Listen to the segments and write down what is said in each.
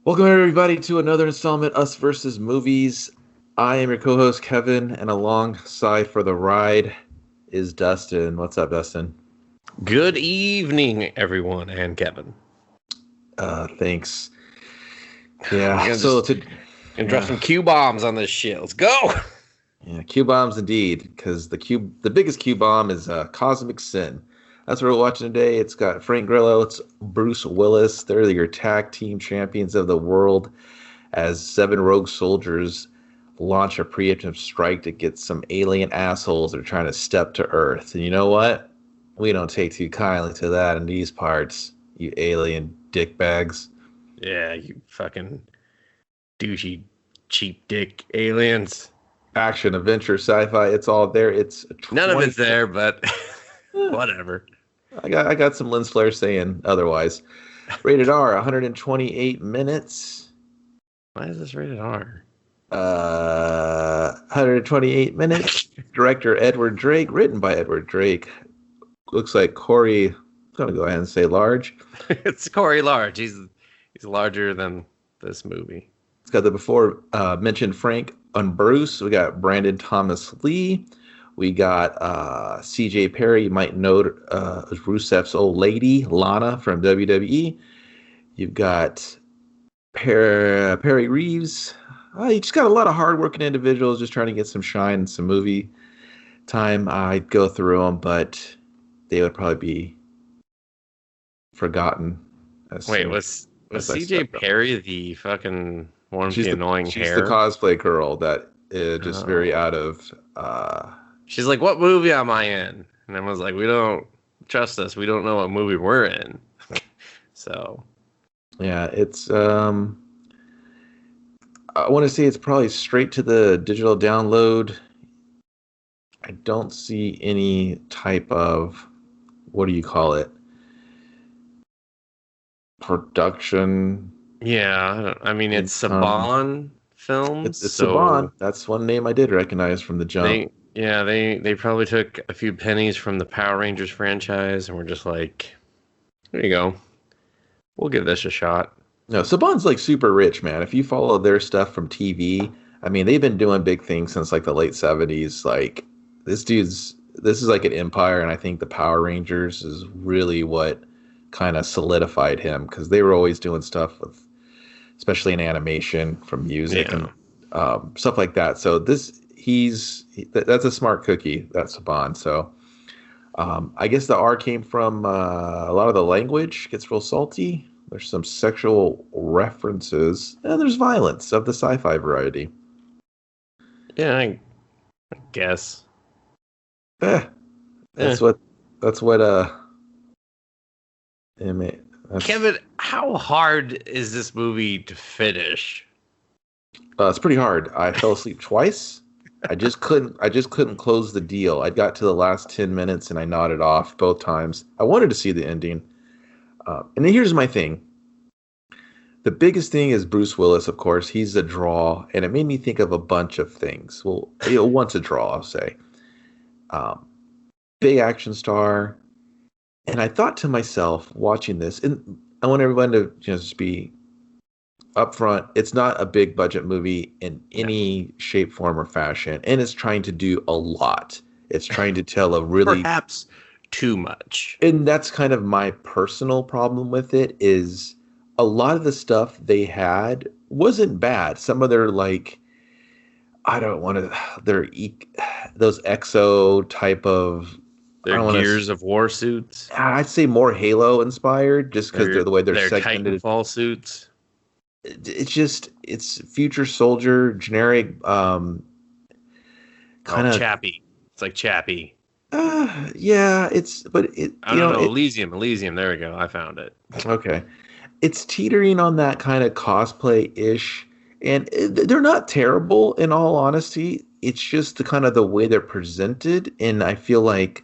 Welcome everybody to another installment, Us versus Movies. I am your co-host Kevin, and alongside for the ride is Dustin. What's up, Dustin? Good evening, everyone, and Kevin. Thanks. We're Yeah, gonna drop some Q bombs on this shit. Let's go. Yeah, Q bombs indeed, because the biggest Q bomb is Cosmic Sin. That's what we're watching today. It's got Frank Grillo, it's Bruce Willis. They're your tag team champions of the world as 7 rogue soldiers launch a preemptive strike to get some alien assholes that are trying to step to Earth. And you know what? We don't take too kindly to that in these parts, you alien dickbags. Yeah, you fucking douchey, cheap dick aliens. Action, adventure, sci-fi, it's all there. None of it's there, but whatever. I got some lens flare saying otherwise. Rated R, 128 minutes. Why is this rated R? 128 minutes. Director Edward Drake, written by Edward Drake. Looks like Corey. I'm gonna go ahead and say large. It's Corey Large. He's larger than this movie. It's got the before mentioned Frank and Bruce. We got Brandon Thomas Lee. We got CJ Perry. You might know Rusev's old lady, Lana from WWE. You've got Perry Reeves. You just got a lot of hardworking individuals just trying to get some shine and some movie time. I'd go through them, but they would probably be forgotten. Wait, was CJ Perry the fucking one with the annoying hair? She's the cosplay girl that is just very out of... She's like, what movie am I in? And everyone's like, we don't trust us. We don't know what movie we're in. So... Yeah, it's... I want to say it's probably straight to the digital download. I don't see any type of... What do you call it? Production. Yeah, I mean, it's Saban Films. It's Saban. That's one name I did recognize from the jump. They probably took a few pennies from the Power Rangers franchise and were just like, there you go. We'll give this a shot. No, Saban's like super rich, man. If you follow their stuff from TV, I mean, they've been doing big things since like the late 70s. Like this is like an empire, and I think the Power Rangers is really what kind of solidified him, because they were always doing stuff with, especially in animation, from music and stuff like that. So that's a smart cookie, that's Saban. So I guess the R came from a lot of the language gets real salty. There's some sexual references, and there's violence of the sci-fi variety. Yeah, I guess. That's what. Kevin, how hard is this movie to finish? It's pretty hard. I fell asleep twice. I just couldn't close the deal. I got to the last 10 minutes and I nodded off both times. I wanted to see the ending. And then here's my thing. The biggest thing is Bruce Willis, of course. He's a draw, and it made me think of a bunch of things. Well, once a draw, I'll say. Big action star. And I thought to myself, watching this, and I want everyone to just be upfront. It's not a big budget movie in any shape, form, or fashion, and it's trying to do a lot. It's trying to tell a really... Perhaps too much. And that's kind of my personal problem with it, is a lot of the stuff they had wasn't bad. Some of their, like, those exo type of... Their Gears of War suits. I'd say more Halo inspired, just because they're the way they're segmented. Titanfall suits. It's Future Soldier, generic, kind of Chappie. It's like Chappie. Yeah, I don't know. Elysium. There we go. I found it. Okay, it's teetering on that kind of cosplay-ish, and they're not terrible in all honesty. It's just the way they're presented, and I feel like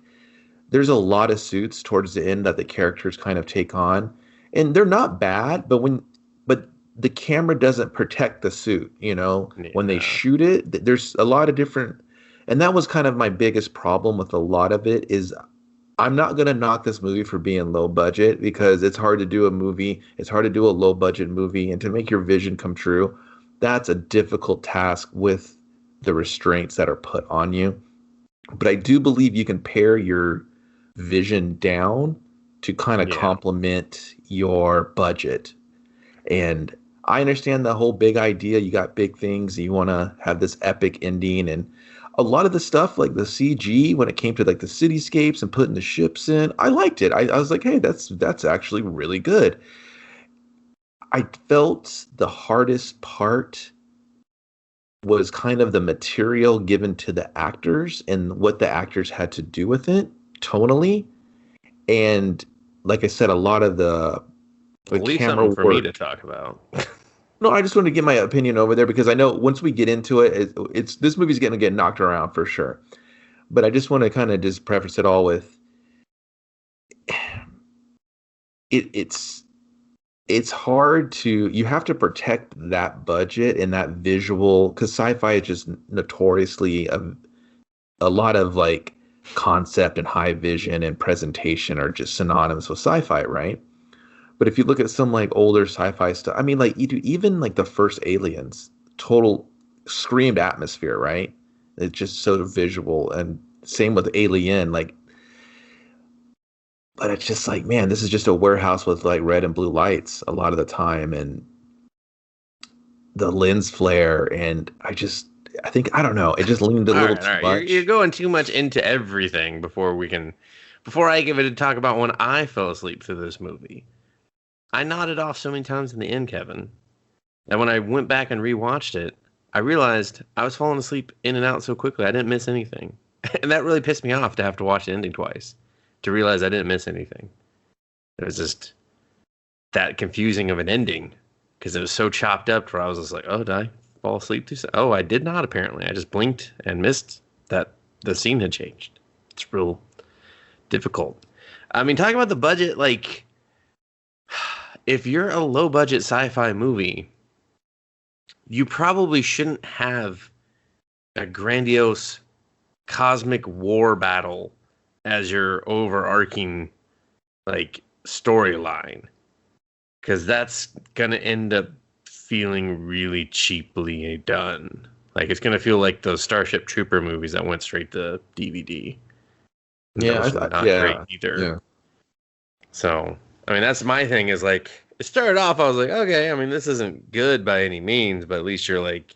there's a lot of suits towards the end that the characters kind of take on, and they're not bad, but the camera doesn't protect the suit, when they shoot it, there's a lot of different, and that was kind of my biggest problem with a lot of it, is I'm not gonna knock this movie for being low budget because it's hard to do a movie. It's hard to do a low budget movie, and to make your vision come true, that's a difficult task with the restraints that are put on you. But I do believe you can pare your vision down to kind of Yeah. complement your budget. And I understand the whole big idea. You got big things. You want to have this epic ending, and a lot of the stuff, like the CG, when it came to like the cityscapes and putting the ships in, I liked it. I was like, hey, that's actually really good. I felt the hardest part was kind of the material given to the actors and what the actors had to do with it tonally. And like I said, a lot of the Well, leave camera something for me work. to talk about. No, I just wanted to get my opinion over there because I know once we get into it, it's this movie's going to get knocked around for sure. But I just want to kind of just preface it all with it's it's hard to you have to protect that budget and that visual because sci-fi is just notoriously a lot of like concept and high vision and presentation are just synonymous with sci-fi, right? But if you look at some like older sci-fi stuff, I mean, like even like the first Aliens, total screamed atmosphere, right? It's just so visual, and same with Alien, like. But it's just like, man, this is just a warehouse with like red and blue lights a lot of the time, and the lens flare, and I think, I don't know, it just leaned a All little right, all too right. You're much. going too much into everything before I give it a talk about when I fell asleep through this movie. I nodded off so many times in the end, Kevin. And when I went back and rewatched it, I realized I was falling asleep in and out so quickly I didn't miss anything. And that really pissed me off to have to watch the ending twice to realize I didn't miss anything. It was just that confusing of an ending because it was so chopped up where I was just like, oh, did I fall asleep too soon? Oh, I did not, apparently. I just blinked and missed that the scene had changed. It's real difficult. I mean, talking about the budget, like, if you're a low budget sci fi movie, you probably shouldn't have a grandiose cosmic war battle as your overarching like storyline because that's gonna end up feeling really cheaply done. Like it's gonna feel like those Starship Trooper movies that went straight to DVD. And Yeah, those were not great yeah, either. yeah. So I mean that's my thing is like it started off I was like, okay, I mean this isn't good by any means, but at least you're like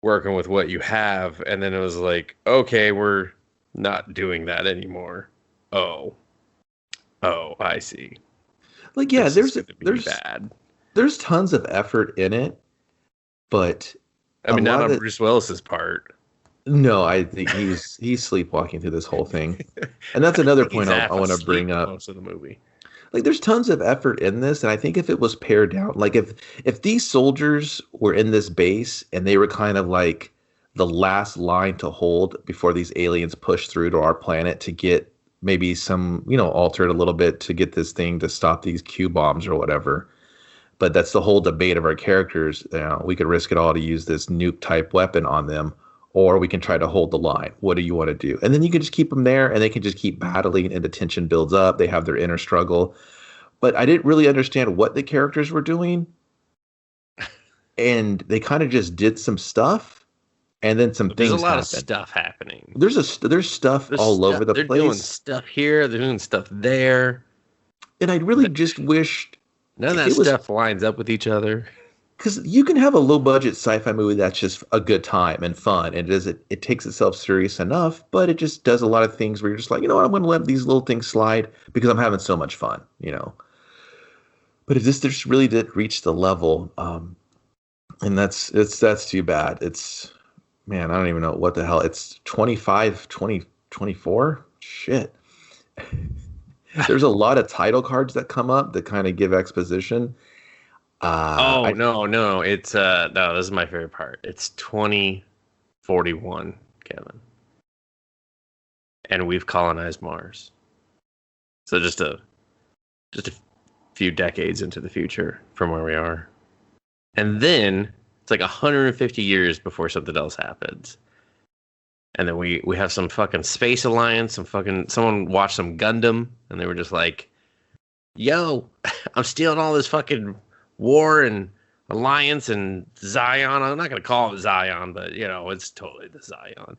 working with what you have, and then it was like, okay, we're not doing that anymore. Oh, oh, I see. Like, yeah, This is going to be bad. there's tons of effort in it, but I a mean, not lot of on it. Bruce Willis's part. No, I think he's sleepwalking through this whole thing, and that's I another think he's point I half want to bring asleep up. most of the movie. Like, there's tons of effort in this, and I think if it was pared down, like if these soldiers were in this base and they were kind of like the last line to hold before these aliens push through to our planet to get maybe some, altered a little bit to get this thing to stop these Q bombs or whatever. But that's the whole debate of our characters. We could risk it all to use this nuke type weapon on them, or we can try to hold the line. What do you want to do? And then you can just keep them there, and they can just keep battling, and the tension builds up. They have their inner struggle. But I didn't really understand what the characters were doing, and they kind of just did some stuff, and then some There's a things lot of happened. stuff happening. There's stuff There's all stuff. over the They're doing place, stuff here. They're doing stuff there. and I really just wished None of if that it was stuff lines up with each other. because you can have a low budget sci-fi movie that's just a good time and fun, and it takes itself serious enough, but it just does a lot of things where you're just like, what, I'm going to let these little things slide because I'm having so much fun. But if this just really did reach the level, and that's too bad. It's, man, I don't even know what the hell. It's 25, 20, 24. Shit. There's a lot of title cards that come up that kind of give exposition. Oh I no, no, it's no, this is my favorite part. It's 2041, Kevin. And we've colonized Mars. So just a few decades into the future from where we are. And then it's like 150 years before something else happens. And then we have some fucking space alliance, someone watched some Gundam, and they were just like, "Yo, I'm stealing all this fucking war and alliance and Zion." I'm not gonna call it Zion, but it's totally the Zion.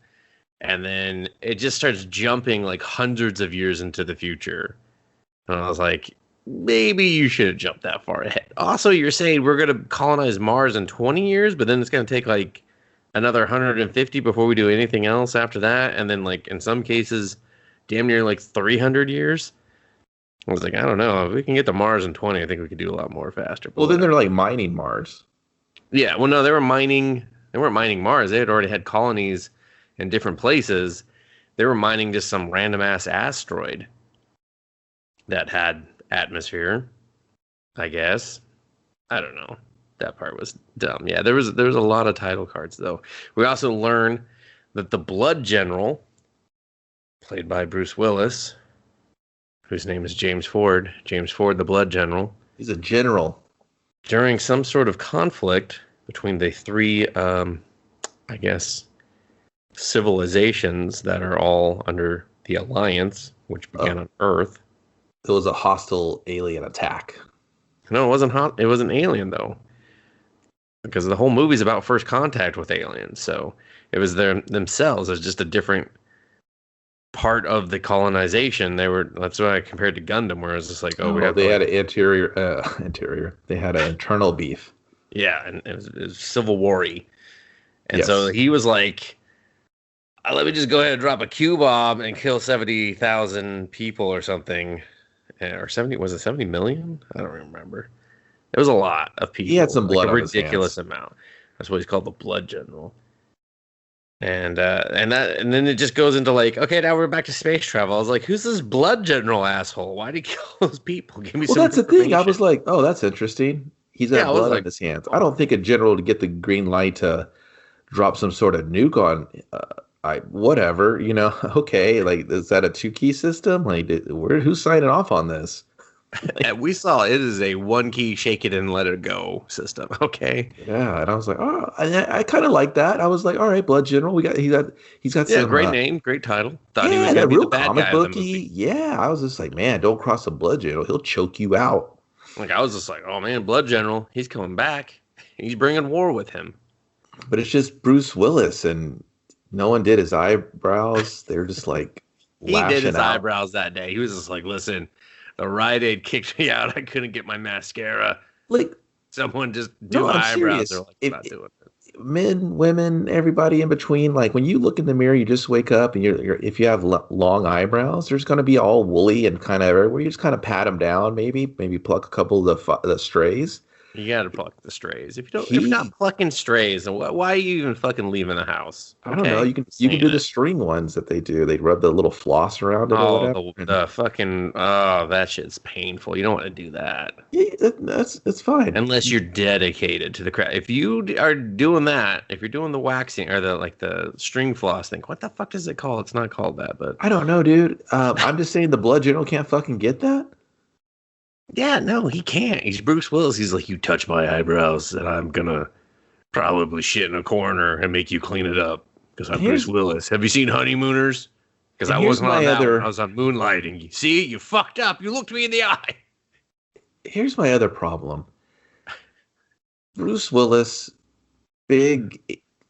And then it just starts jumping like hundreds of years into the future, and I was like, maybe you should have jumped that far ahead. Also, you're saying we're gonna colonize Mars in 20 years, but then it's gonna take like another 150 before we do anything else after that, and then like in some cases damn near like 300 years. I was like, I don't know, if we can get to Mars in 20, I think we could do a lot more faster. Well, then they're like mining Mars. Yeah, well, no, they weren't mining Mars. They had already had colonies in different places. They were mining just some random ass asteroid that had atmosphere, I guess. I don't know. That part was dumb. Yeah, there was a lot of title cards though. We also learn that the Blood General, played by Bruce Willis, whose name is James Ford, the Blood General. He's a general. During some sort of conflict between the three, I guess, civilizations that are all under the Alliance, which began on Earth. It was a hostile alien attack. No, it wasn't it wasn't alien though, because the whole movie's about first contact with aliens. So it was themselves as just a different part of the colonization. That's why I compared to Gundam, where it's just like, they had an interior. They had an internal beef. Yeah, and it was Civil War-y. And yes. So he was like, let me just go ahead and drop a Q bomb and kill 70,000 people or something. Or 70, was it 70 million? I don't remember. It was a lot of people. He had some blood like a on ridiculous his hands. amount. That's what he's called, the Blood General. And then it just goes into like, okay, now we're back to space travel. I was like, who's this Blood General asshole? Why did he kill those people? Give me some that's the thing. I was like, oh, that's interesting. He's got blood on his hands. I don't think a general to get the green light to drop some sort of nuke on whatever, okay, like, is that a 2-key system? Like, who's signing off on this? And we saw it is a 1-key shake it and let it go system. Okay. Yeah, and I was like, oh, I kind of like that. I was like, all right, Blood General, he's got some great name, great title. Thought he was that gonna be real the bad comic guy booky. Yeah, I was just like, man, don't cross the Blood General. He'll choke you out. Like, I was just like, oh man, Blood General, he's coming back. He's bringing war with him. But it's just Bruce Willis, and no one did his eyebrows. They're just like he did his eyebrows that day. He was just like, listen, the Rite Aid kicked me out. I couldn't get my mascara. Like, someone just do eyebrows. Serious. They're like, not doing it. Men, women, everybody in between. Like, when you look in the mirror, you just wake up, and if you have long eyebrows, there's going to be all woolly and kind of everywhere. You just kind of pat them down, maybe pluck a couple of the strays. You gotta pluck the strays. If you're not plucking strays, then why are you even fucking leaving the house? Okay? I don't know. You can do the string ones that they do. They rub the little floss around it. The fucking that shit's painful. You don't want to do that. Yeah, that's fine. Unless you're dedicated to the craft. If you are doing that, if you're doing the waxing or the string floss thing, what the fuck is it called? It's not called that, but I don't know, dude. I'm just saying the Blood General can't fucking get that. Yeah, no, he can't. He's Bruce Willis. He's like, you touch my eyebrows, and I'm gonna probably shit in a corner and make you clean it up because I'm Bruce Willis. Have you seen Honeymooners? Because I wasn't on that one. I was on Moonlighting. You see, you fucked up. You looked me in the eye. Here's my other problem. Bruce Willis, big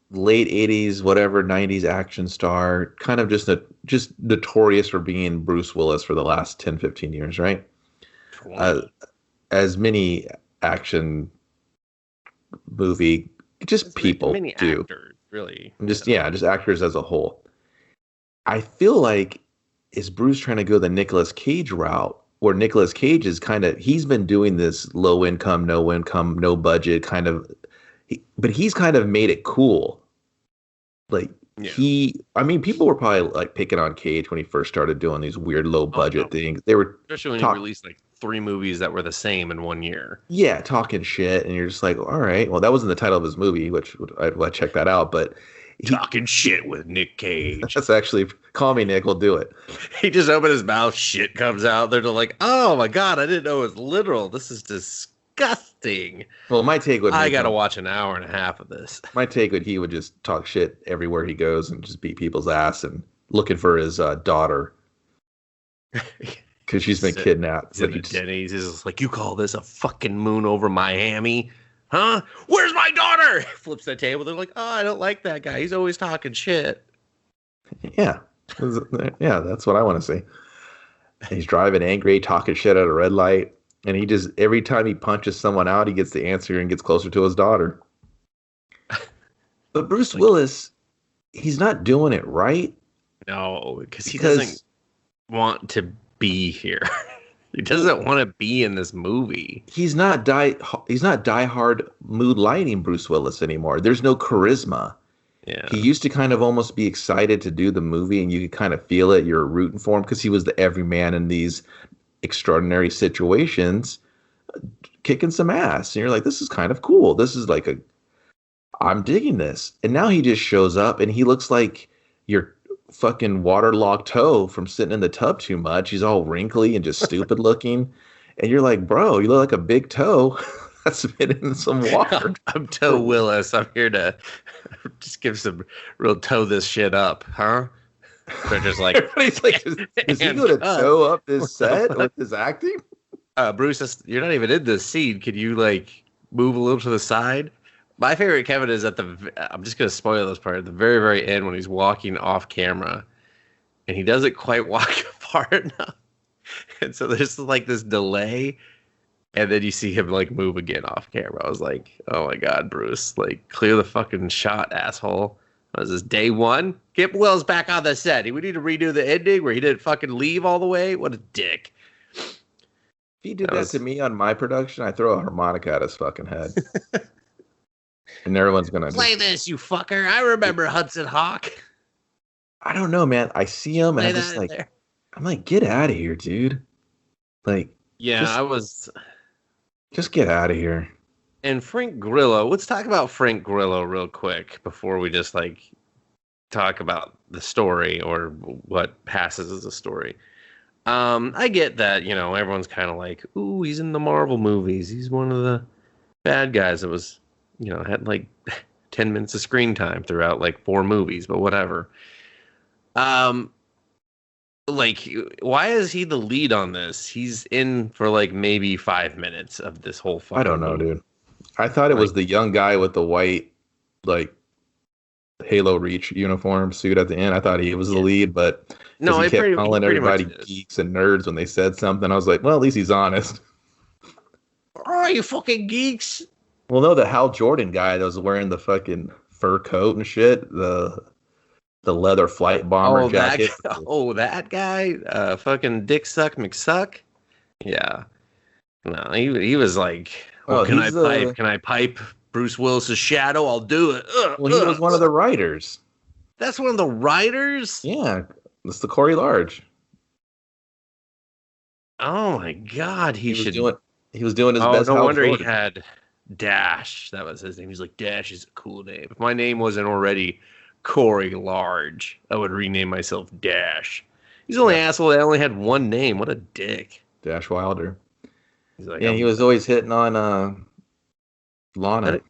late 80s, whatever, 90s action star, kind of just notorious for being Bruce Willis for the last 10, 15 years, right? As many action movie, just people many do. Actors, really. Just actors as a whole. I feel like, is Bruce trying to go the Nicolas Cage route, where Nicolas Cage is he's been doing this low income, no budget kind of, but he's kind of made it cool. Like, people were probably like picking on Cage when he first started doing these weird low budget things. They were, especially when he released like 3 movies that were the same in 1 year. Yeah, talking shit, and you're just like, all right, well, that wasn't the title of his movie, which I'd check that out, but talking shit with Nick Cage. That's actually, call me Nick, we'll do it. He just opened his mouth, shit comes out. They're like, oh my god, I didn't know it was literal. This is disgusting. disgusting. Well, my take would I make got to him, watch an hour and a half of this. my take would he would just talk shit everywhere he goes and just beat people's ass and looking for his daughter because she's been kidnapped. He's in a Denny's. He's just like, you call this a fucking moon over Miami? Huh? Where's my daughter? Flips the table. They're like, oh, I don't like that guy. He's always talking shit. Yeah. Yeah, that's what I want to see. He's driving angry, talking shit at a red light. And he just, every time he punches someone out, he gets the answer and gets closer to his daughter. But Bruce Willis, he's not doing it right. No, because he doesn't want to be here. He doesn't want to be in this movie. He's not diehard mood lighting Bruce Willis anymore. There's no charisma. Yeah. He used to kind of almost be excited to do the movie, and you could kind of feel it. You're rooting for him because he was the everyman in these extraordinary situations, kicking some ass. And you're like, this is kind of cool. This is like I'm digging this. And now he just shows up, and he looks like your fucking waterlogged toe from sitting in the tub too much. He's all wrinkly and just stupid looking. And you're like, bro, you look like a big toe that's been in some water. I'm Toe Willis. I'm here to just give some real toe this shit up, huh? They're just like, everybody's like, is he going to toe up this set with his acting? Bruce, you're not even in this scene. Can you like move a little to the side? My favorite Kevin is I'm just going to spoil this part, at the very, very end when he's walking off camera and he doesn't quite walk far enough. And so there's like this delay. And then you see him like move again off camera. I was like, oh my God, Bruce, like clear the fucking shot, asshole. What is this, day one? Get Wells back on the set. We need to redo the ending where he didn't fucking leave all the way. What a dick. If he did that to me on my production, I throw a harmonica at his fucking head. And everyone's going to play this, you fucker. I remember Hudson Hawk. I don't know, man. I see him and I'm like, get out of here, dude. Like, yeah, just get out of here. And Frank Grillo, let's talk about Frank Grillo real quick before we just like talk about the story or what passes as a story. I get that, everyone's kind of like, ooh, he's in the Marvel movies. He's one of the bad guys that was, had like 10 minutes of screen time throughout like 4 movies, but whatever. Like, why is he the lead on this? He's in for like maybe 5 minutes of this whole fucking I don't know, movie. dude. I thought it was the young guy with the white, like, Halo Reach uniform suit at the end. I thought he was the lead, but no, he kept calling everybody geeks and nerds when they said something. I was like, well, at least he's honest. Oh, you fucking geeks. Well, no, the Hal Jordan guy that was wearing the fucking fur coat and shit, the leather flight bomber jacket. That guy? Fucking Dick Suck McSuck? Yeah. No, he was like, can I pipe Bruce Willis's shadow? I'll do it. Well, he was one of the writers. That's one of the writers? Yeah. It's the Corey Large. Oh my God. He was doing his best. No wonder he had Dash. That was his name. He's like, Dash is a cool name. If my name wasn't already Corey Large, I would rename myself Dash. He's the only asshole that only had one name. What a dick. Dash Wilder. He's like, he was always hitting on Lana.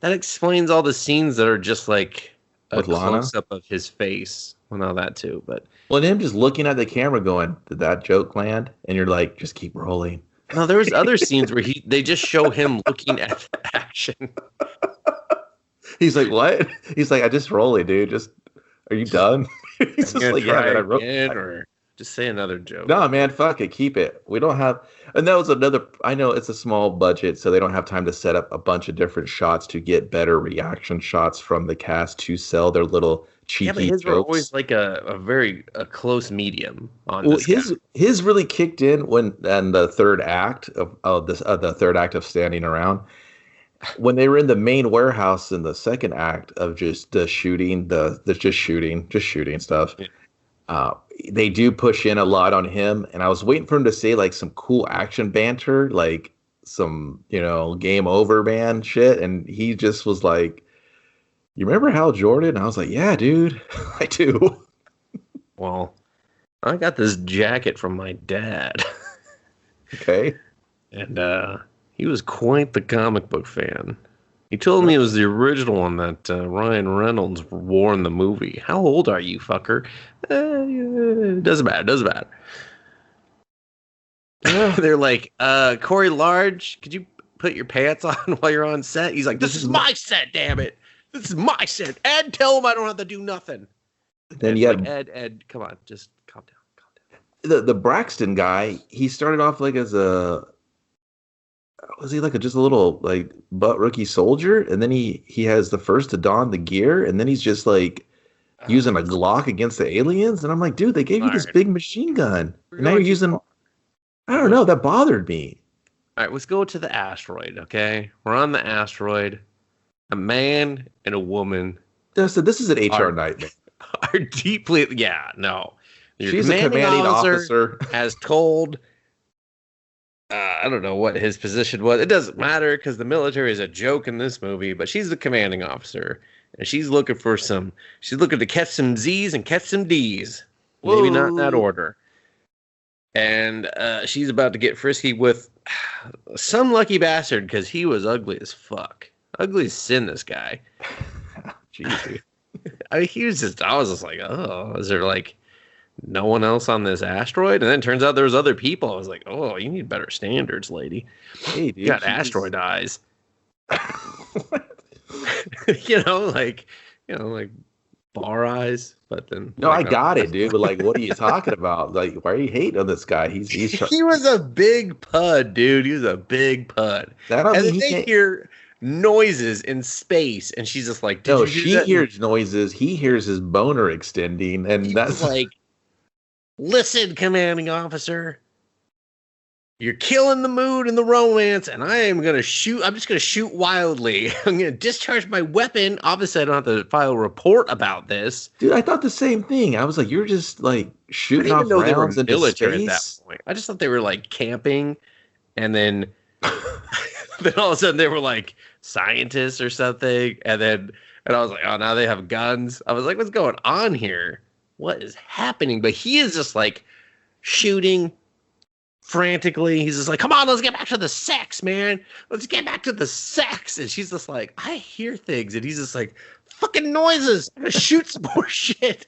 That explains all the scenes that are just like with a close-up of his face. Well, not that too, but... Well, and him just looking at the camera going, did that joke land? And you're like, just keep rolling. No, there was other scenes where they just show him looking at the action. He's like, what? He's like, I just rolling, dude. Just, are you done? He's just like, yeah, man, I wrote or just say another joke. No, man, fuck it. Keep it. We don't have, and that was another, I know it's a small budget, so they don't have time to set up a bunch of different shots to get better reaction shots from the cast to sell their little cheeky jokes. Yeah, but his were always like a very close medium on this his really kicked in when the third act the third act of Standing Around, when they were in the main warehouse in the second act of just the shooting, just shooting stuff. Yeah. They do push in a lot on him, and I was waiting for him to say like some cool action banter, like some game over man shit, and he just was like, you remember Hal Jordan? And I was like, yeah, dude, I do. Well, I got this jacket from my dad. Okay. And He was quite the comic book fan. He told me it was the original one that Ryan Reynolds wore in the movie. How old are you, fucker? Doesn't matter. Doesn't matter. They're like, Corey Large, could you put your pants on while you're on set? He's like, this is my set, damn it. This is my set. Ed, tell him I don't have to do nothing. Then you had like, Ed, come on, just calm down. the Braxton guy. He started off like as was he like just a little like butt rookie soldier, and then he has the first to don the gear, and then he's just like using a Glock against the aliens, and I'm like, dude, they gave you this big machine gun, and now you're using. I don't know. That bothered me. All right, let's go to the asteroid. Okay, we're on the asteroid. A man and a woman. Dustin, this is an HR nightmare. Are deeply no. She's a commanding officer. Has told. I don't know what his position was. It doesn't matter because the military is a joke in this movie. But she's the commanding officer, and she's looking for some. She's looking to catch some Z's and catch some D's. Whoa. Maybe not in that order. And she's about to get frisky with some lucky bastard because he was ugly as fuck. Ugly as sin, this guy. Jeez. I mean, I was just like, oh, is there like no one else on this asteroid? And then it turns out there was other people. I was like, oh, you need better standards, lady. Hey, dude, you got asteroid eyes. like bar eyes. But then no, I got it, dude. But like, what are you talking about? Like, why are you hating on this guy? He was a big pud, dude. He was a big pud. And then they hear noises in space, and she's just like, no, she hears noises. He hears his boner extending, and that's like, listen, commanding officer, you're killing the mood and the romance, and I am gonna shoot. I'm just gonna shoot wildly. I'm gonna discharge my weapon. Obviously, I don't have to file a report about this. Dude, I thought the same thing. I was like, you're just like shooting off rounds into space. At that point. I just thought they were like camping, and then then all of a sudden they were like scientists or something, and I was like, oh, now they have guns. I was like, what's going on here? What is happening? But he is just like shooting frantically. He's just like, come on, let's get back to the sex, man. Let's get back to the sex. And she's just like, I hear things. And he's just like, fucking noises. I'm gonna shoot some more shit.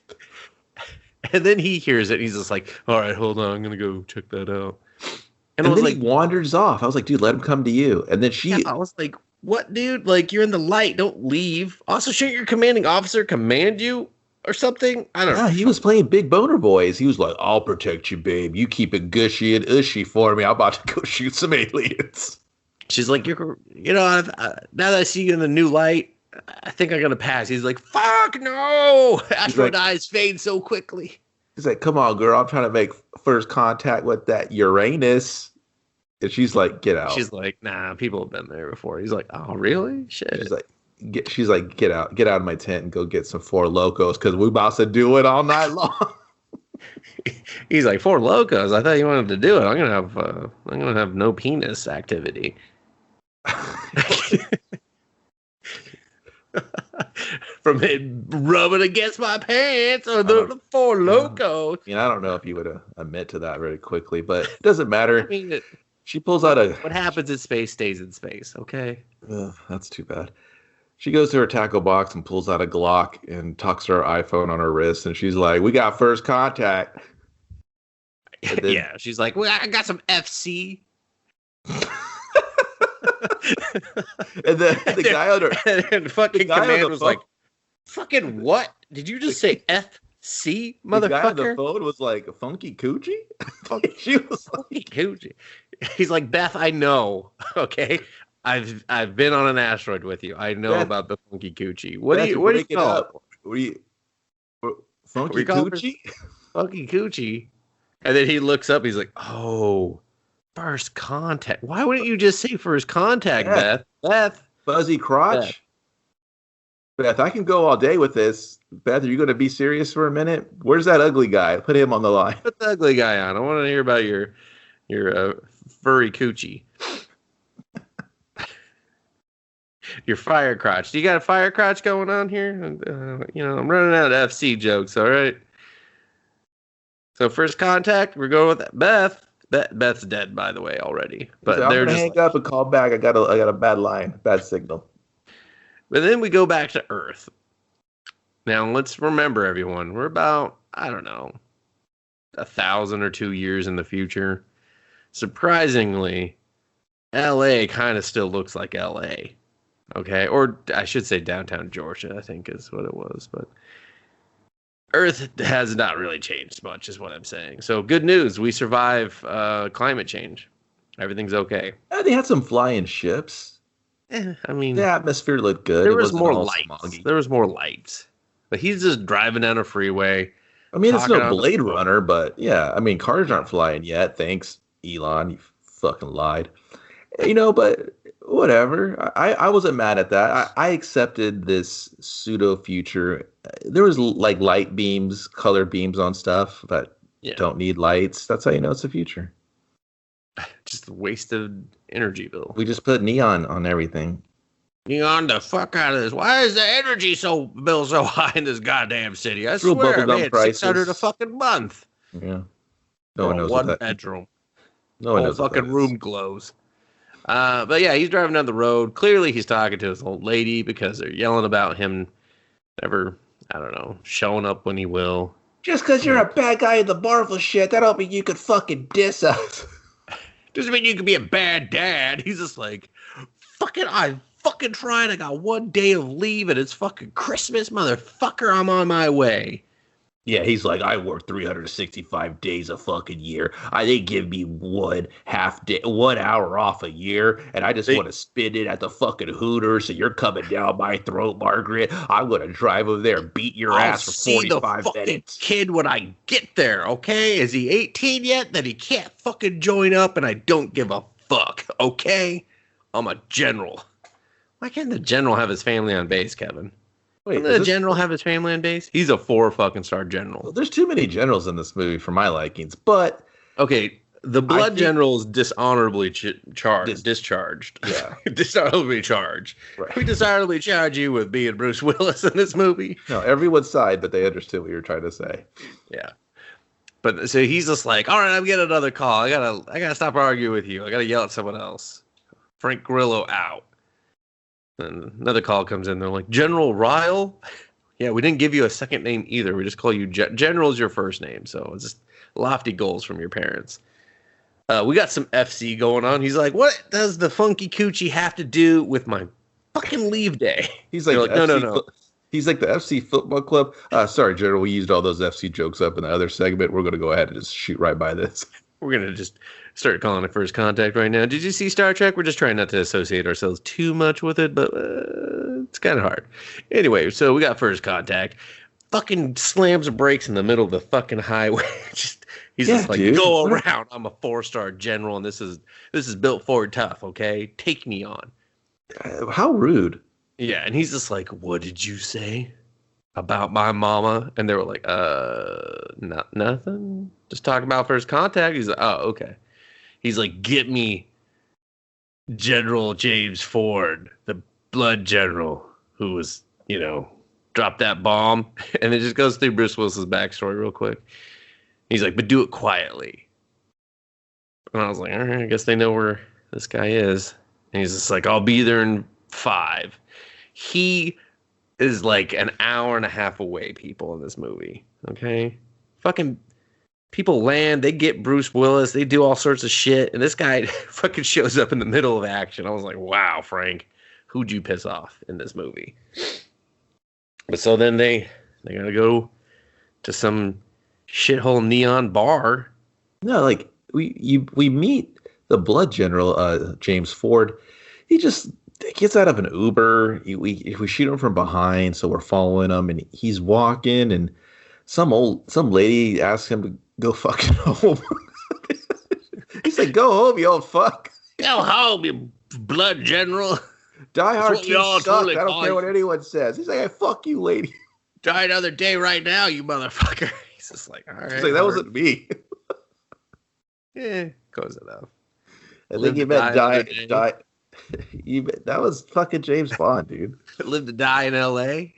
And then he hears it. And he's just like, all right, hold on. I'm gonna go check that out. And I was like, he wanders off. I was like, dude, let him come to you. And then I was like, what, dude? Like, you're in the light. Don't leave. Also, shouldn't your commanding officer command you or something? I don't know. He was playing Big Boner Boys. He was like, I'll protect you, babe. You keep it gushy and ushy for me. I'm about to go shoot some aliens. She's like, now that I see you in the new light, I think I'm going to pass. He's like, fuck no. Asteroid eyes fade so quickly. He's like, come on, girl. I'm trying to make first contact with that Uranus. And she's like, get out. She's like, nah, people have been there before. He's like, oh, really? Shit. She's like, get out of my tent and go get some Four Locos because we about to do it all night long. He's like, Four Locos? I thought you wanted to do it. I'm gonna have no penis activity. From it rubbing against my pants or the Four Locos. I mean, I don't know if you would admit to that very quickly, but it doesn't matter. I mean, she pulls out what happens in space stays in space, okay? That's too bad. She goes to her tackle box and pulls out a Glock and tucks her iPhone on her wrist, and she's like, we got first contact. Then, yeah, she's like, well, I got some FC. And then the guy on her and fucking command was like, fucking what? Did you just say FC, motherfucker? The guy on the phone was like, funky coochie? She was funky coochie. He's like, Beth, I know, okay? I've been on an asteroid with you. I know about the funky coochie. What do you call it? What do you funky coochie? Funky coochie. And then he looks up. He's like, oh, first contact. Why wouldn't you just say first contact, Beth? Fuzzy crotch. Beth, I can go all day with this. Beth, are you going to be serious for a minute? Where's that ugly guy? Put him on the line. Put the ugly guy on. I want to hear about your furry coochie. Your fire crotch. Do you got a fire crotch going on here? I'm running out of FC jokes, all right? So first contact, we're going with that. Beth, Beth's dead, by the way, already. He's But like, I'm they're gonna just hang up and call back. I got a bad line, bad signal. But then we go back to Earth. Now let's remember, everyone, we're about, I don't know, 1,000 or 2 years in the future. Surprisingly, LA kind of still looks like LA. Okay, or I should say downtown Georgia, I think is what it was. But Earth has not really changed much, is what I'm saying. So good news, we survive climate change. Everything's okay. They had some flying ships. I mean, The atmosphere looked good. there It was wasn't more all lights. smoggy. There was more lights. But he's just driving down a freeway. I mean, it's talking no on the Blade phone. Runner, but yeah, I mean, cars aren't flying yet. Thanks, Elon. You fucking lied. But whatever. I wasn't mad at that. I accepted this pseudo future. There was like light beams, color beams on stuff that Yeah, don't need lights. That's how you know it's the future. just a wasted energy bill. We just put neon on everything. Neon the fuck out of this. Why is the energy bill so high in this goddamn city? I Real swear, bubblegum man, prices. 600 a fucking month. Yeah. For No one a knows one what that. bedroom. No one Whole knows what fucking that room is. glows. But yeah, he's driving down the road. Clearly, he's talking to his old lady because they're yelling about him never, I don't know, showing up when he will. Just because you're a bad guy in the Marvel shit, that don't mean you could fucking diss us. Doesn't mean you can be a bad dad. He's just like, I'm fucking trying. I got 1 day of leave and it's fucking Christmas, motherfucker. I'm on my way. Yeah, he's like, I work 365 days a fucking year. They give me 1 hour off a year, and I just want to spend it at the fucking Hooters. So you're coming down my throat, Margaret. I'm gonna drive over there and beat your ass for 45 minutes. Kid when I get there, okay? Is he 18 yet? Then he can't fucking join up, and I don't give a fuck, okay? I'm a general. Why can't the general have his family on base, Kevin? Wait, Doesn't the general have his family on base? He's a 4 fucking star general. Well, there's too many generals in this movie for my likings, but okay, the blood general is dishonorably discharged. Yeah, dishonorably charged. Right. We dishonorably charge you with being Bruce Willis in this movie. No, everyone's side, but they understood what you were trying to say. Yeah, but so he's just like, all right, I'm getting another call. I gotta stop arguing with you. I gotta yell at someone else. Frank Grillo out. And another call comes in. They're like, General Ryle? Yeah, we didn't give you a second name either. We just call you General's your first name. So it's just lofty goals from your parents. We got some FC going on. He's like, what does the funky coochie have to do with my fucking leave day? He's like, no. He's like the FC football club. Sorry, General, we used all those FC jokes up in the other segment. We're going to go ahead and just shoot right by this. We're going to just start calling it First Contact right now. Did you see Star Trek? We're just trying not to associate ourselves too much with it, but it's kind of hard. Anyway, so we got First Contact. Fucking slams brakes in the middle of the fucking highway. He's just like, dude, go around. I'm a 4-star general, and this is built Ford tough, okay? Take me on. How rude. Yeah, and he's just like, what did you say about my mama? And they were like, nothing. Just talking about First Contact. He's like, oh, okay. He's like, get me General James Ford, the blood general who was, dropped that bomb. And it just goes through Bruce Willis's backstory real quick. He's like, but do it quietly. And I was like, all right, I guess they know where this guy is. And he's just like, I'll be there in 5. He is like an hour and a half away, people, in this movie. Okay? Fucking people land, they get Bruce Willis, they do all sorts of shit, and this guy fucking shows up in the middle of action. I was like, wow, Frank, who'd you piss off in this movie? But so then they gotta go to some shithole neon bar. No, like we meet the blood general, James Ford. He just gets out of an Uber. We shoot him from behind, so we're following him, and he's walking, and some lady asks him to go fucking home. He's like, go home, you old fuck. Go home, you blood general. Die Hard 2 sucked. Totally I don't care what anyone says. He's like, hey, fuck you, lady. Die another day right now, you motherfucker. He's just like, all right. He's like, that wasn't me. Yeah, close enough. I think he meant die. That was fucking James Bond, dude. Live to die in L.A.?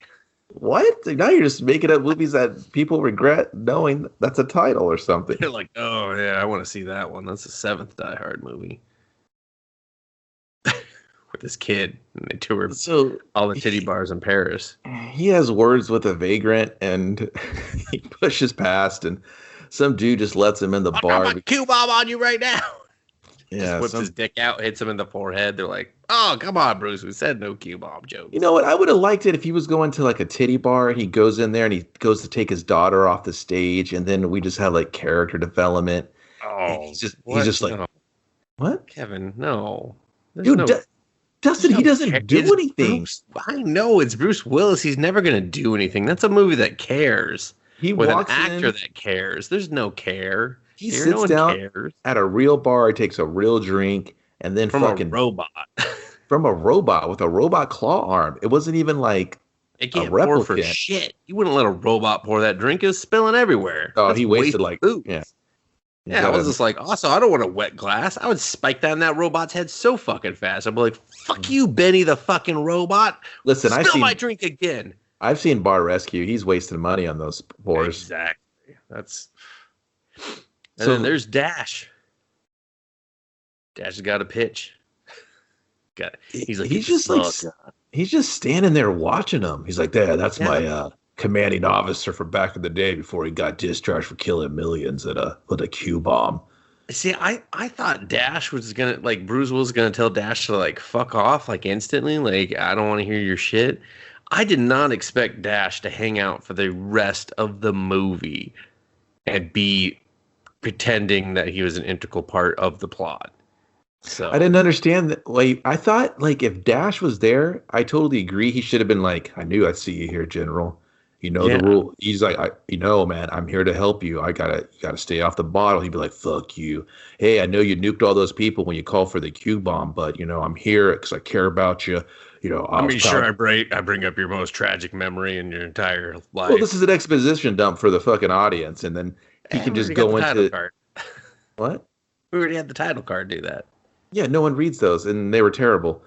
What? Now you're just making up movies that people regret knowing that's a title or something. You're like, oh yeah, I want to see that one. That's the seventh Die Hard movie with this kid, and they tour So all the titty bars in Paris. he has words with a vagrant, and he pushes past, and some dude just lets him in the I'll bar. drop my Q-bomb on you right now. Yeah, Just whips his dick out, hits him in the forehead. They're like, oh, come on, Bruce. We said no Q-bomb jokes. You know what? I would have liked it if he was going to like a titty bar and he goes in there and he goes to take his daughter off the stage, and then we just had like character development. Oh, he's just like, no. What? Kevin, no. There's Dude, no, Dustin, he doesn't do anything. I know, it's Bruce Willis. He's never going to do anything. That's a movie that cares. He with an walks actor in, that cares. There's no care. he Here, sits no one down cares. at a real bar, takes a real drink, and then From fucking a robot. from a robot with a robot claw arm. It wasn't even like It can't a pour for replicant. shit. You wouldn't let a robot pour that drink. It was spilling everywhere. Oh, That's he wasted wasted like food. yeah. Yeah, I was just like, also, I don't want a wet glass. I would spike down that robot's head so fucking fast. I'd be like, fuck you, Benny the fucking robot. Listen, Spill my drink again. I've seen Bar Rescue. He's wasting money on those pours. Exactly. That's. And So- then there's Dash. Dash has got a pitch. He's like, he's just like he's just standing there watching them. He's like, "Dad, that's my commanding officer from back in the day before he got discharged for killing millions with a Q bomb." See, I thought Dash was gonna, like, Bruce was gonna tell Dash to, like, fuck off, like, instantly. Like, I don't want to hear your shit. I did not expect Dash to hang out for the rest of the movie and be pretending that he was an integral part of the plot. So I didn't understand that. Like, I thought, like, if Dash was there, I totally agree. He should have been like, "I knew I'd see you here, General. You know the rule." He's like, man, I'm here to help you. You gotta stay off the bottle." He'd be like, "Fuck you. Hey, I know you nuked all those people when you called for the Q bomb, but I'm here because I care about you. I mean, sure, I bring up your most tragic memory in your entire life." Well, this is an exposition dump for the fucking audience, and then he can just go into card. What? We already had the title card do that. Yeah, no one reads those, and they were terrible.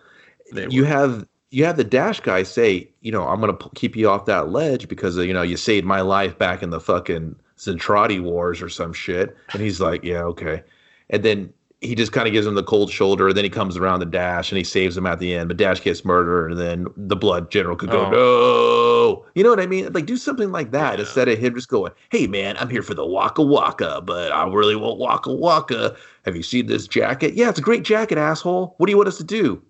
You have the Dash guy say, "I'm gonna keep you off that ledge because you saved my life back in the fucking Zentradi Wars or some shit." And he's like, "Yeah, okay." And then he just kind of gives him the cold shoulder, and then he comes around the Dash and he saves him at the end. But Dash gets murdered, and then the Blood General could go, "No," you know what I mean? Like, do something like that instead of him just going, "Hey man, I'm here for the Waka Waka, but I really won't Waka Waka. Have you seen this jacket? Yeah, it's a great jacket, asshole. What do you want us to do?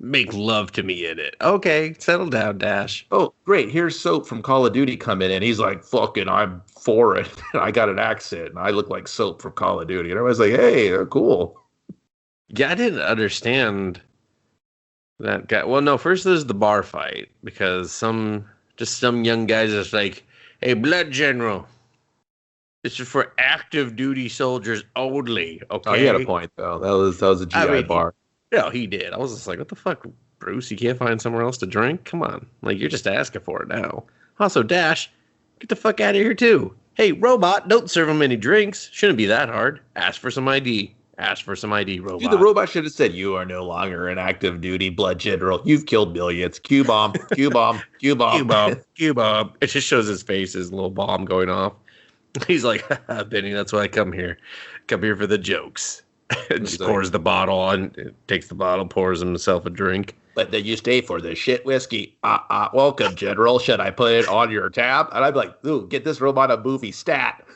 Make love to me in it." Okay, settle down, Dash. Oh, great. Here's Soap from Call of Duty coming in. He's like, "Fucking, I'm for it. I got an accent, and I look like Soap from Call of Duty." And everybody's like, "Hey, they're cool." Yeah, I didn't understand that guy. Well, no, first there's the bar fight because some young guys is like, "Hey, Blood General, this is for active duty soldiers only." Okay. Oh, he had a point though. That was a GI bar. He did. I was just like, what the fuck, Bruce? You can't find somewhere else to drink? Come on. Like, you're just asking for it now. Also, Dash, get the fuck out of here, too. Hey, robot, don't serve him any drinks. Shouldn't be that hard. Ask for some ID. Ask for some ID, robot. Dude, the robot should have said, "You are no longer an active duty Blood General. You've killed millions. Q bomb, Q bomb, Q bomb, Q bomb, Q bomb." It just shows his face, his little bomb going off. He's like, "Benny, that's why I come here. Come here for the jokes." And just pours the bottle on, takes the bottle, pours himself a drink. "But then you stay for the shit whiskey. Welcome, General. Should I put it on your tab?" And I'd be like, "Ooh, get this robot a movie stat."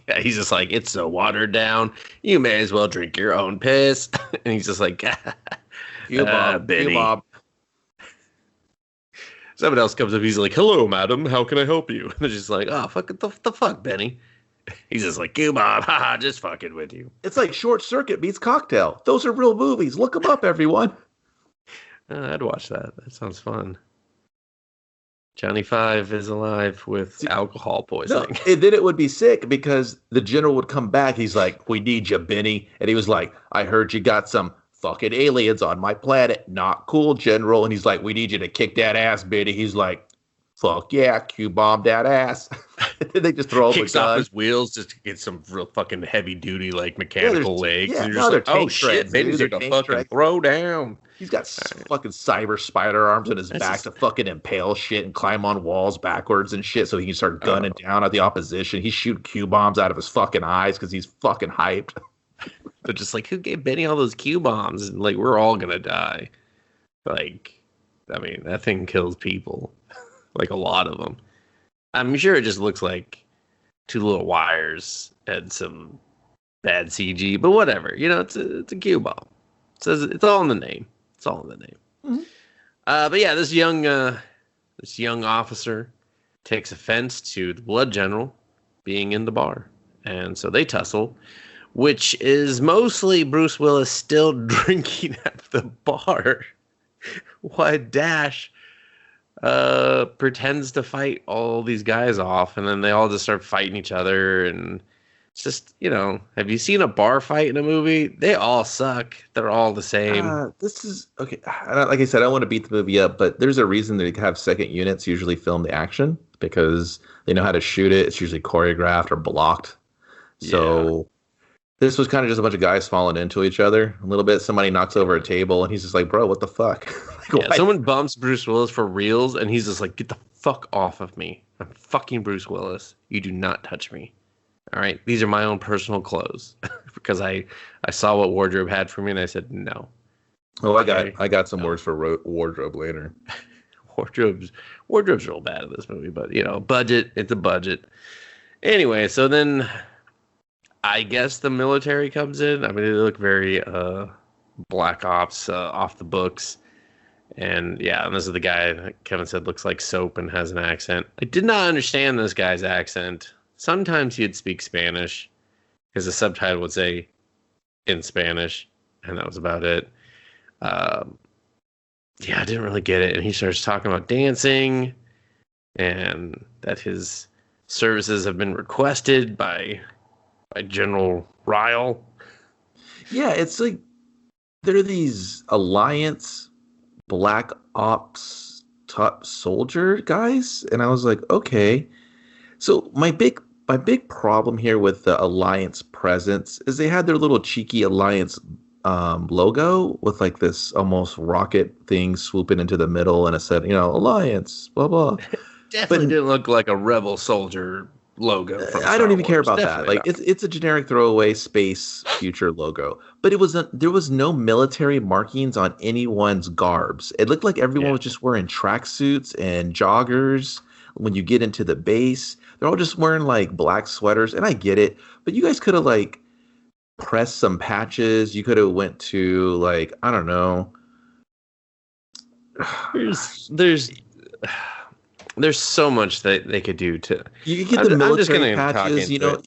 Yeah, he's just like, "It's so watered down. You may as well drink your own piss." And he's just like, Benny. Bob. Someone else comes up. He's like, "Hello, madam. How can I help you?" And they're just like, "Oh, fuck it, the fuck, Benny." He's just like, "You, Bob. Haha, just fucking with you." It's like Short Circuit meets Cocktail. Those are real movies. Look them up, everyone. I'd watch that. That sounds fun. Johnny Five is alive with alcohol poisoning. No, and then it would be sick because the general would come back. He's like, "We need you, Benny." And he was like, "I heard you got some fucking aliens on my planet. Not cool, General." And he's like, "We need you to kick that ass, Benny." He's like, "Fuck yeah, Q-bomb that ass." They just throw up a Kicks off gun. his wheels just to get some real fucking heavy duty like Yeah, mechanical legs. yeah, And you're no, just they're like, oh tank shit, treads, they dude. just They're need to tank fucking treads. throw down. He's got fucking cyber spider arms on his That's back just to fucking impale shit and climb on walls backwards and shit so he can start gunning down at the opposition. He's shooting Q bombs out of his fucking eyes because he's fucking hyped. But just like, who gave Benny all those Q bombs? And like, we're all gonna die. Like, I mean, that thing kills people. Like a lot of them. I'm sure it just looks like two little wires and some bad CG, but whatever. You know, it's a Q bomb. It says it's all in the name. It's all in the name. Mhm. But yeah, this young officer takes offense to the blood general being in the bar, and so they tussle, which is mostly Bruce Willis still drinking at the bar, while Dash pretends to fight all these guys off, and then they all just start fighting each other, and it's just, you know, have you seen a bar fight in a movie? They all suck. They're all the same. This is okay. Like I said, I don't want to beat the movie up, but there's a reason they have second units usually film the action because they know how to shoot it. It's usually choreographed or blocked. So this was kind of just a bunch of guys falling into each other a little bit. Somebody knocks over a table and he's just like, bro, what the fuck? Yeah, someone bumps Bruce Willis for reals and he's just like, get the fuck off of me. I'm fucking Bruce Willis. You do not touch me. All right, these are my own personal clothes because I saw what wardrobe had for me and I said no. Oh, I got some words for wardrobe later. Wardrobe's real bad in this movie, but you know, budget. It's a budget. Anyway, so then I guess the military comes in. I mean, they look very Black Ops off the books, and yeah, and this is the guy that Kevin said looks like soap and has an accent. I did not understand this guy's accent. Sometimes he'd speak Spanish because the subtitle would say in Spanish, and that was about it. Yeah, I didn't really get it. And he starts talking about dancing and that his services have been requested by General Ryle. Yeah, it's like there are these Alliance Black Ops top soldier guys, and I was like, okay. So my big problem here with the Alliance presence is they had their little cheeky Alliance logo with like this almost rocket thing swooping into the middle, and it said, you know, Alliance, blah blah. Definitely didn't look like a rebel soldier logo. I don't even care about that. Like it's a generic throwaway space future logo, but there was no military markings on anyone's garbs. It looked like everyone was just wearing tracksuits and joggers. When you get into the base, they're all just wearing like black sweaters, and I get it, but you guys could have like pressed some patches. You could have went to like, I don't know. There's so much that they could do to. You could get the military patches. You know,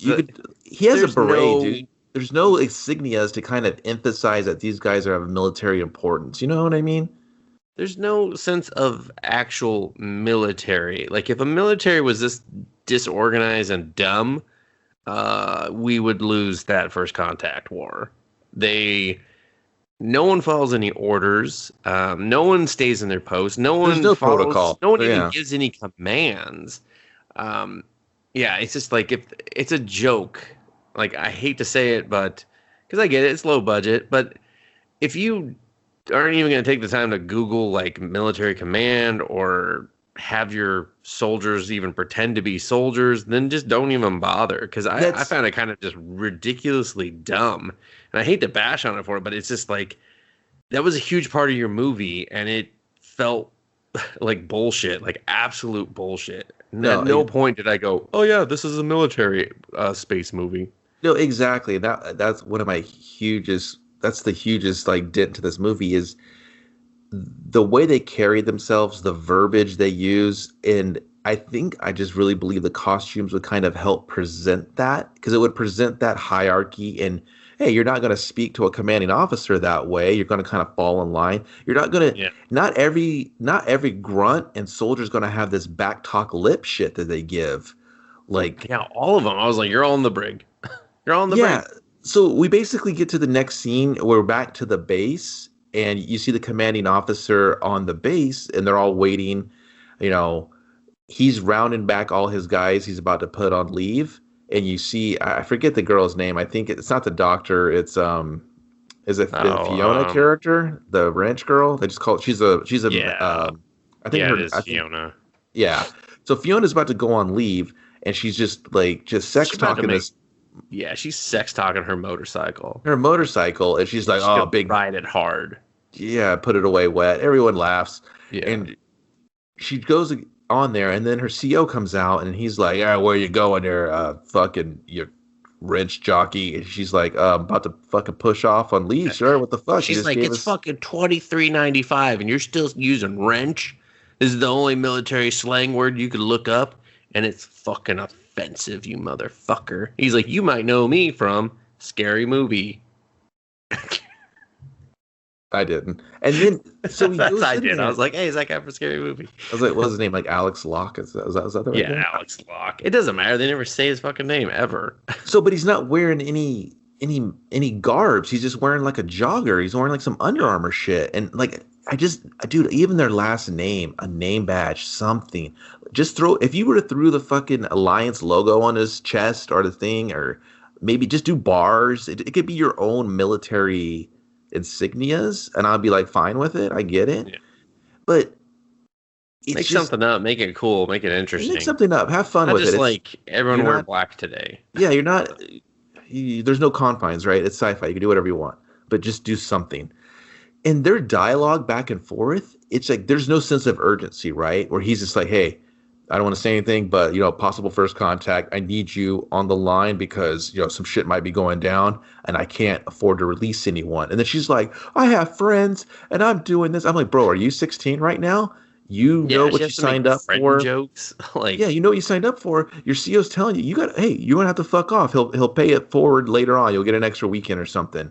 he has a beret, dude. There's no insignias to kind of emphasize that these guys are of military importance. You know what I mean? There's no sense of actual military. Like if a military was this disorganized and dumb, we would lose that first contact war. No one follows any orders. No one stays in their post. There's no protocol. No one even gives any commands. Yeah, it's just like if it's a joke. Like I hate to say it, but because I get it, it's low budget. But if you aren't even going to take the time to Google like military command or have your soldiers even pretend to be soldiers, then just don't even bother. Because I found it kind of just ridiculously dumb. And I hate to bash on it for it, but it's just like that was a huge part of your movie, and it felt like bullshit, like absolute bullshit. And at no point did I go, "Oh yeah, this is a military space movie." No, exactly. That's one of my hugest. That's the hugest like dent to this movie is the way they carry themselves, the verbiage they use, and I just really believe the costumes would kind of help present that because it would present that hierarchy and hey, you're not going to speak to a commanding officer that way. You're going to kind of fall in line. You're not going to not every grunt and soldier's going to have this back talk lip shit that they give. Like all of them. I was like, you're all in the brig. You're all in the brig. So we basically get to the next scene. We're back to the base, and you see the commanding officer on the base, and they're all waiting. You know, he's rounding back all his guys he's about to put on leave, and you see I forget the girl's name. I think it's not the doctor. It's is it the Oh, Fiona character, the ranch girl? They just call it. She's a yeah, I think yeah, it her. is I think Fiona. yeah. So Fiona's about to go on leave, and she's just sex She's about to talking make, this yeah, she's sex talking her motorcycle. her motorcycle, and she's like, She's "Oh, gonna big ride it hard. yeah, put it away wet." Everyone laughs, Yeah. and she goes on there, and then her CO comes out, and he's like, "Yeah, where you going there, fucking you wrench jockey?" And she's like, "I'm about to fucking push off on leave, sure. What the fuck? You She's just like, gave it's us." fucking $23.95, and you're still using wrench. This is the only military slang word you could look up, and it's fucking offensive, you motherfucker. He's like, you might know me from Scary Movie. I didn't. And then so he That's goes I in did. I there. was like, hey, is that guy from Scary Movie? I was like, what's his name? Like Alex Locke? Is that the right Yeah, name? Alex Locke. It doesn't matter. They never say his fucking name ever. So, but he's not wearing any garbs. He's just wearing like a jogger. He's wearing like some Under Armour shit. And like, dude, even their last name, a name badge, something. Just throw. If you were to throw the fucking Alliance logo on his chest or the thing, or maybe just do bars. It could be your own military insignias, and I'd be like fine with it. I get it, Yeah. but it's Make just something up. Make it cool. Make it make interesting. something up. Have fun Not with just it. like everyone You're wear not. black today. Yeah, you're not. There's no confines, right? It's sci-fi. You can do whatever you want, but just do something. And their dialogue back and forth, it's like there's no sense of urgency, right? Where he's just like, "Hey, I don't want to say anything, but possible first contact. I need you on the line because some shit might be going down, and I can't afford to release anyone." And then she's like, "I have friends, and I'm doing this." I'm like, "Bro, are you 16 right now? You know Yeah, she what you has to make signed up friend for." jokes. Yeah, Like, you know what you signed up for. Your CEO's telling you, hey, you're gonna have to fuck off. He'll pay it forward later on. You'll get an extra weekend or something.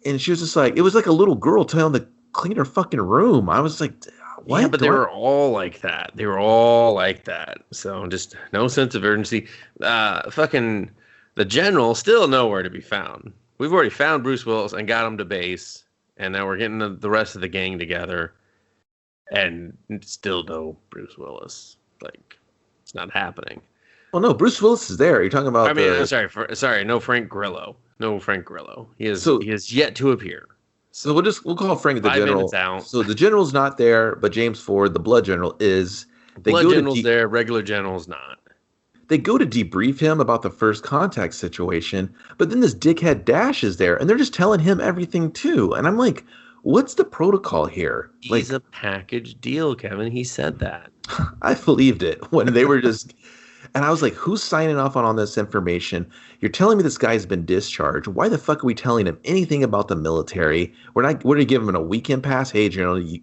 And she was just like, it was like a little girl telling them to clean her fucking room. I was like, yeah, what? but they were all like that. They were all like that. So just no sense of urgency. Fucking the general still nowhere to be found. We've already found Bruce Willis and got him to base, and now we're getting the rest of the gang together, and still no Bruce Willis. Like, it's not happening. Well, no, Bruce Willis is there. You're talking I about mean, I'm the sorry, no Frank Grillo. No Frank Grillo. so He has yet to appear. so we'll call Frank the 5 minutes general. out. So the general's not there, but James Ford, the blood general, is. They Blood go to General's there, regular General's not. they go to debrief him about the first contact situation, but then this dickhead Dash is there, and they're just telling him everything too. And I'm like, what's the protocol here? He's Like, a package deal, Kevin. He said that. I believed it when they were just. And I was like, who's signing off on all this information? You're telling me this guy's been discharged. Why the fuck are we telling him anything about the military? We're going to give him a weekend pass. Hey, General, do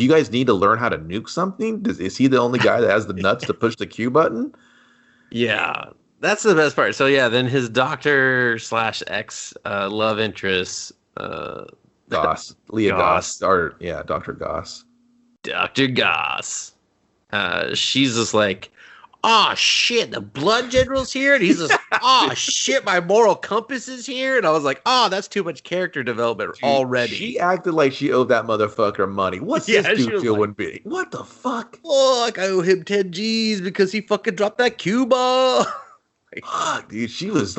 you guys need to learn how to nuke something? Is he the only guy that has the nuts to push the Q button? Yeah, that's the best part. So yeah, then his doctor slash ex love interest, Goss. Leah Goss. Goss. Or, yeah, Dr. Goss. Dr. Goss. She's just like, oh shit, the blood general's here, and he's just, oh shit, my moral compass is here, and I was like, oh, that's too much character development already. She acted like she owed that motherfucker money. What's this dude doing big? What the fuck? Fuck, I owe him 10 G's because he fucking dropped that Cuba. Fuck, dude. She was.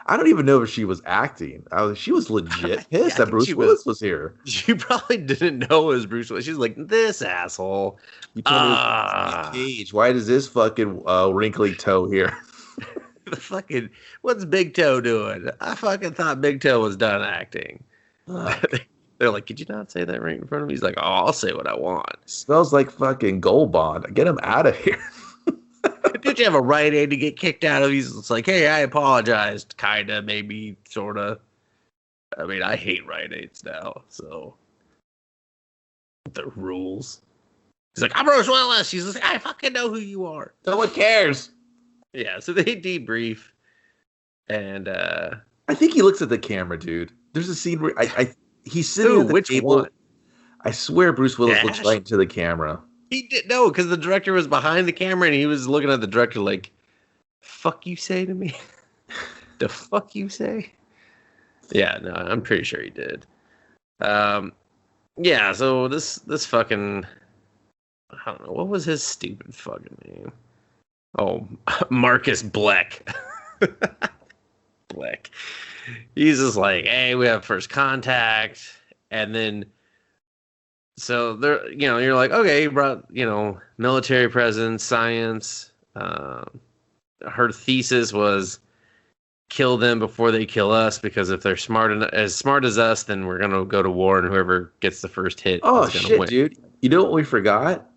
I don't even know if she was acting. She was legit pissed that Bruce Willis was here. She probably didn't know it was Bruce Willis. She's like, this asshole. You told me it was Cage. Why does this fucking wrinkly toe here? The fucking, what's Big Toe doing? I fucking thought Big Toe was done acting. They're like, could you not say that right in front of me? He's like, oh, I'll say what I want. Smells like fucking Gold Bond. Get him out of here. Did you have a Rite Aid to get kicked out of? He's like, hey, I apologized. Kinda, maybe, sorta. I mean, I hate Rite Aids now, so. The rules. He's like, I'm Bruce Willis. He's like, I fucking know who you are. No one cares. Yeah, so they debrief. And, I think he looks at the camera, dude. There's a scene where he's sitting at the table. One? I swear Bruce Willis Dash? looks right into the camera. He didn't know because the director was behind the camera and he was looking at the director like, fuck you say to me? The fuck you say? Yeah, no, I'm pretty sure he did. Yeah, so this fucking I don't know, what was his stupid fucking name? Oh, Marcus Black. Black. He's just like, hey, we have first contact, and then so there, you're like, okay, you brought, military presence, science. Her thesis was kill them before they kill us, because if they're as smart as us, then we're gonna go to war, and whoever gets the first hit Oh is gonna shit, win. dude! You know what we forgot?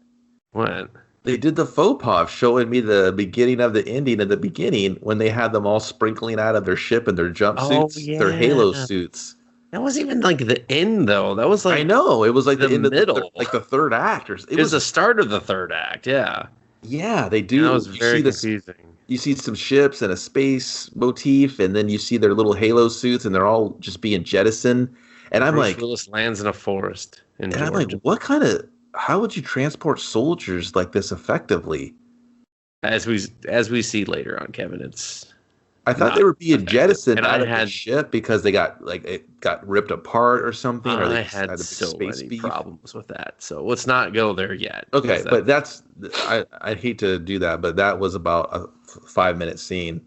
What? They did the faux pas showing me the beginning of the ending of the beginning when they had them all sprinkling out of their ship in their Oh jumpsuits, their yeah, Halo suits. that wasn't even like the end though. That was I like know it was like the the end of middle. like the third act, or It was the start of the third act. Yeah, yeah, they and that do. was You see very this, confusing. you see some ships and a space motif, and then you see their little Halo suits, and they're all just being jettisoned. And I'm Bruce like, Willis lands in a forest in and I'm like, Georgia. what kind of? How would you transport soldiers like this effectively? As we see later on, Kevin, it's I thought not they were being effective. jettisoned And out of the ship because they got like it got ripped apart or something, or they I just had had a big so space many beef. problems with that. So let's not go there yet. Okay, but that's I hate to do that, but that was about a 5 minute scene.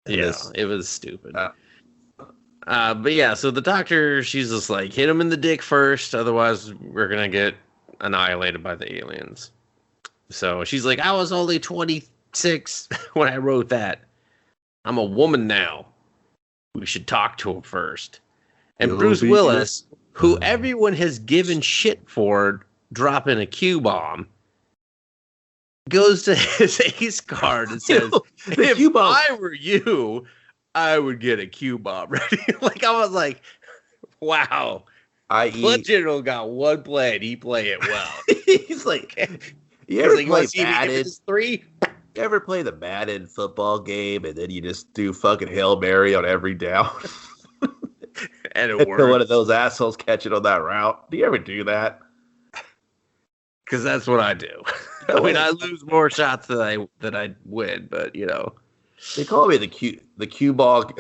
Yeah, it was stupid. Uh, But yeah, so the doctor, she's just like, hit him in the dick first, otherwise we're gonna get annihilated by the aliens. So she's like, I was only 26 when I wrote that. I'm a woman now. We should talk to him first. And You'll Bruce be Willis, who everyone has given shit for dropping a Q bomb, goes to his ace card and says, the if Q-bomb. I were you, I would get a Q bomb ready. Like, I was like, wow. Blood General got one play and he played it well. He's like, you ever play Madden? Three? You ever play the Madden football game and then you just do fucking Hail Mary on every down? And it works. One of those assholes catch it on that route. Do you ever do that? Because that's what I do. I mean, I lose more shots than I win, but they call me the cue ball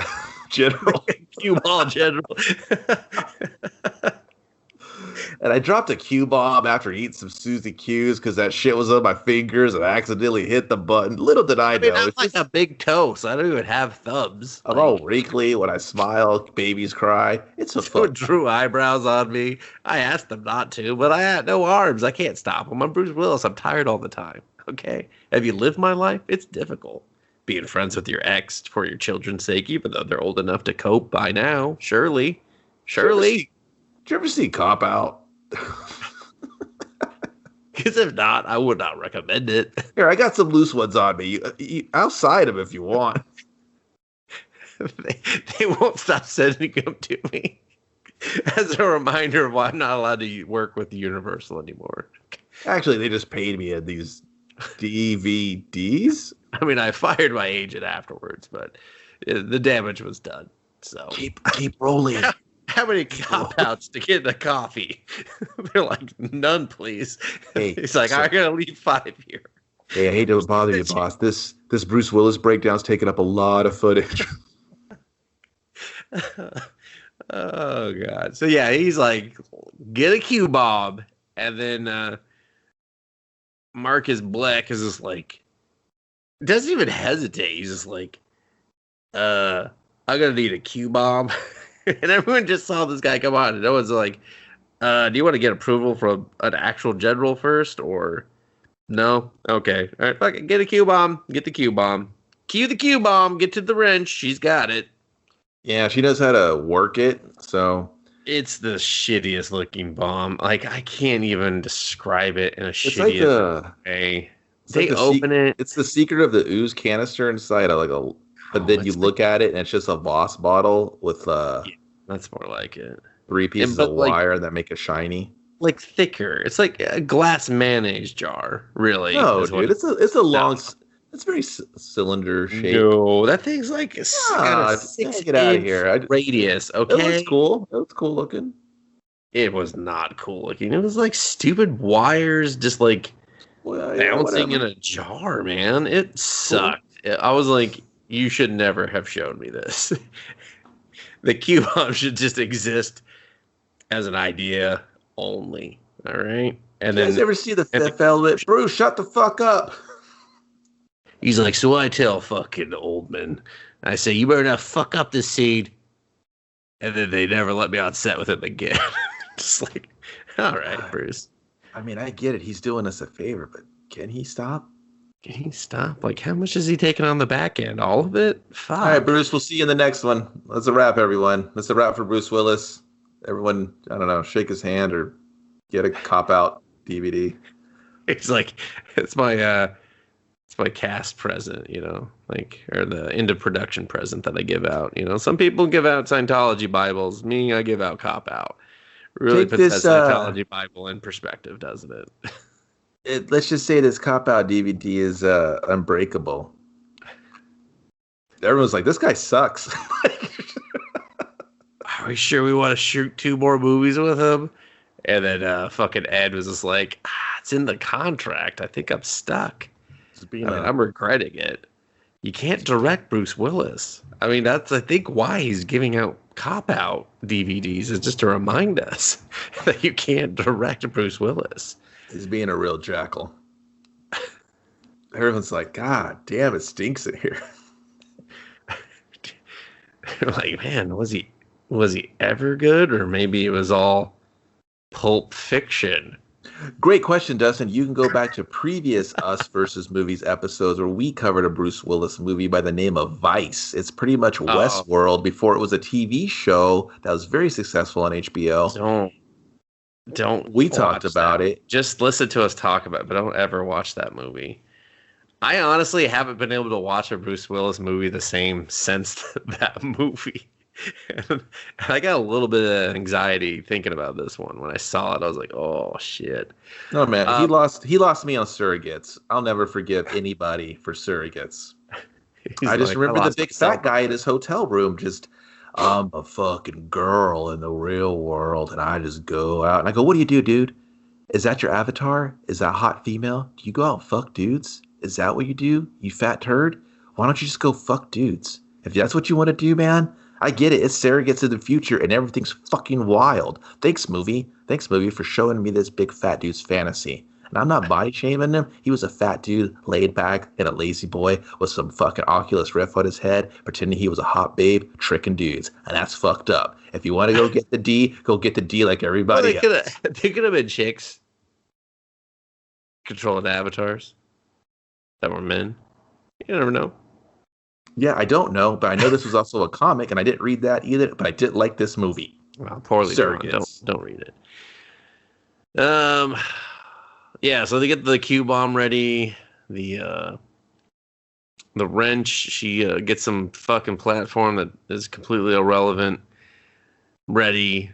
general. Cue ball general. And I dropped a Q bomb after eating some Suzy Q's because that shit was on my fingers and I accidentally hit the button. Little did I know. I'm like a big toe, so I don't even have thumbs. I'm all wrinkly when I smile. Babies cry. It's a fun. Drew eyebrows on me. I asked them not to, but I had no arms. I can't stop them. I'm Bruce Willis. I'm tired all the time. Okay? Have you lived my life? It's difficult being friends with your ex for your children's sake, even though they're old enough to cope by now. Surely. Did you ever see Cop Out? Because if not, I would not recommend it. Here, I got some loose ones on me. I'll side them if you want. they won't stop sending them to me as a reminder of why I'm not allowed to work with Universal anymore. Actually, they just paid me in these DVDs. I mean, I fired my agent afterwards, but the damage was done. So keep rolling. How many cop-outs to get the coffee? They're like, none, please. Hey, he's like, I'm going to leave 5 here. Hey, I hate to bother you, boss. This Bruce Willis breakdown's taking up a lot of footage. Oh, God. So, yeah, he's like, get a Q-bomb. And then Marcus Black is just like, doesn't even hesitate. He's just like, I'm going to need a Q-bomb. And everyone just saw this guy come on, and no one's like, do you want to get approval from an actual general first, or no? Okay. All right, fuck it. Get a Q-bomb. Get the Q-bomb. Cue the Q-bomb. Get to the wrench. She's got it. Yeah, she knows how to work it, so. It's the shittiest looking bomb. Like, I can't even describe it in a shittiest way. They open it. It's the secret of the ooze canister inside but then you look at it and it's just a Voss bottle with yeah, that's more like it. 3 pieces of wire that make it shiny. Like thicker. It's like a glass mayonnaise jar, really. No, dude, it's a long. It's very cylinder shaped. No, that thing's like got a 6 get out of here. Radius. Okay, it looks cool. It looks cool looking. It was not cool looking. It was like stupid wires, just like bouncing in a jar. Man, it sucked. Cool. I was like, you should never have shown me this. The Q-bomb should just exist as an idea only. All right. And You guys then ever see the Fifth Element? Bruce, shut the fuck up. he's like, so I tell fucking Oldman, I say, you better not fuck up this scene. And then they never let me on set with him again. Just like, all right, Bruce. I mean, I get it. He's doing us a favor, but can he stop? Can he stop? Like, how much is he taking on the back end? All of it? Fuck. All right, Bruce, we'll see you in the next one. That's a wrap, everyone. That's a wrap for Bruce Willis. Everyone, I don't know, shake his hand or get a cop-out DVD. It's like, it's my cast present, you know, like, or the end of production present that I give out. You know, some people give out Scientology Bibles. Me, I give out Cop Out. Really Take puts this, that Scientology Bible in perspective, doesn't it? Let's just say this cop-out DVD is unbreakable. Everyone's like, this guy sucks. Are we sure we want to shoot 2 more movies with him? And then fucking Ed was just like, it's in the contract. I think I'm stuck. I'm regretting it. You can't direct Bruce Willis. I mean, that's, I think, why he's giving out cop-out DVDs, is just to remind us that you can't direct Bruce Willis. He's being a real jackal. Everyone's like, God damn, it stinks in here. Like, man, was he ever good? Or maybe it was all Pulp Fiction. Great question, Dustin. You can go back to previous Us versus Movies episodes where we covered a Bruce Willis movie by the name of Vice. It's pretty much Westworld before it was a TV show that was very successful on HBO. We talked about it. Just listen to us talk about it, but don't ever watch that movie. I honestly haven't been able to watch a Bruce Willis movie the same since that movie. And I got a little bit of anxiety thinking about this one. When I saw it, I was like, "Oh shit!" No man, he lost me on Surrogates. I'll never forgive anybody for Surrogates. I just remember the big fat guy in his hotel room. Just, I'm a fucking girl in the real world, and I just go out and I go, "What do you do, dude? Is that your avatar? Is that a hot female? Do you go out and fuck dudes? Is that what you do? You fat turd? Why don't you just go fuck dudes? If that's what you want to do, man." I get it. It's Surrogates in the future, and everything's fucking wild. Thanks, movie. Thanks, movie, for showing me this big fat dude's fantasy. And I'm not body shaming him. He was a fat dude, laid back, and a lazy boy with some fucking Oculus Rift on his head, pretending he was a hot babe, tricking dudes. And that's fucked up. If you want to go get the D, go get the D like everybody else. They could have been chicks controlling avatars that were men. You never know. Yeah, I don't know, but I know this was also a comic, and I didn't read that either, but I did like this movie. Well, poorly done. Don't read it. Yeah, so they get the Q-bomb ready. The wrench, she gets some fucking platform that is completely irrelevant ready.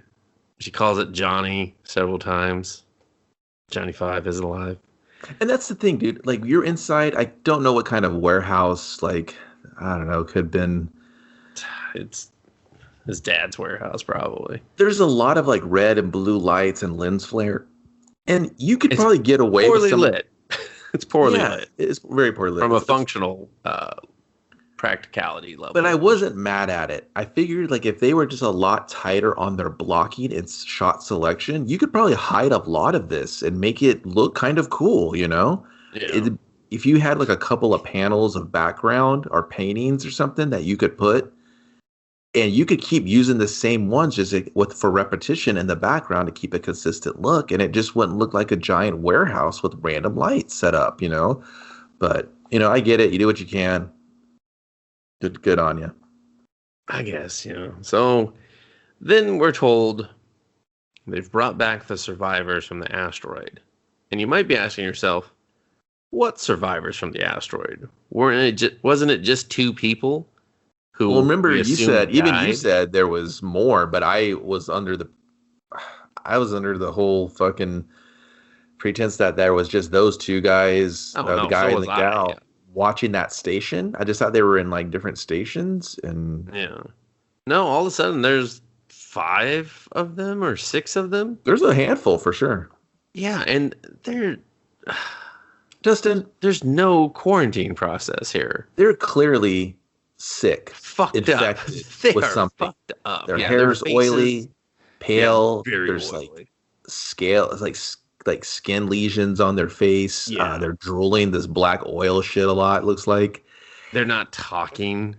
She calls it Johnny several times. Johnny 5 isn't alive. And that's the thing, dude. Like, you're inside, I don't know what kind of warehouse, like, I don't know, could have been. It's his dad's warehouse, probably. There's a lot of like red and blue lights and lens flare, and you could probably get away with some. Lit. It's poorly lit. It's very poorly lit from a functional practicality level. But I wasn't mad at it. I figured like if they were just a lot tighter on their blocking and shot selection, you could probably hide a lot of this and make it look kind of cool, you know? Yeah. If you had like a couple of panels of background or paintings or something that you could put, and you could keep using the same ones just for repetition in the background to keep a consistent look, and it just wouldn't look like a giant warehouse with random lights set up, you know? But, you know, I get it. You do what you can. Good on you. I guess, you know. So then we're told they've brought back the survivors from the asteroid. And you might be asking yourself, what survivors from the asteroid? Wasn't it just 2 people who? Well, remember you said there was more, but I was under the whole fucking pretense that there was just those 2 guys, the guy and the gal, watching that station. I just thought they were in like different stations, and no, all of a sudden there's 5 of them or 6 of them. There's a handful for sure. Yeah, and they're. Dustin, there's no quarantine process here. They're clearly sick, infected with something. Fucked up. Their hair is oily, pale. Very There's oily. like scale. It's like like skin lesions on their face. Yeah. They're drooling this black oil shit a lot. It looks like They're not talking.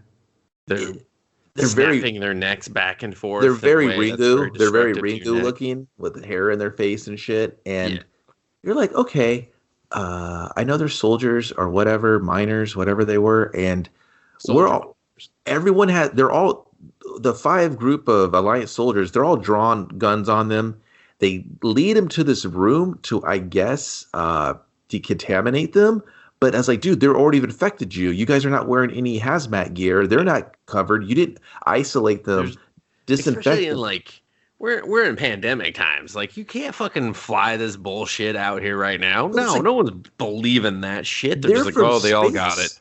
They're it, they're very snapping their necks back and they're forth in a very way that's very Ringu. They're very destructive to your Ringu neck. looking with the hair in their face and shit. Yeah. And you're like, okay, I know they're soldiers or whatever, miners, whatever they were, and we're Soldier. all everyone had they're all the five group of Alliance soldiers, they're all drawn guns on them. They lead them to this room to, I guess, decontaminate them. But I was like, dude, they're already infected you. You guys are not wearing any hazmat gear. They're not covered. You didn't isolate them, There's, disinfect especially in them. like we're in pandemic times. Like you can't fucking fly this bullshit out here right now. But it's No, like, no one's believing that shit. They're they're just like, from oh, they all space. got it.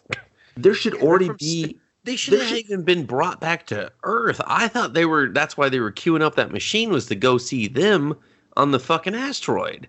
There should They're already from be. They should There have should, even been brought back to Earth. I thought they were. That's why they were queuing up that machine was to go see them on the fucking asteroid.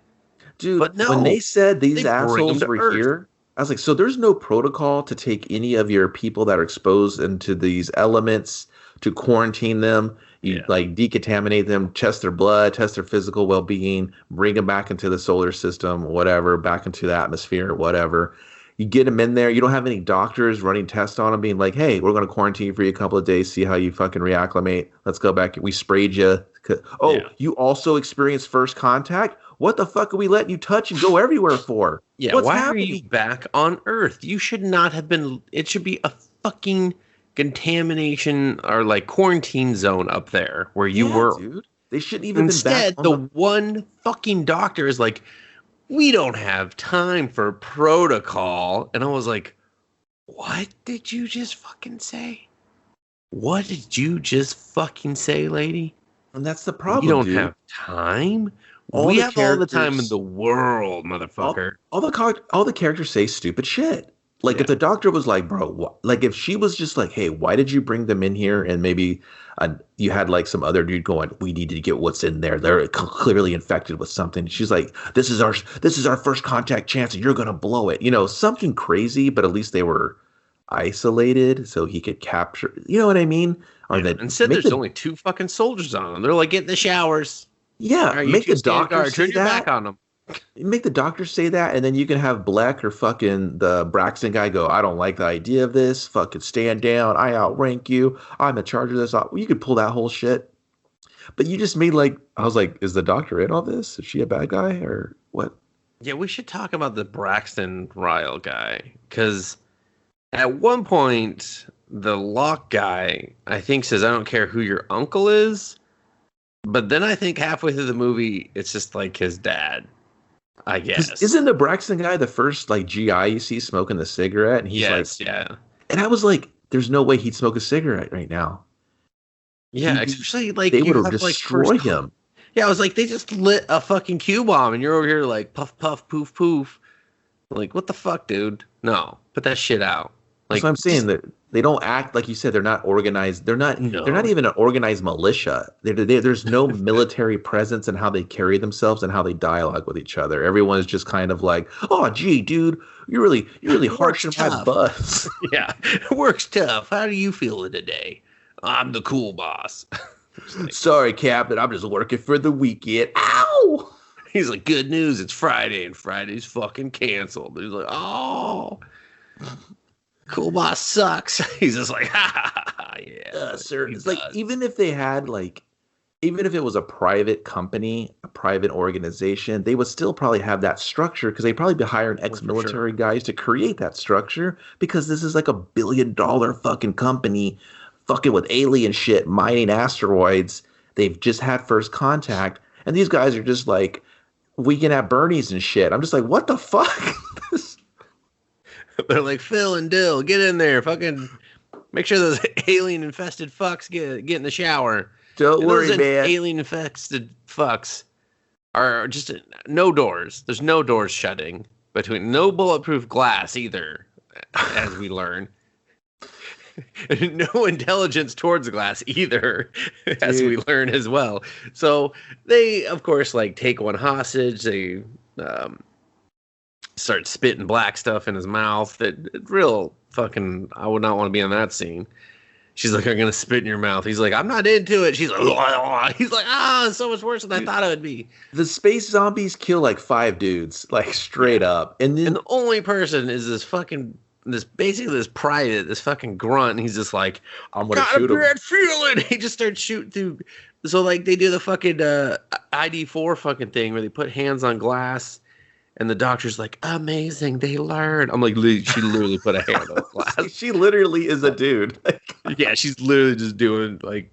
dude, But no, when they said they these bring them assholes to were Earth. here, I was like, so there's no protocol to take any of your people that are exposed into these elements to quarantine them. You Yeah. like decontaminate them, test their blood, test their physical well-being, bring them back into the solar system, whatever, back into the atmosphere, whatever. You get them in there. You don't have any doctors running tests on them, being like, "Hey, we're going to quarantine for you a couple of days, see how you fucking reacclimate. Let's go back. We sprayed you. Oh, Yeah. you also experienced first contact. What the fuck are we letting you touch and go everywhere for? Yeah, What's why happening?" are you back on Earth? You should not have been. It should be a fucking contamination or like quarantine zone up there where you Yeah, were. dude. They shouldn't even been back Instead, on the the. one fucking doctor is like, we don't have time for protocol. And I was like, what did you just fucking say? What did you just fucking say, lady? And that's the We problem, don't dude. have time. All We the have all the time in characters- the world, motherfucker. all the characters say stupid shit. Like Yeah. if the doctor was like, bro, like if she was just like, hey, why did you bring them in here? And maybe you had like some other dude going, we need to get what's in there. They're clearly infected with something. She's like, this is our first contact chance, and you're gonna blow it. You know, something crazy, but at least they were isolated, so he could capture. You know what I mean? Or that Instead, make there's the, only two fucking soldiers on them. They're like, get in the showers. yeah, All right, you make two the stand doctor guard. say Turn your that. back on them. Make the doctor say that, and then you can have Black or fucking the Braxton guy go, I don't like the idea of this. Fucking stand down. I outrank you. I'm in charge of this. You could pull that whole shit. But you just made like, I was like, is the doctor in on this? Is she a bad guy or what? Yeah, we should talk about the Braxton Ryle guy. Because at one point, the Locke guy, I think, says, I don't care who your uncle is. But then I think halfway through the movie, it's just like his dad. I guess. Isn't the Braxton guy the first like GI you see smoking the cigarette? And he's yes, like, yeah. and I was like, there's no way he'd smoke a cigarette right now. Yeah, He- especially like they you would have have, like, destroyed first- him. Yeah, I was like, they just lit a fucking Q bomb, and you're over here like puff puff poof poof. Like, what the fuck, dude? No, put that shit out. Like, That's what I'm saying. That they don't act like you said. They're not organized. They're not. No. They're not even an organized militia. There's no military presence in how they carry themselves and how they dialogue with each other. Everyone is just kind of like, "Oh, gee, dude, you're really harshing my tough." butts." yeah, work's tough. How do you feel today? I'm the cool boss. Sorry, Captain. I'm just working for the weekend. Ow! He's like, good news, it's Friday, and Friday's fucking canceled. He's like, oh, cool boss sucks. He's just like, ha ha ha, yeah. Sir, he it's like does. even if they had like, even if it was a private company, a private organization, they would still probably have that structure because they'd probably be hiring ex-military guys to create that structure because this is like $1 billion fucking company, fucking with alien shit, mining asteroids. They've just had first contact, and these guys are just like weekend at Bernie's and shit. I'm just like, what the fuck? They're like, Phil and Dill, get in there. Fucking make sure those alien infested fucks get in the shower. Don't And worry, those man. alien infested fucks are just no doors. There's no doors shutting between. No bulletproof glass either, as we learn. No intelligence towards glass either, as we learn as well. So they, of course, like take one hostage. They start spitting black stuff in his mouth. That real fucking. I would not want to be on that scene. She's like, I'm gonna spit in your mouth. He's like, I'm not into it. She's like, he's like, it's so much worse than I thought it would be. The space zombies kill like 5 dudes, like straight up. And then the only person is this private, this fucking grunt, and he's just like, I'm gonna shoot him. Bad feeling. He just starts shooting through. So like they do the fucking ID4 fucking thing where they put hands on glass. And the doctor's like, amazing, they learned. I'm like, she literally put a hand on glass. She literally is a dude. Yeah, she's literally just doing, like,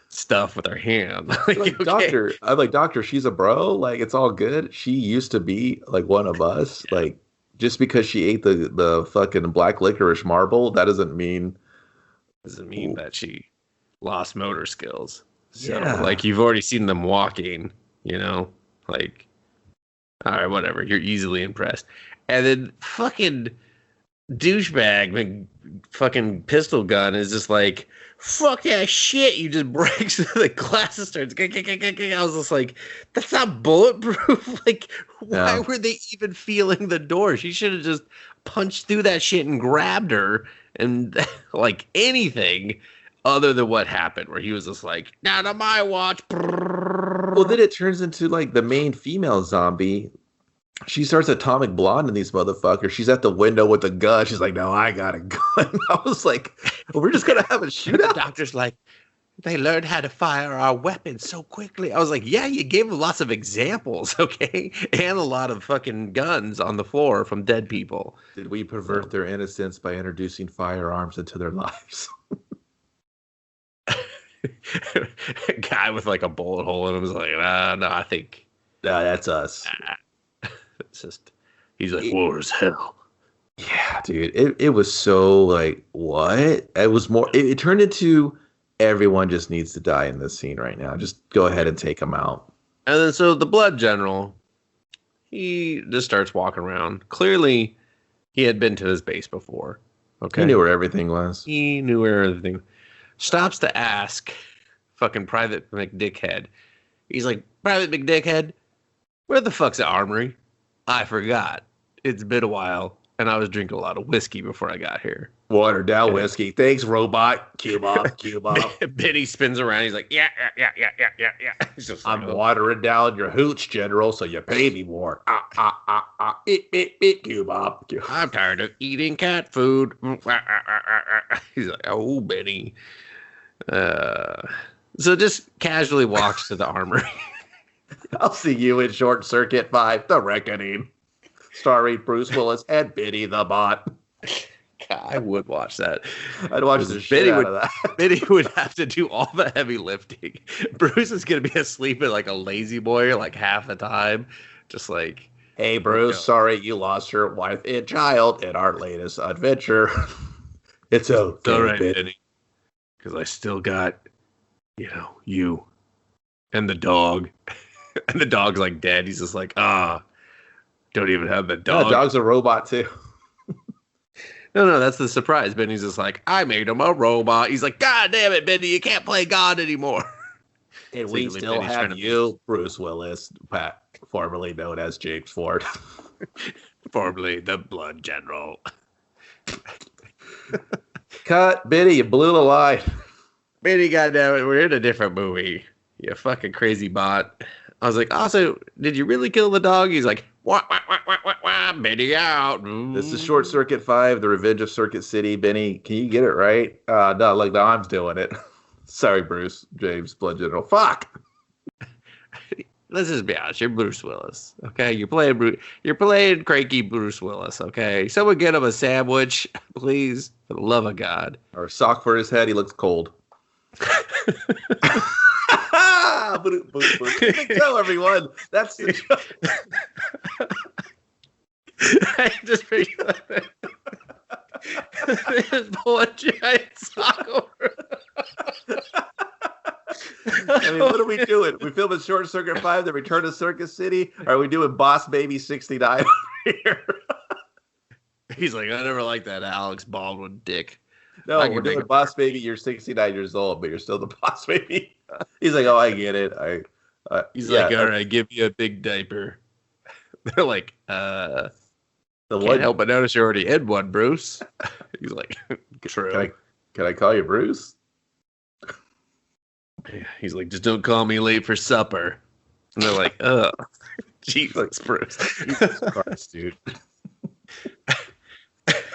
stuff with her hand. Like, okay. Doctor, I'm like, doctor, she's a bro. Like, it's all good. She used to be, like, one of us. Yeah. Like, just because she ate the fucking black licorice marble, that doesn't mean... that she lost motor skills. So, like, you've already seen them walking, you know? Like... All right, whatever. You're easily impressed. And then fucking douchebag, fucking pistol gun is just like, fuck that shit. You just breaks the glass and starts. I was just like, that's not bulletproof. Like, why were they even feeling the door? She should have just punched through that shit and grabbed her and like anything other than what happened, where he was just like, not on my watch. Well, then it turns into like the main female zombie. She starts atomic blonde in these motherfuckers. She's at the window with a gun. She's like, no, I got a gun. I was like, well, we're just going to have a shootout. The doctor's like, they learned how to fire our weapons so quickly. I was like, yeah, you gave them lots of examples, okay? And a lot of fucking guns on the floor from dead people. Did we pervert their innocence by introducing firearms into their lives? A guy with like a bullet hole in him was like, no, I think that's us. It's just, he's like, war is hell. Yeah, dude, it was so like, what? It was more. It turned into everyone just needs to die in this scene right now. Just go ahead and take them out. And then so the blood general, he just starts walking around. Clearly, he had been to this base before. Okay, he knew where everything was. He knew where everything. Stops to ask fucking Private McDickhead. He's like, Private McDickhead, where the fuck's the armory? I forgot. It's been a while, and I was drinking a lot of whiskey before I got here. Watered down whiskey. Thanks, robot. Cube off. Benny spins around. He's like, yeah. He's just like, I'm watering down your hooch, General, so you pay me more. Cube off. I'm tired of eating cat food. He's like, oh, Benny. So just casually walks to the armory. I'll see you in Short Circuit 5, The Reckoning. Starring Bruce Willis and Biddy the Bot. God, I would watch that. I'd watch the shit out of that. Biddy would have to do all the heavy lifting. Bruce is going to be asleep at like a lazy boy like half the time. Just like, hey, Bruce, sorry you lost your wife and child in our latest adventure. It's okay, all right, Biddy. Because I still got, you and the dog. And the dog's like dead. He's just like, don't even have the dog. The dog's a robot too. No, that's the surprise. Benny's just like, I made him a robot. He's like, God damn it, Benny, you can't play God anymore. And we still have you, Bruce Willis, formerly known as James Ford. Formerly the Blood General. Cut, Benny, you blew the line. Benny, goddammit, we're in a different movie. You fucking crazy bot. I was like, also, did you really kill the dog? He's like, wah, Benny out. This is Short Circuit 5, The Revenge of Circuit City. Benny, can you get it right? No, I'm doing it. Sorry, Bruce, James, Blood General. Fuck. Let's just be honest. You're Bruce Willis, okay? You're playing cranky Bruce Willis, okay? Someone get him a sandwich, please, for the love of God. Or a sock for his head. He looks cold. Tell everyone. That's the joke. I just figured that. Just pull a giant sock over. I mean, what are we doing? We filming Short Circuit 5, The Return to Circus City? Or are we doing Boss Baby 69 over here? He's like, I never liked that Alex Baldwin dick. No, we're doing Boss Baby. You're 69 years old, but you're still the Boss Baby. He's like, oh, I get it. He's like, all right, give you a big diaper. They're like, can't help but notice you're already in one, Bruce. He's like, true. Can I call you Bruce? He's like, just don't call me late for supper. And they're like, oh, Jesus, Bruce. Jesus Christ, dude.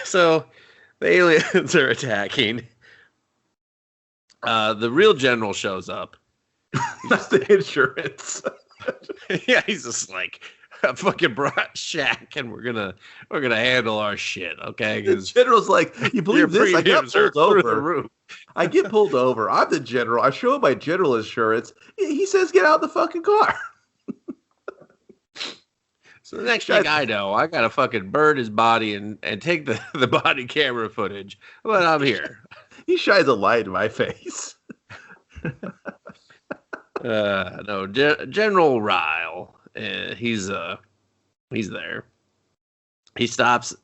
So the aliens are attacking. The real general shows up. That's the insurance. Yeah, he's just like, I fucking brought Shaq, and we're gonna handle our shit, okay? The general's like, you believe this? I get pulled over. I get pulled over. I'm the general. I show him my general insurance. He says, get out of the fucking car. So the next thing I know, I gotta fucking burn his body and take the body camera footage. But I'm here. He shines a light in my face. No, General Ryle. He's there. He stops.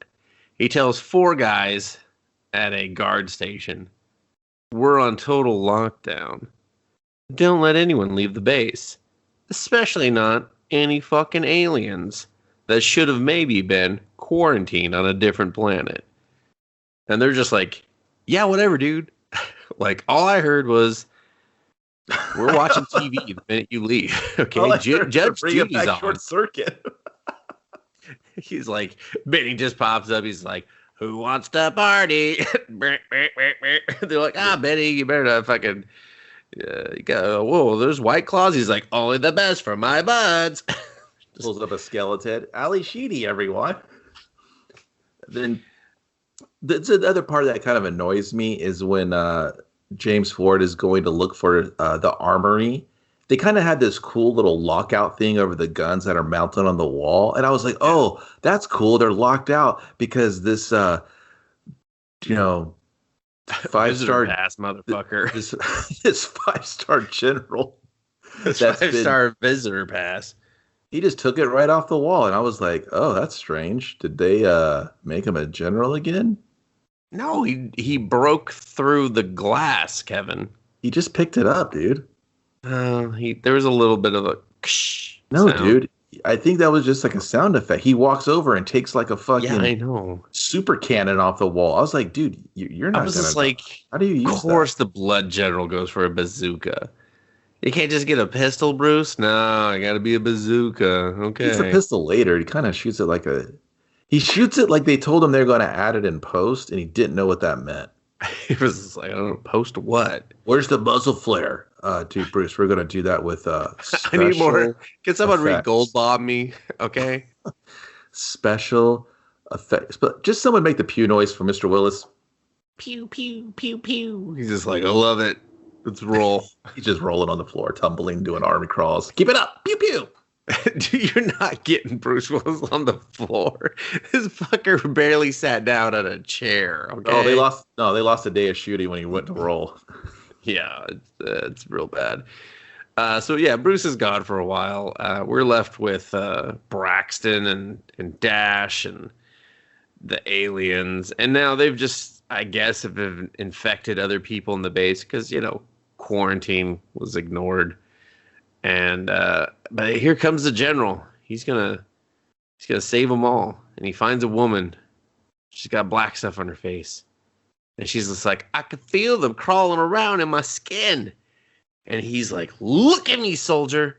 He tells 4 guys at a guard station, we're on total lockdown. Don't let anyone leave the base, especially not any fucking aliens that should have maybe been quarantined on a different planet. And they're just like, yeah, whatever, dude. Like, all I heard was, we're watching TV the minute you leave. Okay, Judge Judy's on. Short circuit. He's like, Benny just pops up. He's like, who wants to party? They're like, Benny, you better not fucking. Whoa, there's White Claws. He's like, only the best for my buds. Pulls up a skeleton. Ali Sheedy, everyone. Then the other part that kind of annoys me is when James Ford is going to look for the armory. They kind of had this cool little lockout thing over the guns that are mounted on the wall. And I was like, oh, that's cool. They're locked out because this, 5-star pass motherfucker. This 5-star general. This 5-star visitor pass. He just took it right off the wall. And I was like, oh, that's strange. Did they make him a general again? No, he broke through the glass, Kevin. He just picked it up, dude. There was a little bit of a no, sound. Dude. I think that was just like a sound effect. He walks over and takes like a fucking super cannon off the wall. I was like, dude, you're not. I was just like, how do you use that? Of course, the blood general goes for a bazooka. You can't just get a pistol, Bruce. No, I got to be a bazooka. Okay, it's a pistol later. He kind of shoots it like a. He shoots it like they told him they're going to add it in post, and he didn't know what that meant. He was just like, I don't know, post what? Where's the muzzle flare? Dude, Bruce, we're going to do that with I need more. Can someone read Gold Bob me? Okay. Special effects. But just someone make the pew noise for Mr. Willis. Pew, pew, pew, pew. He's just like, I love it. Let's roll. He's just rolling on the floor, tumbling, doing army crawls. Keep it up. Pew, pew. Dude, you're not getting Bruce Willis on the floor. This fucker barely sat down on a chair. Okay? Oh, they lost a day of shooting when he went to roll. Yeah, it's real bad. So yeah, Bruce is gone for a while. We're left with Braxton and Dash and the aliens, and now they've just, I guess, have infected other people in the base because quarantine was ignored. And but here comes the general. He's gonna save them all. And he finds a woman. She's got black stuff on her face. And she's just like, I can feel them crawling around in my skin. And he's like, look at me, soldier.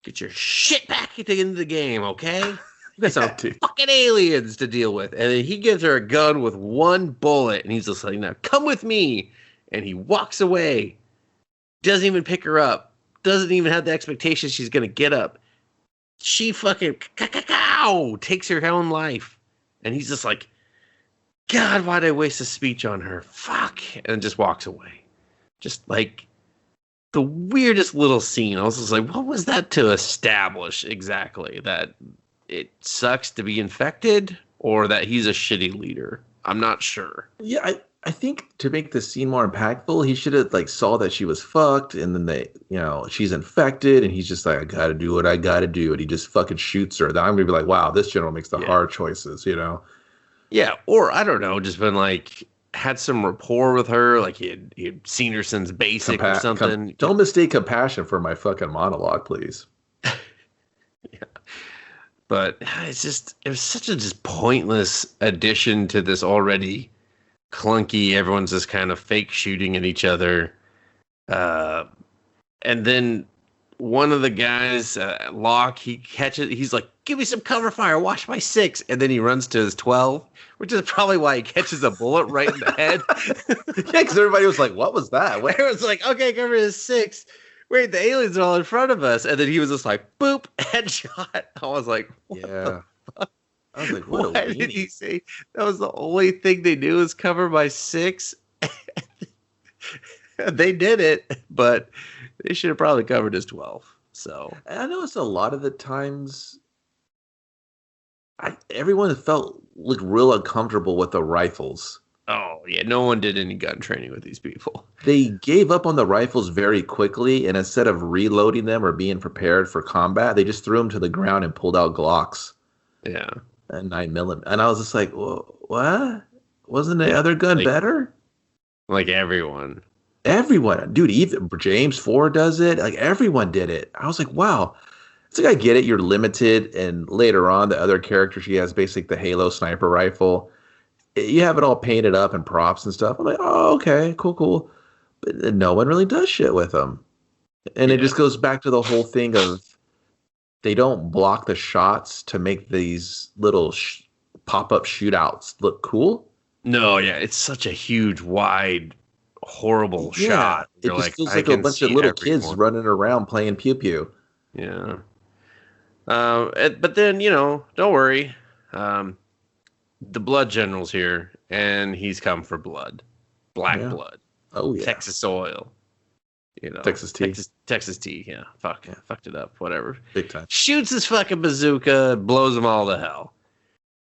Get your shit back into the game, okay? You got some fucking aliens to deal with. And then he gives her a gun with one bullet. And he's just like, now come with me. And he walks away. Doesn't even pick her up. Doesn't even have the expectation she's going to get up. She fucking takes her own life. And he's just like, God, why'd I waste a speech on her? Fuck. And just walks away. Just like the weirdest little scene. I was just like, what was that to establish exactly? That it sucks to be infected or that he's a shitty leader? I'm not sure. Yeah, I think to make the scene more impactful, he should have saw that she was fucked, and then she's infected, and he's just like, I gotta do what I gotta do, and he just fucking shoots her. Then I'm gonna be like, wow, this general makes the hard choices, Yeah, or I don't know, just been had some rapport with her, like he had seen her since basic or something. Don't mistake compassion for my fucking monologue, please. Yeah. But it was such a just pointless addition to this already clunky. Everyone's just kind of fake shooting at each other. And then one of the guys, Locke, he's like, give me some cover fire, watch my 6. And then he runs to his 12, which is probably why he catches a bullet right in the head. Yeah, because everybody was like, what was that? Everyone's like, okay, cover his 6. Wait, the aliens are all in front of us. And then he was just like, boop, headshot. I was like, what the fuck? I was like, what why did he say that was the only thing they do is cover my 6? They did it, but they should have probably covered his 12. So I noticed a lot of the times everyone felt like real uncomfortable with the rifles. Oh, yeah. No one did any gun training with these people. They gave up on the rifles very quickly, and instead of reloading them or being prepared for combat, they just threw them to the ground and pulled out Glocks. Yeah. And 9mm. And I was just like, what? Wasn't the other gun better? Like everyone. Everyone. Dude, even James Ford does it. Like, everyone did it. I was like, wow. It's like, I get it. You're limited. And later on, the other character, she has basically the Halo sniper rifle. You have it all painted up and props and stuff. I'm like, oh, okay, cool. But no one really does shit with them. And it just goes back to the whole thing of they don't block the shots to make these little pop-up shootouts look cool. No, yeah. It's such a huge, wide, horrible shot. It just feels like a bunch of little kids running around playing pew-pew. Yeah. But then, don't worry. The Blood General's here, and he's come for blood. Black blood. Oh, yeah. Texas oil. Texas tea. Texas tea, yeah. Fucked it up, whatever. Big time. Shoots his fucking bazooka, blows them all to hell.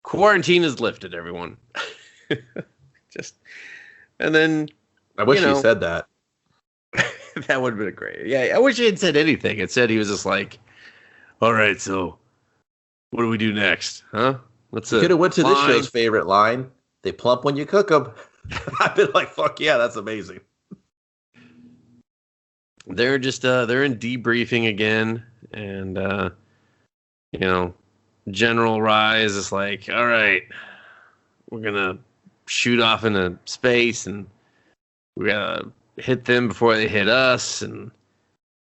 Quarantine is lifted, everyone. And then... I wish he said that. That would have been great. Yeah, I wish he had said anything. It said he was just like, all right, so what do we do next? Huh? Could have went to this show's favorite line. They plump when you cook them. I've been like, fuck yeah, that's amazing. They're just they're in debriefing again, and General Rise is like, all right, we're gonna shoot off into space, and we gotta hit them before they hit us, and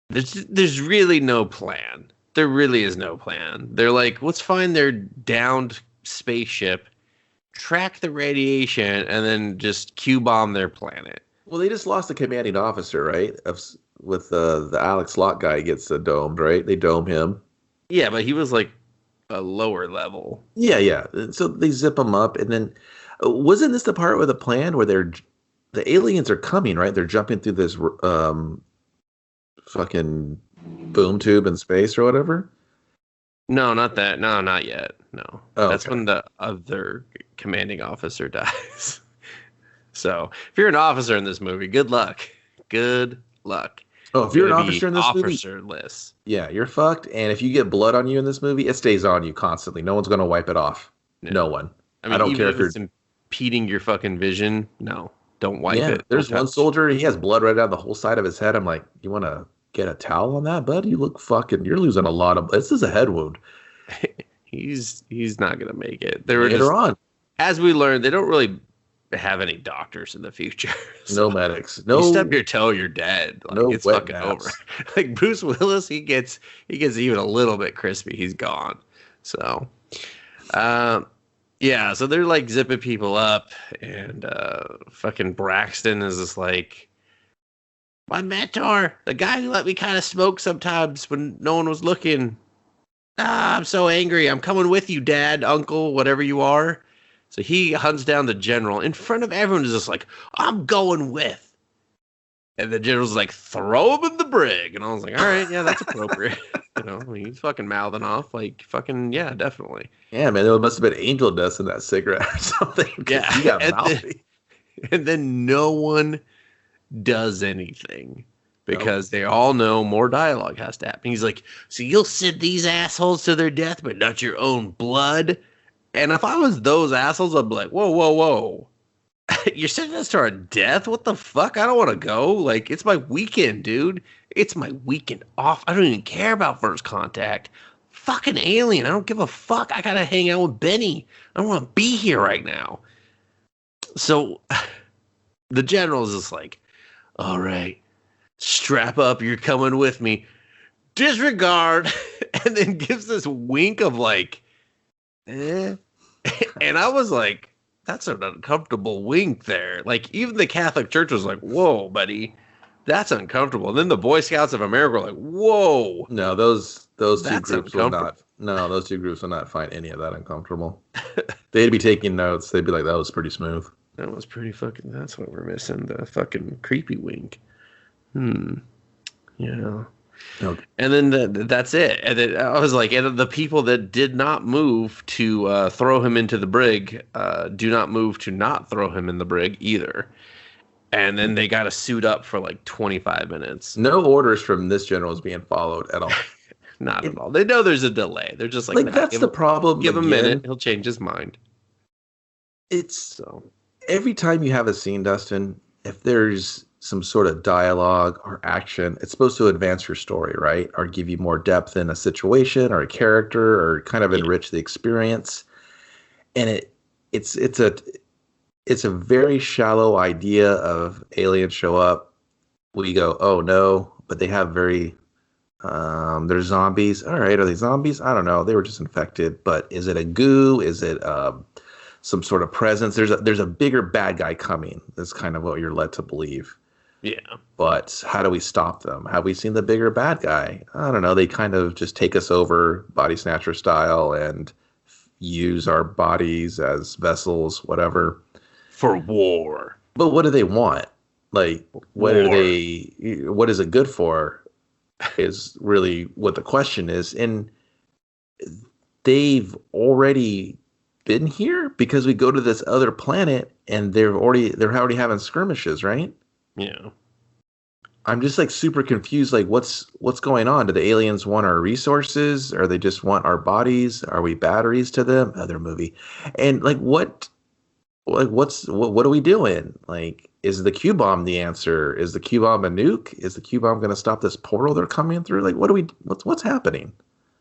there's really no plan. There really is no plan. They're like, let's find their downed spaceship, track the radiation, and then just Q-bomb their planet. Well, they just lost the commanding officer, right? With the Alex Locke guy gets domed, right? They dome him. Yeah, but he was like a lower level. Yeah. So they zip him up, and then wasn't this the part where the plan where the aliens are coming, right? They're jumping through this fucking boom tube in space or whatever. No, not that. No, not yet. No, that's okay. when the other commanding officer dies. So if you're an officer in this movie, good luck. Good luck. Oh, if you're an officer in this officerless. Yeah, you're fucked. And if you get blood on you in this movie, it stays on you constantly. No one's going to wipe it off. No one. I don't care if it's impeding your fucking vision. No, don't wipe it. There's one soldier. He has blood right down the whole side of his head. I'm like, you want to get a towel on that, bud? You look you're losing a lot of. This is a head wound. He's not going to make it. Later on, as we learned, they don't really have any doctors in the future. So no medics. No. You stub your toe, you're dead. Like, no it's fucking over. Like Bruce Willis, he gets even a little bit crispy. He's gone. So, yeah. So they're like zipping people up, and fucking Braxton is just like, my mentor, the guy who let me kind of smoke sometimes when no one was looking. I'm so angry. I'm coming with you, Dad, Uncle, whatever you are. So he hunts down the general in front of everyone. Is just like, I'm going with. And the general's like, throw him in the brig. And I was like, all right, yeah, that's appropriate. He's fucking mouthing off. Like, fucking, yeah, definitely. Yeah, man, there must have been angel dust in that cigarette or something. Yeah. He got mouthy. And then no one does anything. Because they all know more dialogue has to happen. He's like, so you'll send these assholes to their death, but not your own blood? And if I was those assholes, I'd be like, whoa. You're sending us to our death? What the fuck? I don't want to go. Like, it's my weekend, dude. It's my weekend off. I don't even care about First Contact. Fucking alien. I don't give a fuck. I got to hang out with Benny. I don't want to be here right now. So the general's just like, all right, strap up, you're coming with me. Disregard, and then gives this wink of like, eh. And I was like, that's an uncomfortable wink there. Like, even the Catholic Church was like, whoa, buddy, that's uncomfortable. And then the Boy Scouts of America were like, whoa. No, those two That's groups will not. No, those two groups will not find any of that uncomfortable. They'd be taking notes. They'd be like, that was pretty smooth. That was pretty fucking. That's what we're missing. The fucking creepy wink. Yeah. Okay. And then that's it. And then I was like, and the people that did not move to throw him into the brig do not move to not throw him in the brig either. And then they got to suit up for like 25 minutes. No orders from this general is being followed at all. Not at all. They know there's a delay. They're just like, nah, that's the problem. Give him a minute. He'll change his mind. It's so every time you have a scene, Dustin, if there's some sort of dialogue or action, it's supposed to advance your story, right? Or give you more depth in a situation or a character or kind of enrich the experience. And it's a very shallow idea of aliens show up. We go, oh no, but they have they're zombies. All right, are they zombies? I don't know. They were just infected. But is it a goo? Is it some sort of presence? There's a bigger bad guy coming. That's kind of what you're led to believe. Yeah. But how do we stop them? Have we seen the bigger bad guy? I don't know. They kind of just take us over body snatcher style and use our bodies as vessels, whatever. For war. But what do they want? Like, what is it good for? Is really what the question is. And they've already been here because we go to this other planet and they're already having skirmishes, right? Yeah. I'm just like super confused. Like, what's going on? Do the aliens want our resources? Or they just want our bodies? Are we batteries to them? Other movie. And like, what are we doing? Like, is the Q bomb the answer? Is the Q bomb a nuke? Is the Q bomb going to stop this portal they're coming through? Like, what's happening?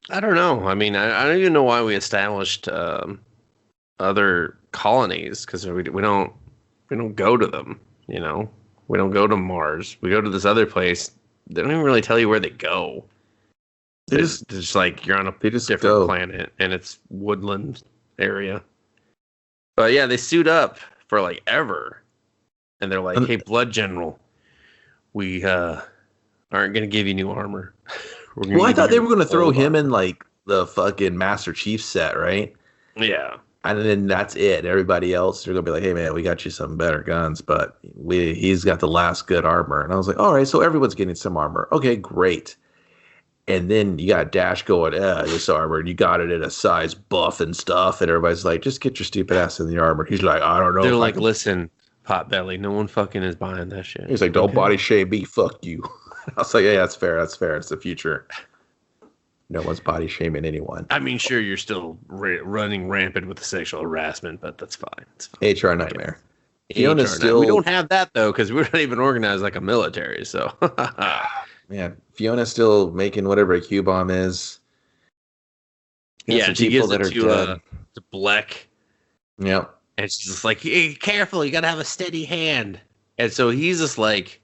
I don't know. I mean, I don't even know why we established other colonies, because we don't go to them. You know, we don't go to Mars. We go to this other place. They don't even really tell you where they go. They just like, you're on a different planet and it's woodland area. But yeah, they suit up for like ever. And they're like, hey, Blood General, we aren't going to give you new armor. Well, I thought they were going to throw him in like the fucking Master Chief set, right? Yeah. And then that's it. Everybody else, they're going to be like, hey, man, we got you some better guns, but he's got the last good armor. And I was like, all right, so everyone's getting some armor. Okay, great. And then you got Dash going, this armor, and you got it in a size buff and stuff. And everybody's like, just get your stupid ass in the armor. He's like, I don't know. They're like, listen, Potbelly, no one fucking is buying that shit. He's like, don't body shame me, fuck you. I was like, yeah, that's fair. It's the future. No one's body shaming anyone. I mean, sure, you're still running rampant with the sexual harassment, but that's fine. It's fine. HR nightmare. Fiona's still... We don't have that, though, because we're not even organized like a military, so... Man, Fiona's still making whatever a Q-bomb is. Yeah, she gives it to Bleck. Yep. And she's just like, hey, careful, you gotta have a steady hand. And so he's just like,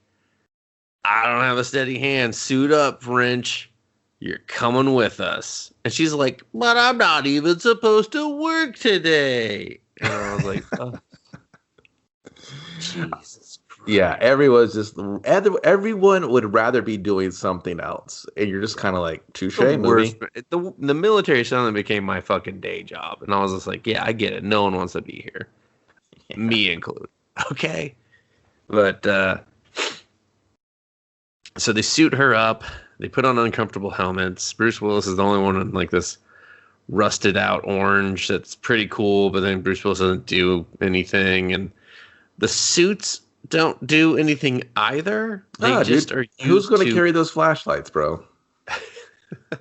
I don't have a steady hand. Suit up, French. You're coming with us. And she's like, but I'm not even supposed to work today. And I was like, oh. Jesus Christ. Yeah, everyone would rather be doing something else. And you're just kind of like, touche, movie. The military suddenly became my fucking day job. And I was just like, yeah, I get it. No one wants to be here. Yeah. Me included. Okay. But, so they suit her up. They put on uncomfortable helmets. Bruce Willis is the only one in like this rusted out orange that's pretty cool, but then Bruce Willis doesn't do anything. And the suits don't do anything either. They just are. Who's going to carry those flashlights, bro?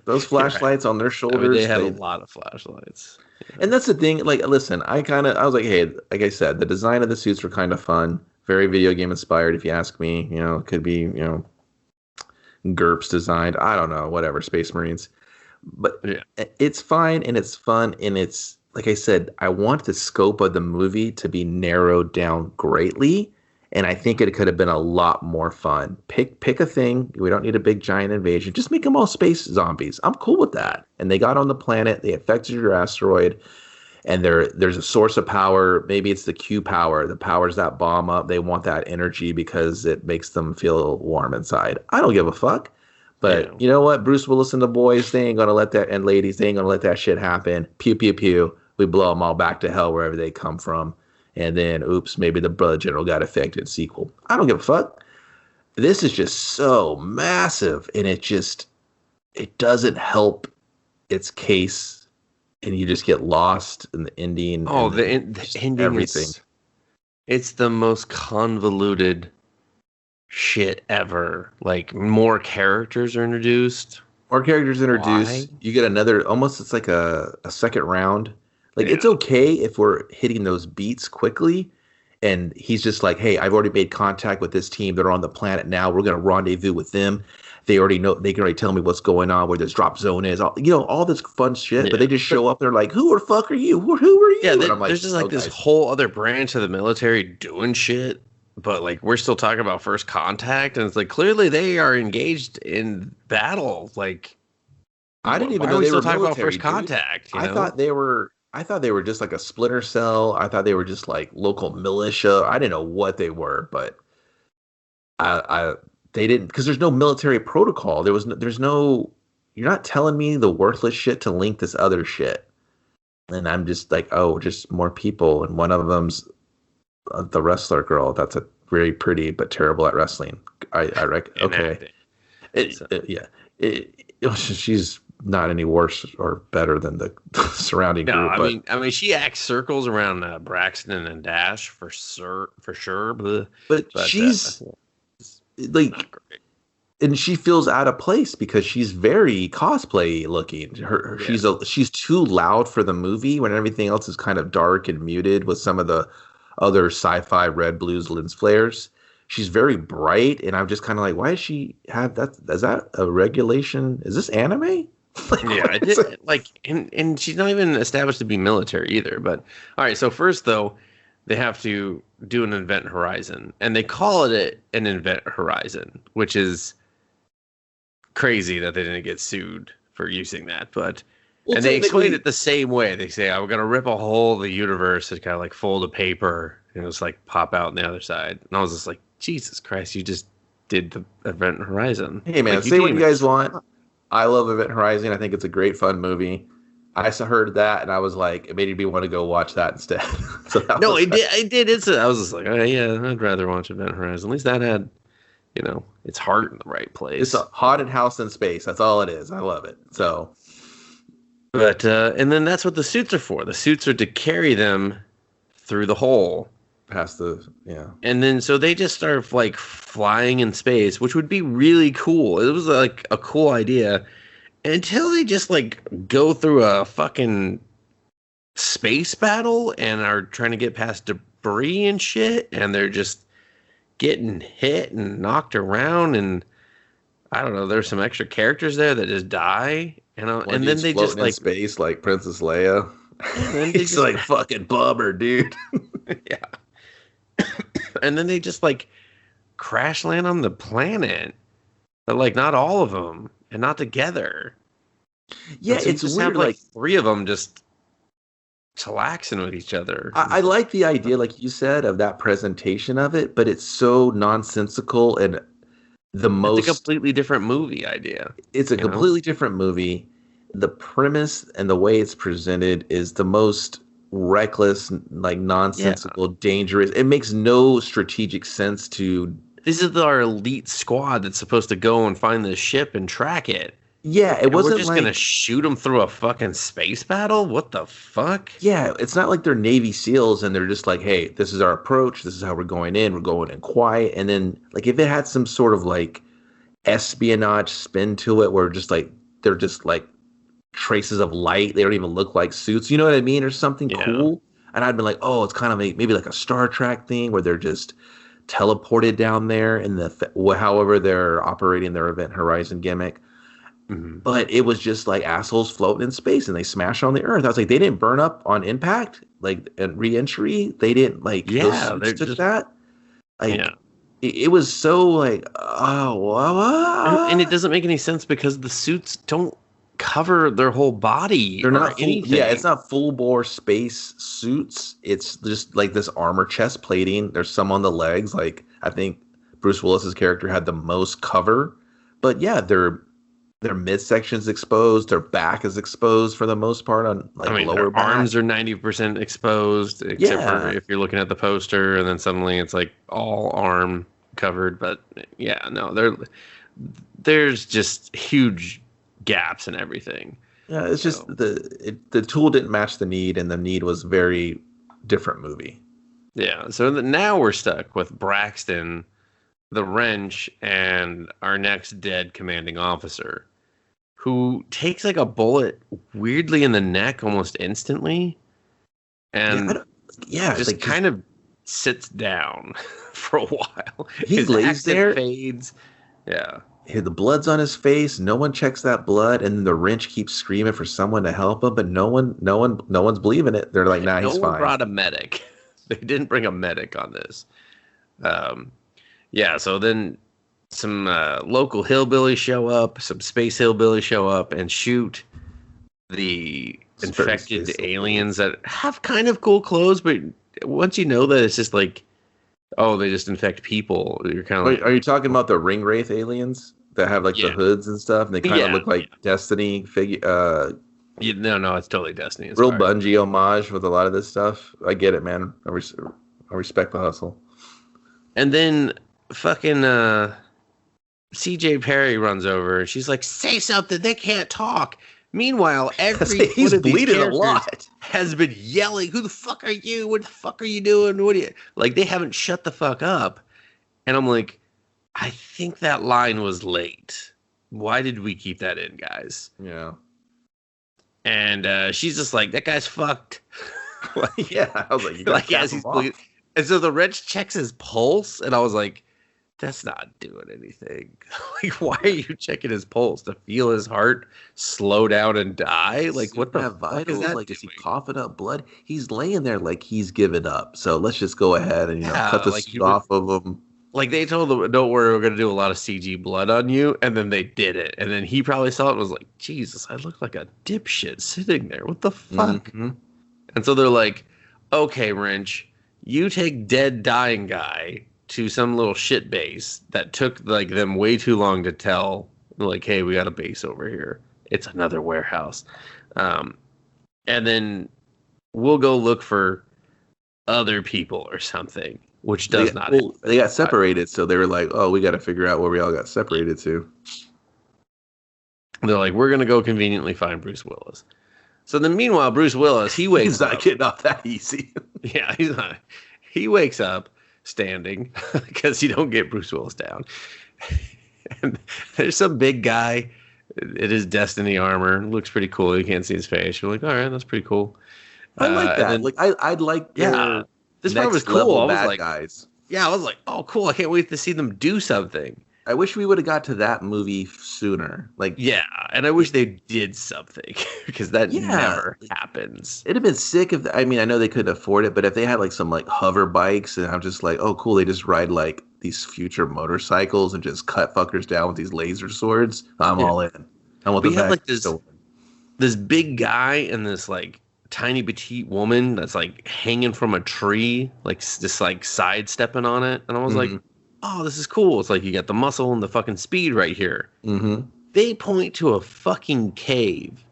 Those flashlights on their shoulders. I mean, they had a lot of flashlights. Yeah. And that's the thing. Like, listen, I was like, hey, like I said, the design of the suits were kind of fun. Very video game inspired, if you ask me. You know, it could be, GURPS designed. I don't know, whatever, Space Marines. But yeah, it's fine and it's fun and it's like I said, I want the scope of the movie to be narrowed down greatly, and I think it could have been a lot more fun. Pick a thing. We don't need a big giant invasion. Just make them all space zombies. I'm cool with that. And they got on the planet. They affected your asteroid, and there's a source of power. Maybe it's the Q power. The powers that bomb up. They want that energy because it makes them feel warm inside. I don't give a fuck. But Yeah. you know what? Bruce Willis and the boys, they ain't gonna let that, and ladies, they ain't gonna let that shit happen. Pew pew pew. We blow them all back to hell wherever they come from. And then, oops, maybe the Blood General got affected. Sequel. I don't give a fuck. This is just so massive, and it doesn't help its case, and you just get lost in the ending. Oh, and the ending everything. It's the most convoluted shit ever. Like, more characters are introduced. More characters introduced. Why? You get another, almost it's like a second round. Like, Yeah. it's okay if we're hitting those beats quickly, and he's just like, hey, I've already made contact with this team. They're on the planet now. We're going to rendezvous with them. They already know, they can already tell me what's going on, where this drop zone is, all this fun shit. Yeah. But they just show up. They're like, who the fuck are you? Who are you? Yeah, And I'm like, there's just like "Oh, this guys." whole other branch of the military doing shit, but like we're still talking about first contact, and it's like clearly they are engaged in battle. Like, I didn't even why know are we they still were talking about military, first dude. contact? You I know? thought they were. I thought they were just like a splinter cell. I thought they were just like local militia. I didn't know what they were, but I they didn't, because there's no military protocol. There's no. You're not telling me the worthless shit to link this other shit, and I'm just like, oh, just more people, and one of them's the wrestler girl. That's a very pretty but terrible at wrestling. I reckon. And Okay, acting. So, yeah, she's not any worse or better than the surrounding no, group, but. I mean, she acts circles around Braxton and Dash for sure. But But she's like, not great. and she feels out of place because she's very cosplay looking. Yeah. She's too loud for the movie when everything else is kind of dark and muted with some of the other sci-fi red blues lens flares. She's very bright, and I'm just kind of like, why does she have that? Is that a regulation? Is this anime? Like, Yeah, what I is did it? like, and she's not even established to be military either. But all right, so first though, they have to do an event horizon, and they call it an event horizon, which is crazy that they didn't get sued for using that. But Well, and they explain technically, it the same way. They say, "Oh, we're gonna rip a hole in the universe and kind of like fold a paper and just like pop out on the other side." And I was just like, Jesus Christ, you just did the event horizon. hey man, Like you say what didn't you even. guys want. I love Event Horizon. I think it's a great fun movie. Heard that, and I was like, it made me want to go watch that instead. So that No, was it did. It did. I was just like, oh yeah, I'd rather watch Event Horizon. At least that had, its heart in the right it's place. a haunted house in space. That's all it is. I love it. So But and then that's what the suits are for. The suits are to carry them through the hole. past the yeah. And then so they just start like flying in space, which would be really cool. It was like a cool idea until they just like go through a fucking space battle and are trying to get past debris and shit, and they're just getting hit and knocked around, and I don't know, there's some extra characters there that just die, One and then dude's they floating just in like space like Princess Leia. then they He's just like fucking bummer, dude. yeah. And then they just like crash land on the planet, but like not all of them and not together. Yeah, And so you it's just weird. have like Like three of them just chillaxing with each other. I like the idea, like you said, of that presentation of it, but it's so nonsensical and the It's a most. completely different movie idea. It's a you know? completely different movie. The premise and the way it's presented is the most reckless, like nonsensical, dangerous. It makes no strategic sense to. This is our elite squad that's supposed to go and find the ship and track it. Yeah, it And we're wasn't just like. gonna shoot them through a fucking space battle? What the fuck? Yeah, it's not like they're Navy SEALs and they're just like, hey, this is our approach. This is how we're going in. We're going in quiet. And then, like, if it had some sort of like espionage spin to it, where just like they're just like traces of light, they don't even look like suits. You know what I mean, or something Yeah. cool. And I'd been like, oh, it's kind of maybe like a Star Trek thing where they're just teleported down there, and however they're operating their Event Horizon gimmick. Mhm. but it was just like assholes floating in space and they smashed on the Earth. I was like, they didn't burn up on impact, like and re-entry. They didn't like those Yeah, suits they're took just that. yeah. Like it was so like oh And it what? doesn't make any sense because the suits don't cover their whole body They're or not full. Yeah, it's anything. not full bore space suits. It's just like this armor chest plating. There's some on the legs. Like I think Bruce Willis's character had the most cover, but yeah, their midsection's exposed. Their back is exposed for the most part on I like mean, lower their back. arms are 90% exposed, except for Yeah, if you're looking at the poster, and then suddenly it's like all arm covered. But yeah, no, there's just huge gaps in everything. yeah. It's just So the tool didn't match the need, and the need was very different movie. yeah, so now we're stuck with Braxton, the wrench, and our next dead commanding officer, who takes like a bullet weirdly in the neck almost instantly, Yeah, and yeah. just Like just kind of sits down for a while. he His lays accent there. fades. Yeah. The blood's on his face. No one checks that blood, and the wrench keeps screaming for someone to help him, but no one's believing it. They're like, "Nah, No he's one fine." brought a medic. They didn't bring a medic on this. Um, yeah, so then some local hillbillies show up, some space hillbillies show up and shoot the infected Space aliens that have kind of cool clothes, but once you know that it's just like, oh, they just infect people, you're kind of like, Are you talking about the ring wraith aliens that have like the yeah, hoods and stuff, and they kind of yeah, look like Destiny figure, no, it's totally Destiny real inspired. Bungie homage with a lot of this stuff. I get it, man. I respect the hustle. And then fucking CJ Perry runs over and she's like, say something, they can't talk. Meanwhile, every He's one of these bleeding a characters lot. has been yelling, who the fuck are you? What the fuck are you doing? What are you like? They haven't shut the fuck up. And I'm like, I think that line was late. Why did we keep that in, guys? Yeah, And she's just like, that guy's fucked. Like, yeah. I was like, you gotta like cap as him he's off. bleeding. And so the wrench checks his pulse, and I was like, that's not doing anything. Like, why are you checking his pulse to feel his heart slow down and die? Like, what the Have fuck is vitals? that Like, is he doing? coughing up blood? He's laying there like he's given up. So let's just go ahead and Yeah, cut the like suit off of him. like they told him, don't worry, we're gonna do a lot of CG blood on you, and then they did it, and then he probably saw it and was like, Jesus, I look like a dipshit sitting there. What the fuck? Mm-hmm. And so they're like, okay, wrench, you take dead dying guy to some little shit base that took like them way too long to tell, like, hey, we got a base over here, it's another warehouse, and then we'll go look for other people or something, which does not happen. They got separated, so they were like, "Oh, we got to figure out where we all got separated to." They're like, we're gonna go conveniently find Bruce Willis. So then meanwhile, Bruce Willis, he wakes He's not up. getting off that easy. Yeah, he's not. He wakes up standing because you don't get Bruce Willis down. And there's some big guy. It is Destiny armor. Looks pretty cool. You can't see his face. You're like, all right, that's pretty cool. I like that. Then, Like I'd like yeah, this part was next cool. level I was bad like, guys. yeah, I was like, oh, cool. I can't wait to see them do something. I wish we would have got to that movie sooner. Like, Yeah, and I wish they did something because that Yeah. never happens. it'd have been sick if I mean I know they couldn't afford it, but if they had like some like hover bikes and I'm just like, oh cool, they just ride like these future motorcycles and just cut fuckers down with these laser swords. I'm Yeah. all in. I want We the have back like still. this big guy and this like tiny petite woman that's like hanging from a tree, like just like sidestepping on it, and I was like, Mhm. oh, this is cool. It's like you got the muscle and the fucking speed right here. Mm-hmm. They point to a fucking cave,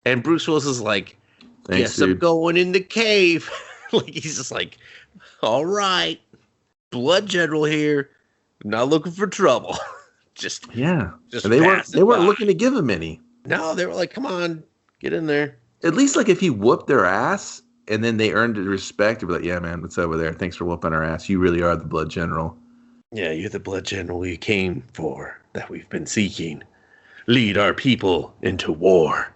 and Bruce Willis is like, Thanks, guess I'm dude. going in the cave. Like he's just like, all right, blood general here. I'm not looking for trouble. just Yeah. just And they weren't passing by. looking to give him any. No, they were like, come on, get in there. At least like if he whooped their ass and then they earned the respect, they'd be like, yeah, man, what's over there? Thanks for whooping our ass. You really are the blood general. Yeah, you're the blood general we came for, that we've been seeking. Lead our people into war.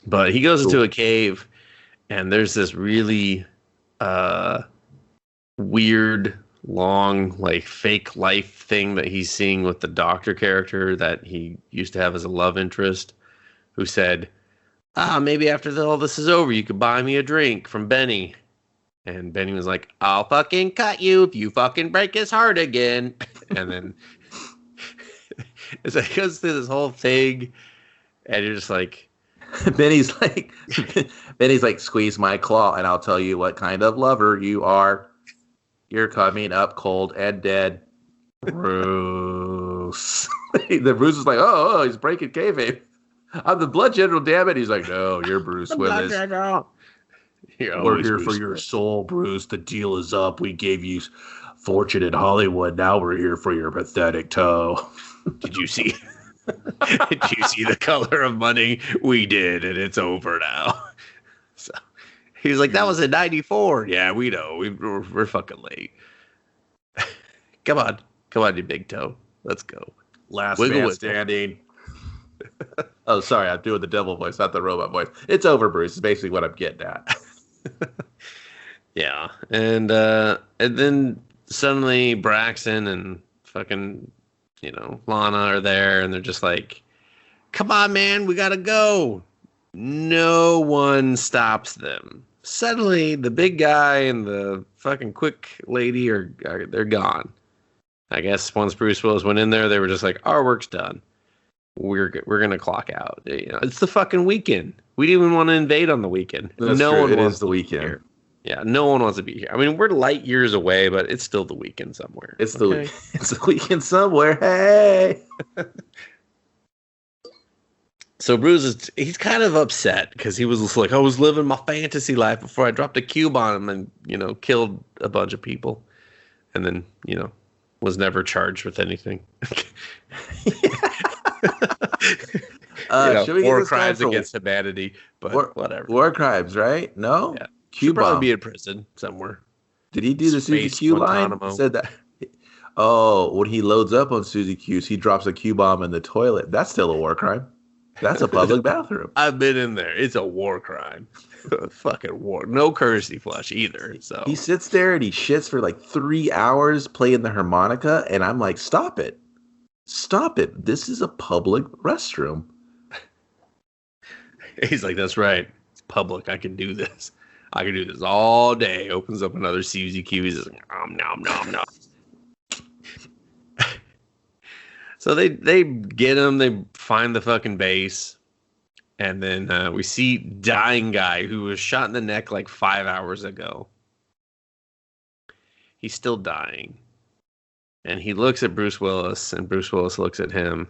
But he goes into a cave, and there's this really weird, long, like, fake life thing that he's seeing with the doctor character that he used to have as a love interest, who said, maybe after all this is over, you could buy me a drink from Benny. And Benny was like, I'll fucking cut you if you fucking break his heart again. And then it's like, it goes through this whole thing, and you're just like, Benny's like, squeeze my claw, and I'll tell you what kind of lover you are. You're coming up cold and dead, Bruce. The Bruce is like, oh, he's breaking kayfabe. I'm the blood general, damn it. He's like, no, you're Bruce Willis. We're here for your soul, Bruce. The deal is up. We gave you fortune in Hollywood. Now we're here for your pathetic toe. Did you see? Did you see the color of money? We did, and it's over now. So he's like, that was in '94. Yeah, we know. We're fucking late. Come on, you big toe. Let's go. Last man standing. Oh, sorry, I'm doing the devil voice, not the robot voice. It's over, Bruce. Is basically what I'm getting at. Yeah, and then suddenly Braxton and fucking, Lana are there, and they're just like, come on, man, we gotta go. No one stops them. Suddenly, the big guy and the fucking quick lady they're gone. I guess once Bruce Willis went in there, they were just like, our work's done. We're gonna clock out. It's the fucking weekend. We didn't even want to invade on the weekend. That's no true. one it wants is the weekend. Here. Yeah, no one wants to be here. I mean, we're light years away, but it's still the weekend somewhere. It's the weekend somewhere. Hey. So Bruce he's kind of upset because he was just like, I was living my fantasy life before I dropped a cube on him and killed a bunch of people, and then was never charged with anything. Should we war crimes against humanity, but whatever. War crimes, right? No? Yeah. Q-bomb. Should probably be in prison somewhere. Did he do the Suzy Q line? He said that. Oh, when he loads up on Suzy Q's, he drops a Q-bomb in the toilet. That's still a war crime. That's a public bathroom. I've been in there. It's a war crime. Fucking war. No courtesy flush either. So he sits there and he shits for like 3 hours playing the harmonica, and I'm like, stop it. Stop it. This is a public restroom. He's like, that's right. It's public. I can do this. I can do this all day. Opens up another Suzy Q. He's just like, nom, nom, nom. So they get him. They find the fucking base. And then we see dying guy who was shot in the neck like 5 hours ago. He's still dying. And he looks at Bruce Willis, and Bruce Willis looks at him.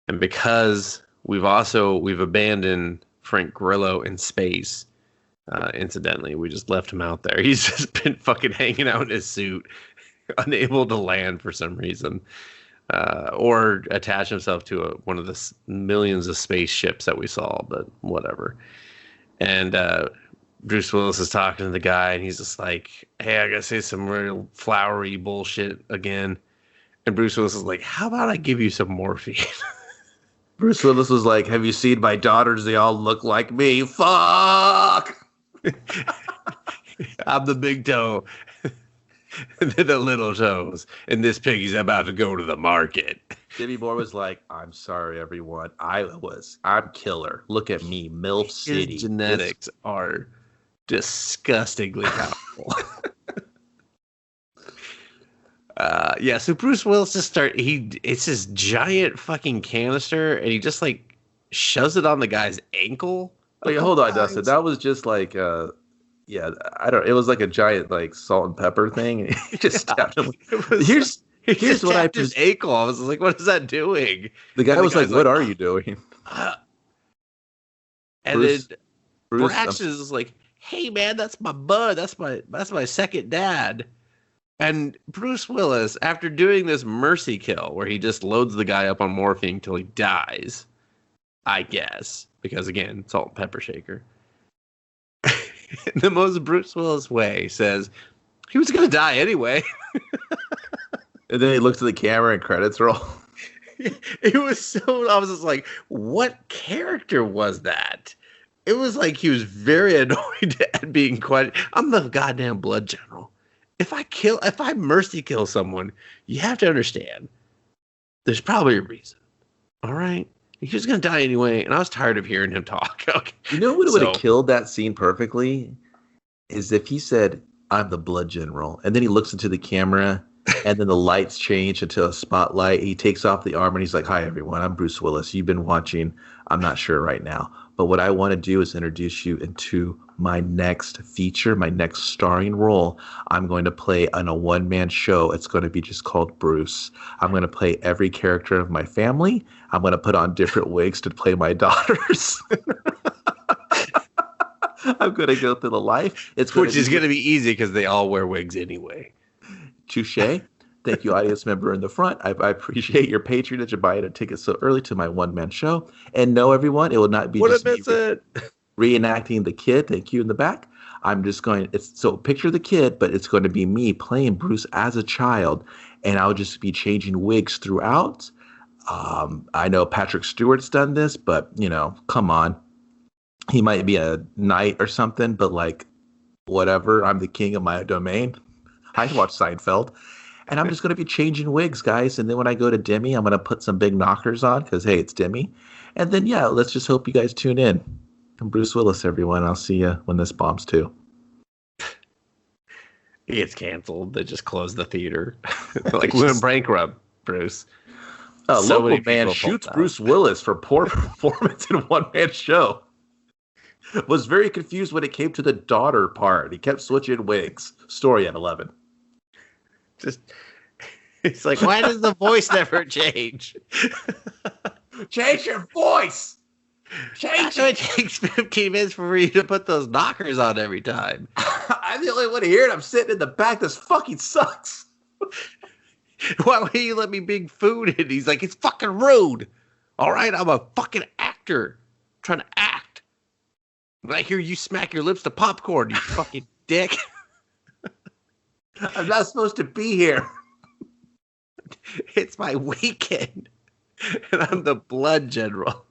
And because we've abandoned Frank Grillo in space, incidentally, we just left him out there. He's just been fucking hanging out in his suit, unable to land for some reason, or attach himself to one of the millions of spaceships that we saw, but whatever. And Bruce Willis is talking to the guy, and he's just like, hey, I gotta say some real flowery bullshit again. And Bruce Willis is like, how about I give you some morphine? Bruce Willis was like, have you seen my daughters? They all look like me. Fuck! I'm the big toe. They're the little toes. And this piggy's about to go to the market. Jimmy Moore was like, I'm sorry, everyone. I'm killer. Look at me, MILF City. His genetics are disgustingly powerful. So Bruce Willis just it's this giant fucking canister, and he just like shoves it on the guy's ankle. Like, hold on, Dustin. That was just like it was like a giant like salt and pepper thing, and he just stabbed him. Here's what I his ankle. I was like, what is that doing? The guy was like, what are you doing? And Bruce, then Braxton is like, hey man, that's my bud. That's my second dad. And Bruce Willis, after doing this mercy kill where he just loads the guy up on morphine until he dies, I guess, because again, salt and pepper shaker, in the most Bruce Willis way, says he was going to die anyway. And then he looks at the camera and credits roll. It was so, I was just like, what character was that? It was like he was very annoyed at being I'm the goddamn blood general. if I mercy kill someone, you have to understand there's probably a reason. All right. He was going to die anyway, and I was tired of hearing him talk. Okay. You know what would have So, killed that scene perfectly? Is if he said, "I'm the blood general," and then he looks into the camera, and then the lights change into a spotlight. He takes off the armor, and he's like, "Hi, everyone. I'm Bruce Willis. You've been watching. I'm not sure right now, but what I want to do is introduce you into my next feature, my next starring role. I'm going to play on a one-man show. It's going to be just called Bruce. I'm going to play every character of my family. I'm going to put on different wigs to play my daughters." I'm going to go through the life. which is going to be easy because they all wear wigs anyway. Touche. Thank you, audience member in the front. I appreciate your patronage and buying a ticket so early to my one-man show. And no, everyone, it will not be just me reenacting the kid. Thank you in the back. I'm just going. So picture the kid, but it's going to be me playing Bruce as a child, and I'll just be changing wigs throughout. I know Patrick Stewart's done this, but come on. He might be a knight or something, but like, whatever. I'm the king of my domain. I watch Seinfeld. And I'm just going to be changing wigs, guys. And then when I go to Demi, I'm going to put some big knockers on because, hey, it's Demi. And then, yeah, let's just hope you guys tune in. I'm Bruce Willis, everyone. I'll see you when this bombs too. He gets canceled. They just close the theater. Like, we went bankrupt, Bruce. A local man shoots Bruce Willis for poor performance in a one-man show. Was very confused when it came to the daughter part. He kept switching wigs. Story at 11. It's like, why does the voice never change? Change your voice. Change it. It takes 15 minutes for you to put those knockers on every time. I'm the only one to hear it. I'm sitting in the back. This fucking sucks. Why would you let me bring food in? He's like, it's fucking rude. All right, I'm a fucking actor. I'm trying to act. When I hear you smack your lips to popcorn, you fucking dick. I'm not supposed to be here. It's my weekend. And I'm the blood general.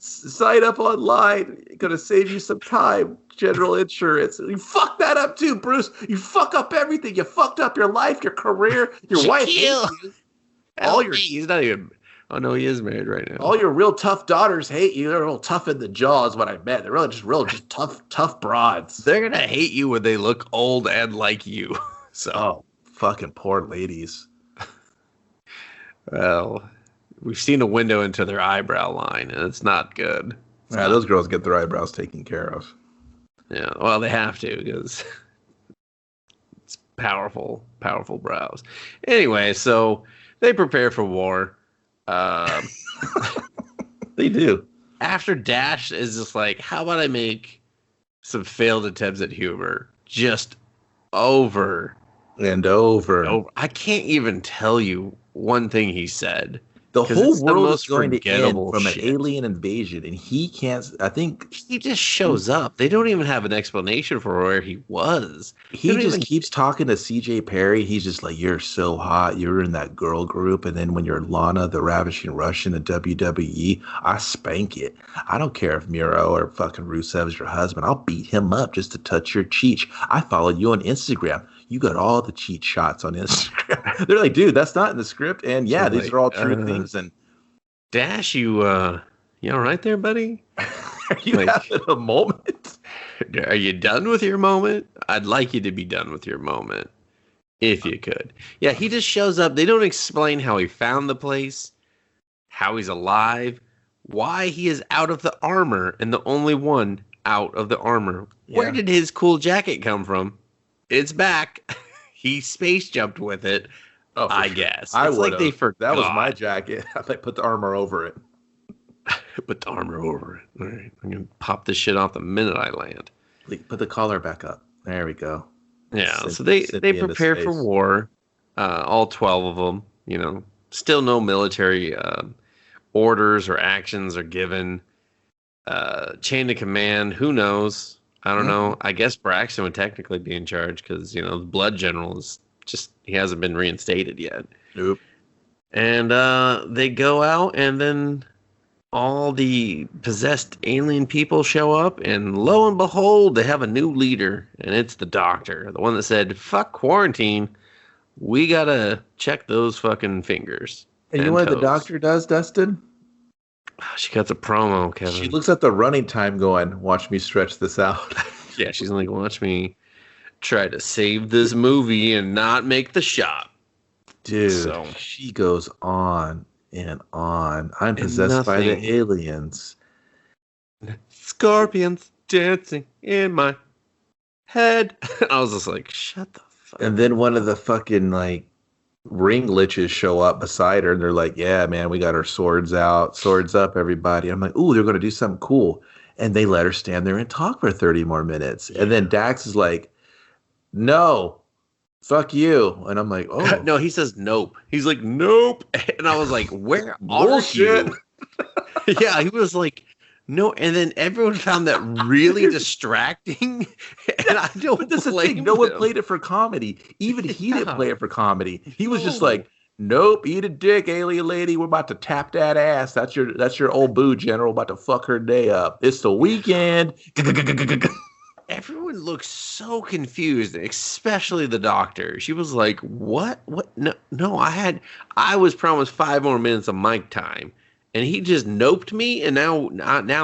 Sign up online. Gonna save you some time. General insurance. You fucked that up too, Bruce. You fuck up everything. You fucked up your life, your career, your wife hates you. He's not even. Oh no, he is married right now. All your real tough daughters hate you. They're real tough in the jaw is what I meant. They're really just tough broads. They're gonna hate you when they look old and like you. So fucking poor ladies. Well, we've seen a window into their eyebrow line, and it's not good. Those girls get their eyebrows taken care of. Yeah, well, they have to because it's powerful brows. Anyway, so they prepare for war. They do. After Dash is just like, how about I make some failed attempts at humor just over and over. I can't even tell you one thing he said. The whole world is going to end from shit. An alien invasion, and he can't. I think he just shows up. They don't even have an explanation for where he was. He just keeps talking to CJ Perry. He's just like, "You're so hot. You're in that girl group." And then when you're Lana, the Ravishing Russian, the WWE, I spank it. I don't care if Miro or fucking Rusev is your husband. I'll beat him up just to touch your cheek. I follow you on Instagram. You got all the cheat shots on Instagram. They're like, dude, that's not in the script. And yeah, these are all true things. And Dash, you all right there, buddy? Are you having a moment? Are you done with your moment? I'd like you to be done with your moment, if you could. Yeah, he just shows up. They don't explain how he found the place, how he's alive, why he is out of the armor and the only one out of the armor. Yeah. Where did his cool jacket come from? It's back. He space jumped with it. Oh, I guess. I would like they forgot. That was my jacket. I put the armor over it. Put the armor over it. All right. I'm going to pop this shit off the minute I land. Put the collar back up. There we go. Yeah. So they prepare for war. All 12 of them. Still no military orders or actions are given. Chain of command. Who knows? I don't know. I guess Braxton would technically be in charge because, the blood general is he hasn't been reinstated yet. Nope. And they go out and then all the possessed alien people show up, and lo and behold, they have a new leader, and it's the doctor, the one that said, "Fuck quarantine, we gotta check those fucking fingers And you know and what the toes." doctor does, Dustin? She cuts a promo, She Kevin. looks at the running time going, watch me stretch this out. Yeah, she's like, "Watch me try to save this movie and not make the shot." Dude, So, she goes on and on. I'm and possessed by the nothing. aliens. Scorpions dancing in my head. I was just like, shut the fuck And then one of the up. fucking like ring liches show up beside her and they're like, yeah, man, we got our swords out. Swords up, everybody. I'm like, ooh, they're gonna do something cool. And they let her stand there and talk for 30 more minutes. And then Yeah. Dax is like, no, fuck you. And I'm like, oh, No, he says nope. He's like, nope. And I was like, where are bullshit. you? Yeah, he was like, no. And then everyone found that really distracting. And I But don't this is the thing. blame No one them. played it for comedy. Even he didn't Yeah. play it for comedy. He was just No. like, nope, eat a dick, alien lady. We're about to tap that ass. That's your old boo general about to fuck her day up. It's the weekend. Everyone looks so confused, especially the doctor. She was like, "What? What? No, no. I was promised 5 more minutes of mic time, and he just noped me, and now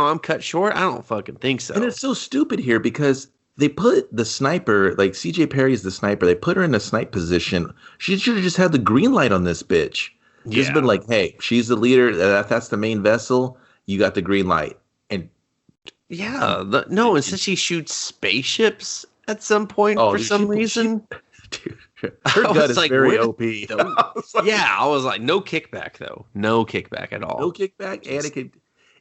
I'm cut short. I don't fucking think And so." it's so stupid here because they put the sniper, like CJ Perry is the sniper. They put her in a snipe position. She should have just had the green light on this bitch. Just been Yeah, like, hey, she's the leader. That's the main vessel. You got the green light. And yeah. No, instead she shoots spaceships at some point oh, for dude, some reason. dude, her I gun was is like, very where did OP. those? I was like, Yeah, I was like, no kickback though, no kickback at no all. kickback, and Just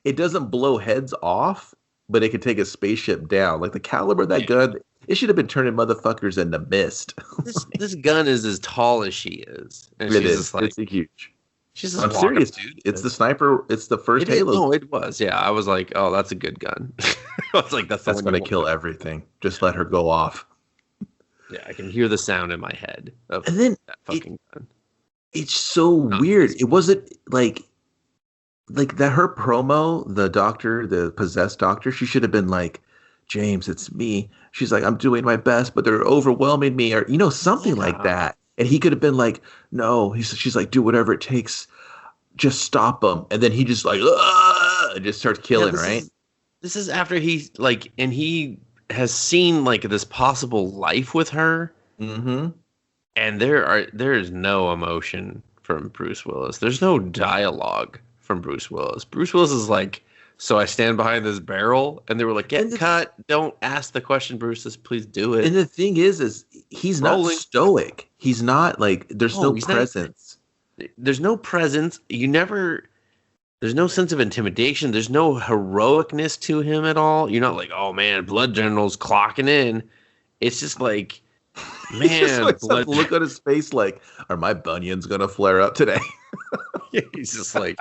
it doesn't blow heads off, but it could take a spaceship down. Like the caliber of that yeah. gun, it should have been turning motherfuckers into mist. This gun is as tall as she is, and It she's is. just like It's a huge. she's just I'm walking serious, around dude. with It's the this. sniper. It's the first It is Halo. no, it was yeah. I was like, oh, that's a good gun. I was like, that's the That's one you gonna want. kill everything. Just let her go off. Yeah, I can hear the sound in my head of And then that it fucking gun. it's so Not weird. this. It wasn't like that her promo, the doctor, the possessed doctor, she should have been like, James, it's me. She's like, I'm doing my best, but they're overwhelming me, or something like Yeah, that. And he could have been like, no. She's like, do whatever it takes, just stop him. And then he just like, and just starts yeah. killing, right? This is after he's like, and he has seen like this possible life with her, Mm-hmm. and there is no emotion from Bruce Willis. There's no dialogue from Bruce Willis. Bruce Willis is like, so I stand behind this barrel, and they were like, And get cut. Don't ask the question, Bruce. Just please do and it. the thing is he's not Rolling. stoic. He's not like there's No, no he's not. presence. There's no presence. You never. There's no sense of intimidation. There's no heroicness to him at all. You're not like, oh man, Blood General's clocking in. It's just like, He just man, looks Blood. up, look on his face like, are my bunions gonna flare up today? He's just like,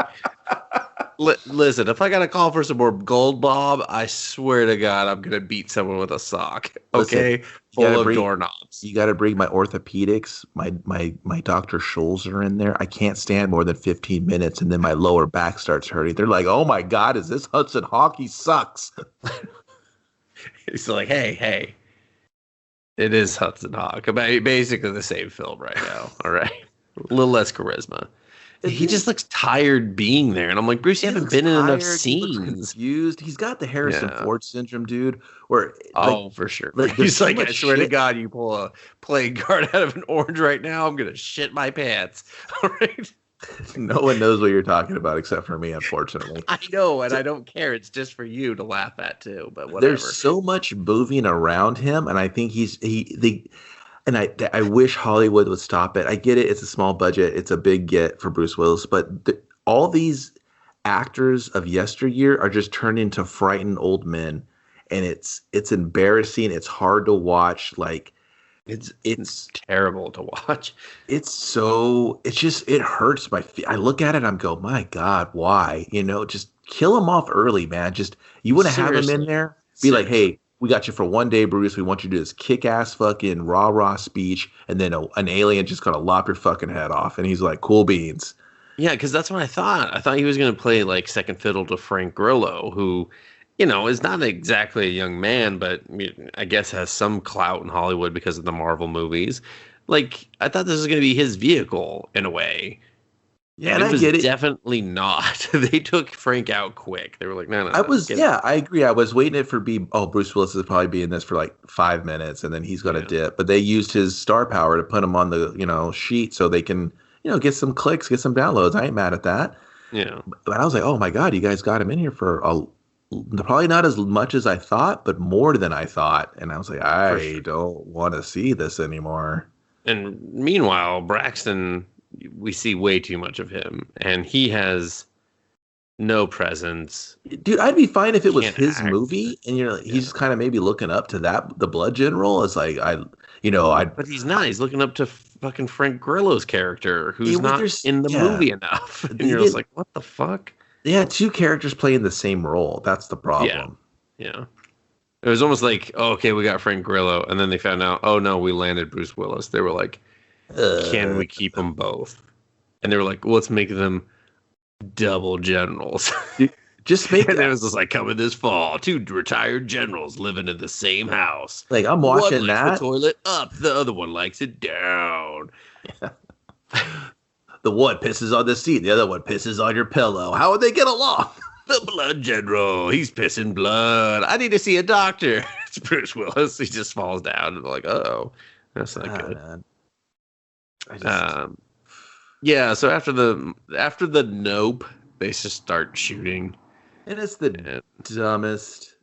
listen, if I got to call for some more gold, Bob, I swear to God, I'm gonna beat someone with a sock. Listen, Okay, you gotta full of bring- doorknobs. You got to bring my orthopedics. My Dr. Scholl's are in there. I can't stand more than 15 minutes, and then my lower back starts hurting. They're like, "Oh my God, is this Hudson Hawk? He sucks." He's like, hey, it is Hudson Hawk. Basically the same film right now. All right, a little less charisma. He just looks tired being there, and I'm like, Bruce, you haven't been in enough He looks scenes. confused. He's got the Harrison Yeah. Ford syndrome, dude. Where Oh, for sure. like, there's He's so like, I much swear to shit. God, you pull a playing card out of an orange right now, I'm gonna shit my pants. All right. No one knows what you're talking about except for me, unfortunately. I know, and I don't care. It's just for you to laugh at too. But whatever. There's so much moving around him, and I think and I wish Hollywood would stop it. I get it; it's a small budget, it's a big get for Bruce Willis, but all these actors of yesteryear are just turned into frightened old men, and it's embarrassing. It's hard to watch. Like It's terrible to watch. it hurts my feet. I look at it, I'm go, my God, why? Just kill him off early, man. Just you want to have him in Seriously. there, be like, Seriously. hey, we got you for one day, Bruce. We want you to do this kick-ass fucking rah-rah speech, and then an alien just gonna lop your fucking head off, and he's like, cool beans. Yeah, because that's what I thought. I thought he was going to play like second fiddle to Frank Grillo, who, is not exactly a young man, but I guess has some clout in Hollywood because of the Marvel movies. Like, I thought this was going to be his vehicle in a way. Yeah, And and it I was get it. definitely not. They took Frank out quick. They were like, no, no, I no. was, yeah, I agree. I was waiting it for Bruce Willis is probably be in this for like 5 minutes and then he's going to Yeah. dip. But they used his star power to put him on the, sheet so they can, get some clicks, get some downloads. I ain't mad at that. Yeah. But I was like, oh my God, you guys got him in here for probably not as much as I thought, but more than I thought. And I was like, For I sure. don't want to see this anymore. And meanwhile, Braxton, we see way too much of him. And he has no presence. Dude, I'd be fine if it was Can't his act. movie and Yeah. he's just kind of maybe looking up to the Blood General. It's like I'd But he's not. He's looking up to fucking Frank Grillo's character, who's not there's in the yeah. movie enough. And He you're just did like, what the fuck? Yeah, two characters playing the same role. That's the Yeah. problem. Yeah. It was almost like, oh, okay, we got Frank Grillo. And then they found out, oh, no, we landed Bruce Willis. They were like, can Uh, we keep them both? And they were like, well, let's make them double generals. dude, just make And it was just like, coming this fall, two retired generals living in the same house. like I'm One watching likes that. the toilet up, the other one likes it down. The one pisses on the seat, the other one pisses on your pillow. How would they get along? The blood general, he's pissing blood. I need to see a doctor. It's Bruce Willis. He just falls down and they're like, oh, that's not good. Man. I just Yeah, so after the nope, they just start shooting. and it's the And, dumbest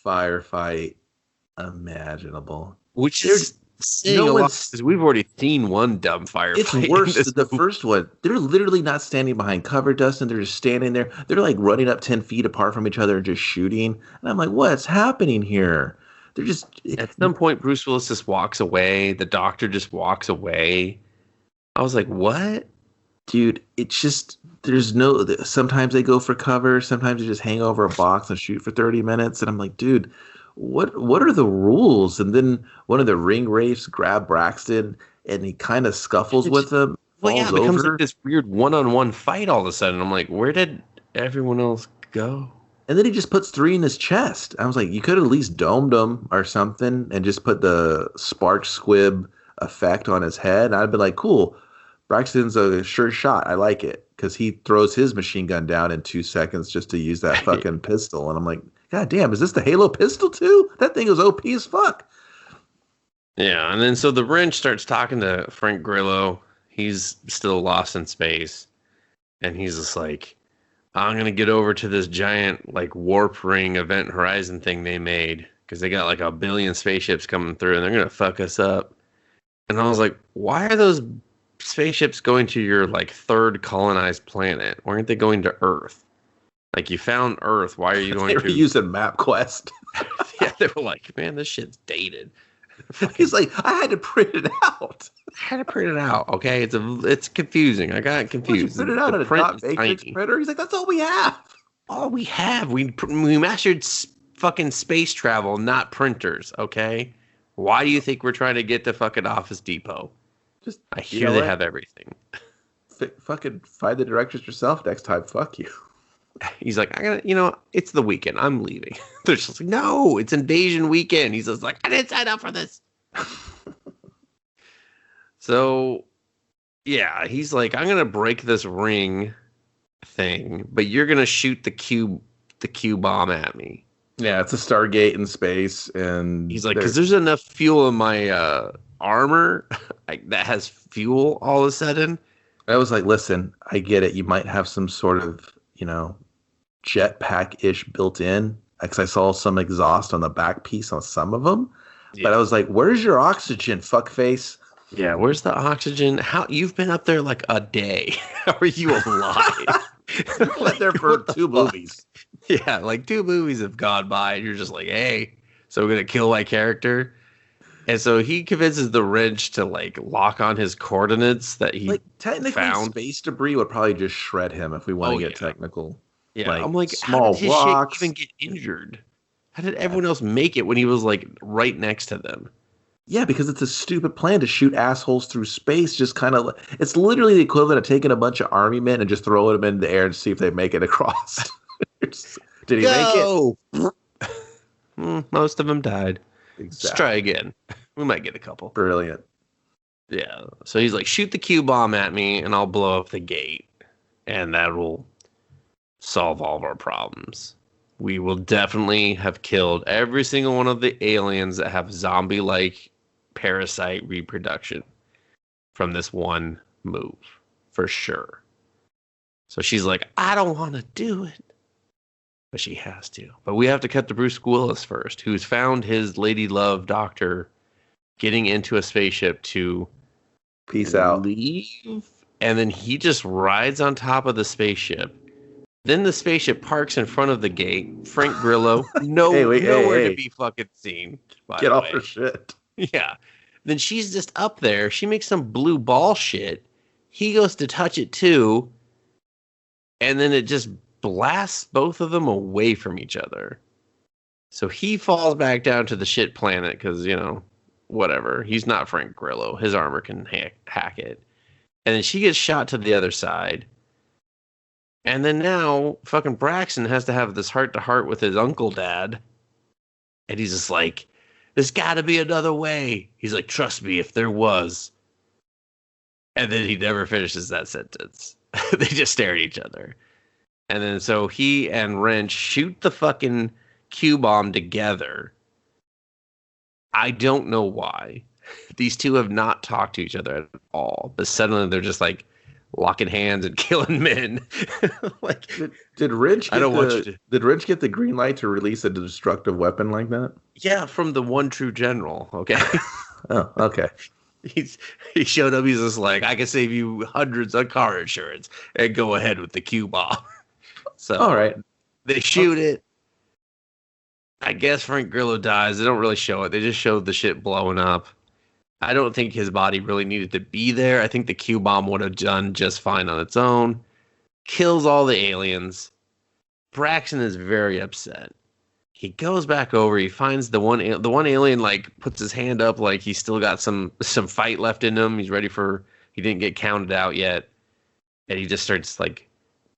firefight imaginable. which There's is saying no a lot one's because we've already seen one dumb firefight. It's worse in this than the movie. first one. They're literally not standing behind cover, Dustin. They're just standing there. They're like running up 10 feet apart from each other and just shooting. And I'm like, what's happening here? They're just. At some point, Bruce Willis just walks away. The doctor just walks away. I was like, what? Dude, it's just. There's no. Sometimes they go for cover. Sometimes they just hang over a box and shoot for 30 minutes. And I'm like, dude, what are the rules? And then one of the ring wraiths grab Braxton and he kind of scuffles with him, Well, yeah, falls it becomes over. like this weird one-on-one fight all of a sudden. I'm like, where did everyone else go? And then he just puts 3 in his chest. I was like, you could at least domed him or something and just put the spark squib effect on his head. And I'd be like, cool. Braxton's a sure shot. I like it because he throws his machine gun down in 2 seconds just to use that fucking pistol. And I'm like, God damn, is this the Halo pistol too? That thing is OP as fuck. Yeah, and then so the wrench starts talking to Frank Grillo. He's still lost in space. And he's just like, I'm going to get over to this giant like warp ring event horizon thing they made because they got like a billion spaceships coming through and they're going to fuck us up. And I was like, why are those spaceships going to your like third colonized planet? Why aren't they going to Earth? Like you found Earth. Why are you going They were to? using MapQuest. Yeah, they were like, man, this shit's dated. He's like, I had to print it out. I had to print it out. Okay, it's confusing. I got Why don't you confused. print it out The at a print dot is matrix tiny. printer? He's like, that's all we have. All we have, we mastered fucking space travel, not printers. Okay, why do you think we're trying to get to fucking Office Depot? Just I you hear know they what? have everything. Fucking find the directors yourself next time. Fuck you. He's like, I gotta, it's the weekend. I'm leaving. They're just like, no, it's invasion weekend. He's just like, I didn't sign up for this. So, yeah, he's like, I'm gonna break this ring thing, but you're gonna shoot the Q bomb at me. Yeah, it's a Stargate in space, and He's like, because there's enough fuel in my armor that has fuel all of a sudden. I was like, listen, I get it. You might have some sort of, jetpack-ish built in, because I saw some exhaust on the back piece on some of them. Yeah. But I was like, where's your oxygen, fuckface? Yeah, where's the oxygen? How you've been up there like a day? How are you alive? You went there for What the 2 fuck? movies. Yeah, like 2 movies have gone by, and you're just like, hey, so we're gonna kill my character. And so he convinces the wrench to like lock on his coordinates that he Like, technically, found. space debris would probably just shred him if we want to Oh, get yeah. technical. Yeah, like, I'm like, small how did his rocks. shit even get injured? How did everyone else make it when he was like right next to them? Yeah, because it's a stupid plan to shoot assholes through space. Just kind of, it's literally the equivalent of taking a bunch of army men and just throwing them in the air and see if they make it across. Did he make it? Go! Most of them died. Let's try Exactly. again. We might get a couple. Brilliant. Yeah. So he's like, shoot the Q bomb at me and I'll blow up the gate. And that will solve all of our problems. We will definitely have killed every single one of the aliens that have zombie like parasite reproduction from this one move. For sure. So she's like, I don't want to do it. But she has to. But we have to cut to Bruce Willis first, who's found his lady love doctor getting into a spaceship to Peace out. leave. And then he just rides on top of the spaceship. Then the spaceship parks in front of the gate. Frank Grillo, nowhere to be fucking seen. Get off her shit. Yeah. Then she's just up there. She makes some blue ball shit. He goes to touch it too. And then it just blasts both of them away from each other. So he falls back down to the shit planet because, whatever. He's not Frank Grillo. His armor can hack it. And then she gets shot to the other side. And then now fucking Braxton has to have this heart-to-heart with his uncle dad. And he's just like, there's got to be another way. He's like, trust me, if there was. And then he never finishes that sentence. They just stare at each other. And then so he and Wrench shoot the fucking Q-bomb together. I don't know why. These two have not talked to each other at all. But suddenly they're just like locking hands and killing men. Like, did Wrench I don't want you to. Did Wrench get the green light to release a destructive weapon like that? Yeah, from the one true general. Okay. Oh, okay. He showed up. He's just like, I can save you hundreds on car insurance and go ahead with the Q-bomb. So all right, they shoot it. I guess Frank Grillo dies. They don't really show it. They just showed the shit blowing up. I don't think his body really needed to be there. I think the Q-bomb would have done just fine on its own. Kills all the aliens. Braxton is very upset. He goes back over. He finds the one alien, like, puts his hand up like he's still got some fight left in him. He's ready for. He didn't get counted out yet, and he just starts like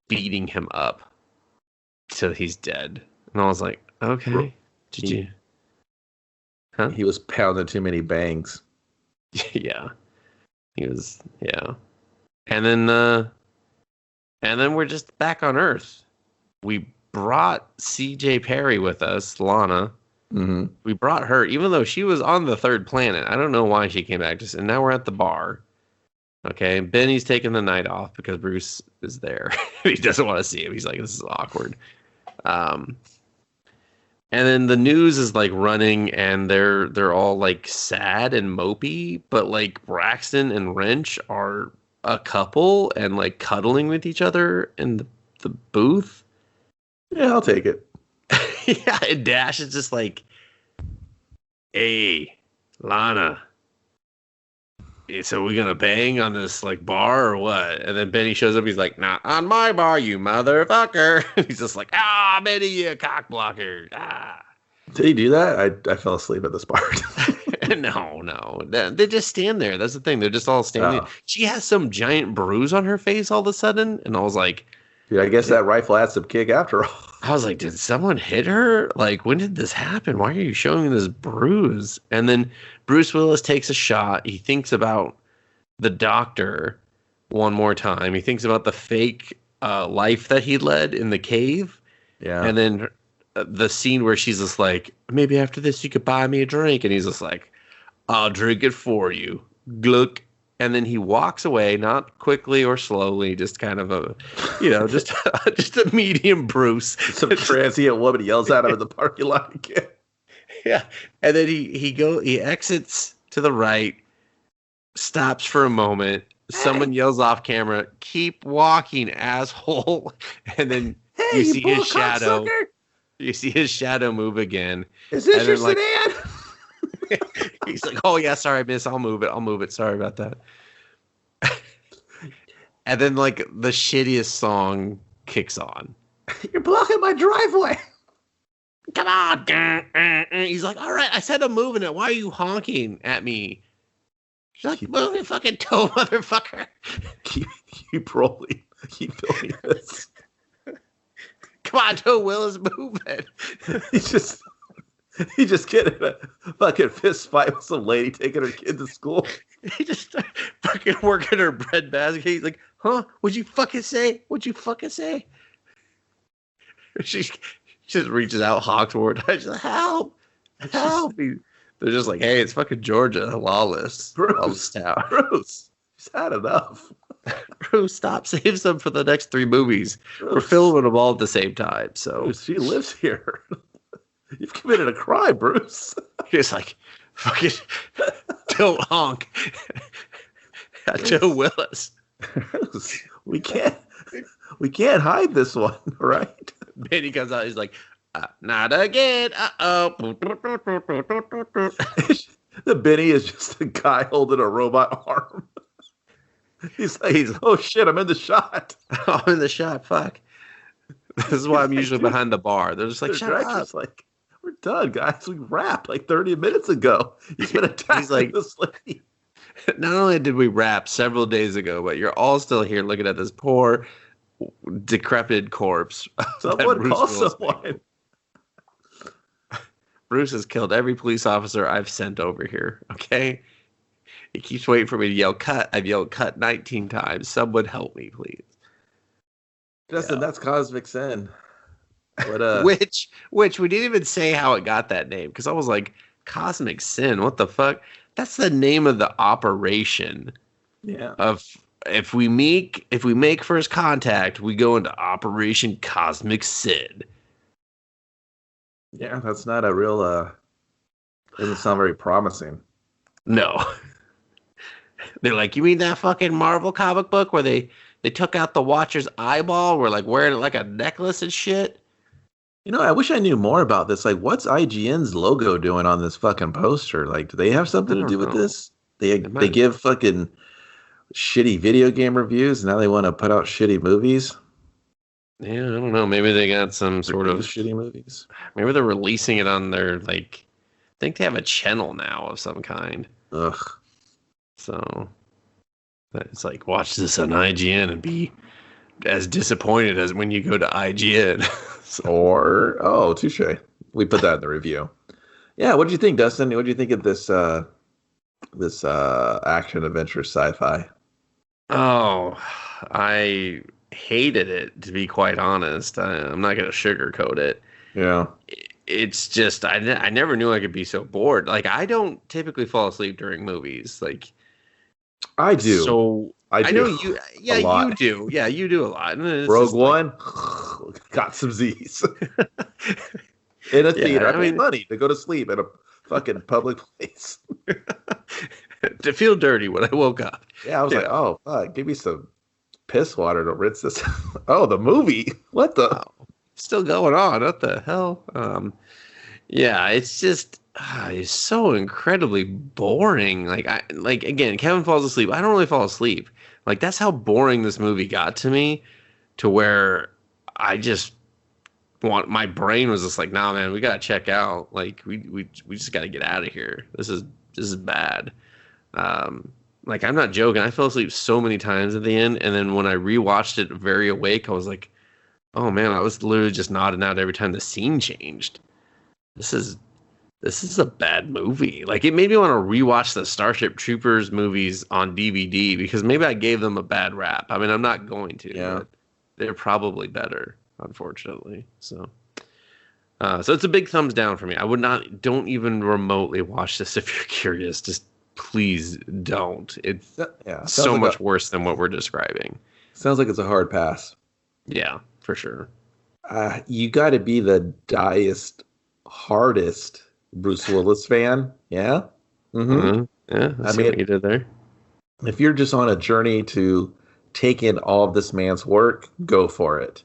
beating him up till he's dead. And I was like, okay, did you? Huh? He was pounding too many bangs. Yeah, he was. Yeah, and then we're just back on Earth. We brought C.J. Perry with us, Lana. Mm-hmm. We brought her, even though she was on the third planet. I don't know why she came back. And now we're at the bar. Okay, Benny's taking the night off because Bruce is there. He doesn't want to see him. He's like, this is awkward. And then the news is like running, and they're all like sad and mopey, but like Braxton and Wrench are a couple and like cuddling with each other in the booth. Yeah, I'll take it. Yeah, and Dash is just like, hey, Lana, so we gonna bang on this like bar or what? And then Benny shows up. He's like, not on my bar, you motherfucker. He's just like, Benny, you cock blocker. Did he do that? I fell asleep at this part. No. They just stand there. That's the thing. They're just all standing. Oh. She has some giant bruise on her face all of a sudden. And I was like, dude, I guess that rifle had some kick after all. I was like, did someone hit her? Like, when did this happen? Why are you showing me this bruise? And then Bruce Willis takes a shot. He thinks about the doctor one more time. He thinks about the fake life that he led in the cave. Yeah. And then the scene where she's just like, maybe after this you could buy me a drink. And he's just like, I'll drink it for you. Gluck. And then he walks away, not quickly or slowly, just kind of a, just a medium Bruce. Some transient woman yells at him in the parking lot again. Yeah. And then he exits to the right, stops for a moment. Someone yells off camera, keep walking, asshole. And then you see his shadow. Sucker. You see his shadow move again. Is this your sedan? He's like, oh yeah, sorry, miss. I'll move it. Sorry about that. And then like the shittiest song kicks on. You're blocking my driveway. Come on. He's like, all right, I said I'm moving it. Why are you honking at me? She's like, move your fucking toe, motherfucker. Keep rolling. Keep doing this. Come on, Joe Willis, move it. He just getting in a fucking fist fight with some lady taking her kid to school. He just started fucking working her bread basket. He's like, huh? What'd you fucking say? She just reaches out, honks toward her. She's like, help. They're just like, hey, it's fucking Georgia, lawless. Bruce, she's had enough. Bruce, stop. Save some for the next 3 movies. Bruce. We're filming them all at the same time. So Bruce, she lives here. You've committed a crime, Bruce. He's like, fucking don't honk. Joe Willis. Bruce, we can't hide this one, right? Benny comes out. He's like, not again. Uh-oh. The Benny is just a guy holding a robot arm. He's like, oh shit, I'm in the shot. I'm in the shot. Fuck. This is why I'm usually behind the bar. They're just like, shut up. Like, we're done, guys. We wrapped like 30 minutes ago. He's been attacked like this lady. Not only did we wrap several days ago, but you're all still here looking at this poor, decrepit corpse. Someone call someone. Bruce has killed every police officer I've sent over here, okay? He keeps waiting for me to yell cut. I've yelled cut 19 times. Someone help me, please. Justin, that's Cosmic Sin. What, which we didn't even say how it got that name, because I was like, Cosmic Sin, what the fuck? That's the name of the operation. Yeah. Of if we make first contact, we go into Operation Cosmic Sin. Yeah, that's not a real doesn't sound very promising. No. They're like, you mean that fucking Marvel comic book where they took out the Watcher's eyeball, we're like wearing it like a necklace and shit? You know, I wish I knew more about this. Like, what's IGN's logo doing on this fucking poster? Like, do they have something to do with this? They give fucking shitty video game reviews, and now they want to put out shitty movies? Yeah, I don't know. Maybe they got some sort of shitty movies. Maybe they're releasing it on their, like, I think they have a channel now of some kind. Ugh. So it's like, watch this on IGN and be as disappointed as when you go to IGN. Or touche. We put that in the review. Yeah, what did you think, Dustin? What did you think of this action adventure sci-fi? Oh, I hated it, to be quite honest. I'm not going to sugarcoat it. Yeah. It's just, I never knew I could be so bored. Like, I don't typically fall asleep during movies. Like, I do. So I know you. Yeah, you do. Yeah, you do a lot. Rogue One got some Z's in a theater. I paid money to go to sleep at a fucking public place to feel dirty when I woke up. Yeah, I was like, oh fuck, give me some piss water to rinse this. Oh, the movie. What the? Oh, still going on. What the hell? Yeah, it's just. It's so incredibly boring. Like again, Kevin falls asleep. I don't really fall asleep. Like, that's how boring this movie got to me, to where I just my brain was just like, nah, man, we gotta check out. Like, we just gotta get out of here. This is bad. Like, I'm not joking. I fell asleep so many times at the end, and then when I rewatched it very awake, I was like, oh man, I was literally just nodding out every time the scene changed. This is a bad movie. Like, it made me want to rewatch the Starship Troopers movies on DVD, because maybe I gave them a bad rap. I mean, I'm not going to. Yeah. But they're probably better, unfortunately. So it's a big thumbs down for me. Don't even remotely watch this if you're curious. Just please don't. It's so like much worse than what we're describing. Sounds like it's a hard pass. Yeah, for sure. You got to be the hardest Bruce Willis fan, yeah? Mm-hmm. Yeah, I mean, what you did there. If you're just on a journey to take in all of this man's work, go for it.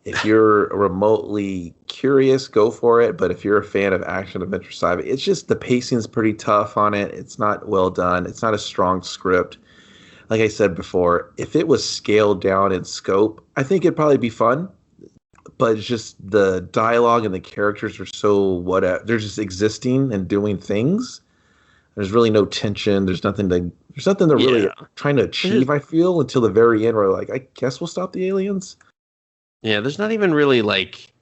If you're remotely curious, go for it. But if you're a fan of action adventure sci-fi, it's just the pacing's pretty tough on it. It's not well done. It's not a strong script. Like I said before, if it was scaled down in scope, I think it'd probably be fun. but it's just the dialogue and the characters are so what they're just existing and doing things. There's really no tension. There's nothing they're really Yeah. trying to achieve, I feel, until the very end where like, I guess we'll stop the aliens. Yeah, there's not even really like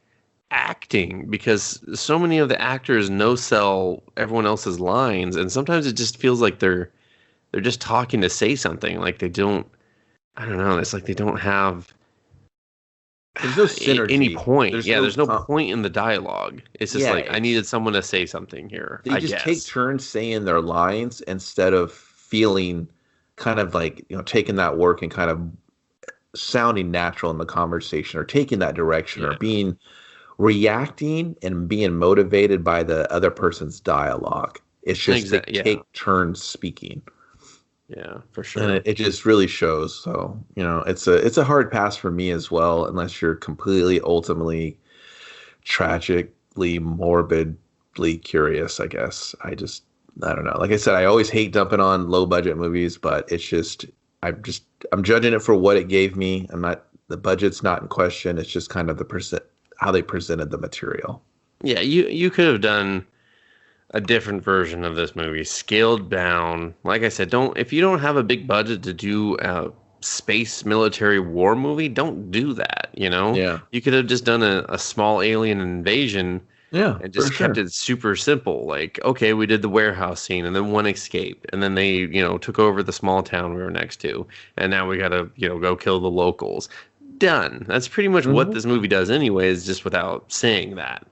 acting because so many of the actors no sell everyone else's lines, and sometimes it just feels like they're just talking to say something. Like they don't. I don't know. It's like they don't have There's no any synergy. point. There's Yeah, no there's no point in the dialogue. It's just yeah, like I it's needed someone to say something here. they I just take guess. turns saying their lines instead of feeling kind of like, taking that work and kind of sounding natural in the conversation or taking that direction or Yeah. being reacting and being motivated by the other person's dialogue. It's just they Exactly. Yeah. take turns speaking. Yeah, for And sure. it just really shows. So, it's a hard pass for me as well, unless you're completely ultimately tragically morbidly curious, I guess. I don't know. Like I said, I always hate dumping on low budget movies, but it's just I'm judging it for what it gave me. I'm not The budget's not in question. It's just kind of the percent how they presented the material. Yeah, you could have done a different version of this movie, scaled down. Like I said, don't if you don't have a big budget to do a space military war movie, don't do that, you know? Yeah. You could have just done a small alien invasion Yeah, and for just kept sure. it super simple. Like, okay, we did the warehouse scene and then one escaped, and then they, took over the small town we were next to, and now we gotta, go kill the locals. Done. That's pretty much what Hmm. this movie does anyways, just without saying that.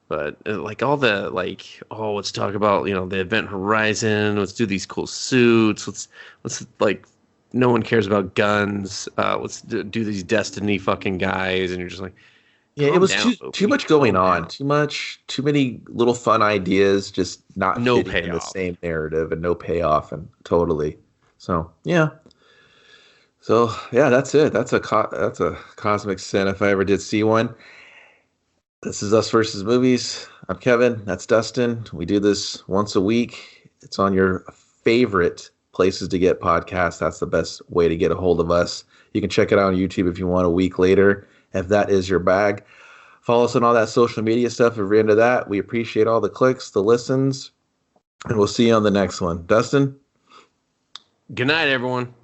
But like all the like, oh, let's talk about the event horizon. Let's do these cool suits. Let's like, no one cares about guns. Let's do these Destiny fucking guys, and you're just like, Yeah, it calm was down, too movie, much going calm on. down. Too many little fun ideas just not No fitting in the payoff. same narrative and no payoff and totally. So, yeah. So, yeah, that's it. That's a cosmic sin if I ever did see one. This is Us versus Movies. I'm Kevin. That's Dustin. We do this once a week. It's on your favorite places to get podcasts. That's the best way to get a hold of us. You can check it out on YouTube if you want a week later, if that is your bag. Follow us on all that social media stuff if you're into that. We appreciate all the clicks, the listens, and we'll see you on the next one. Dustin? Good night, everyone.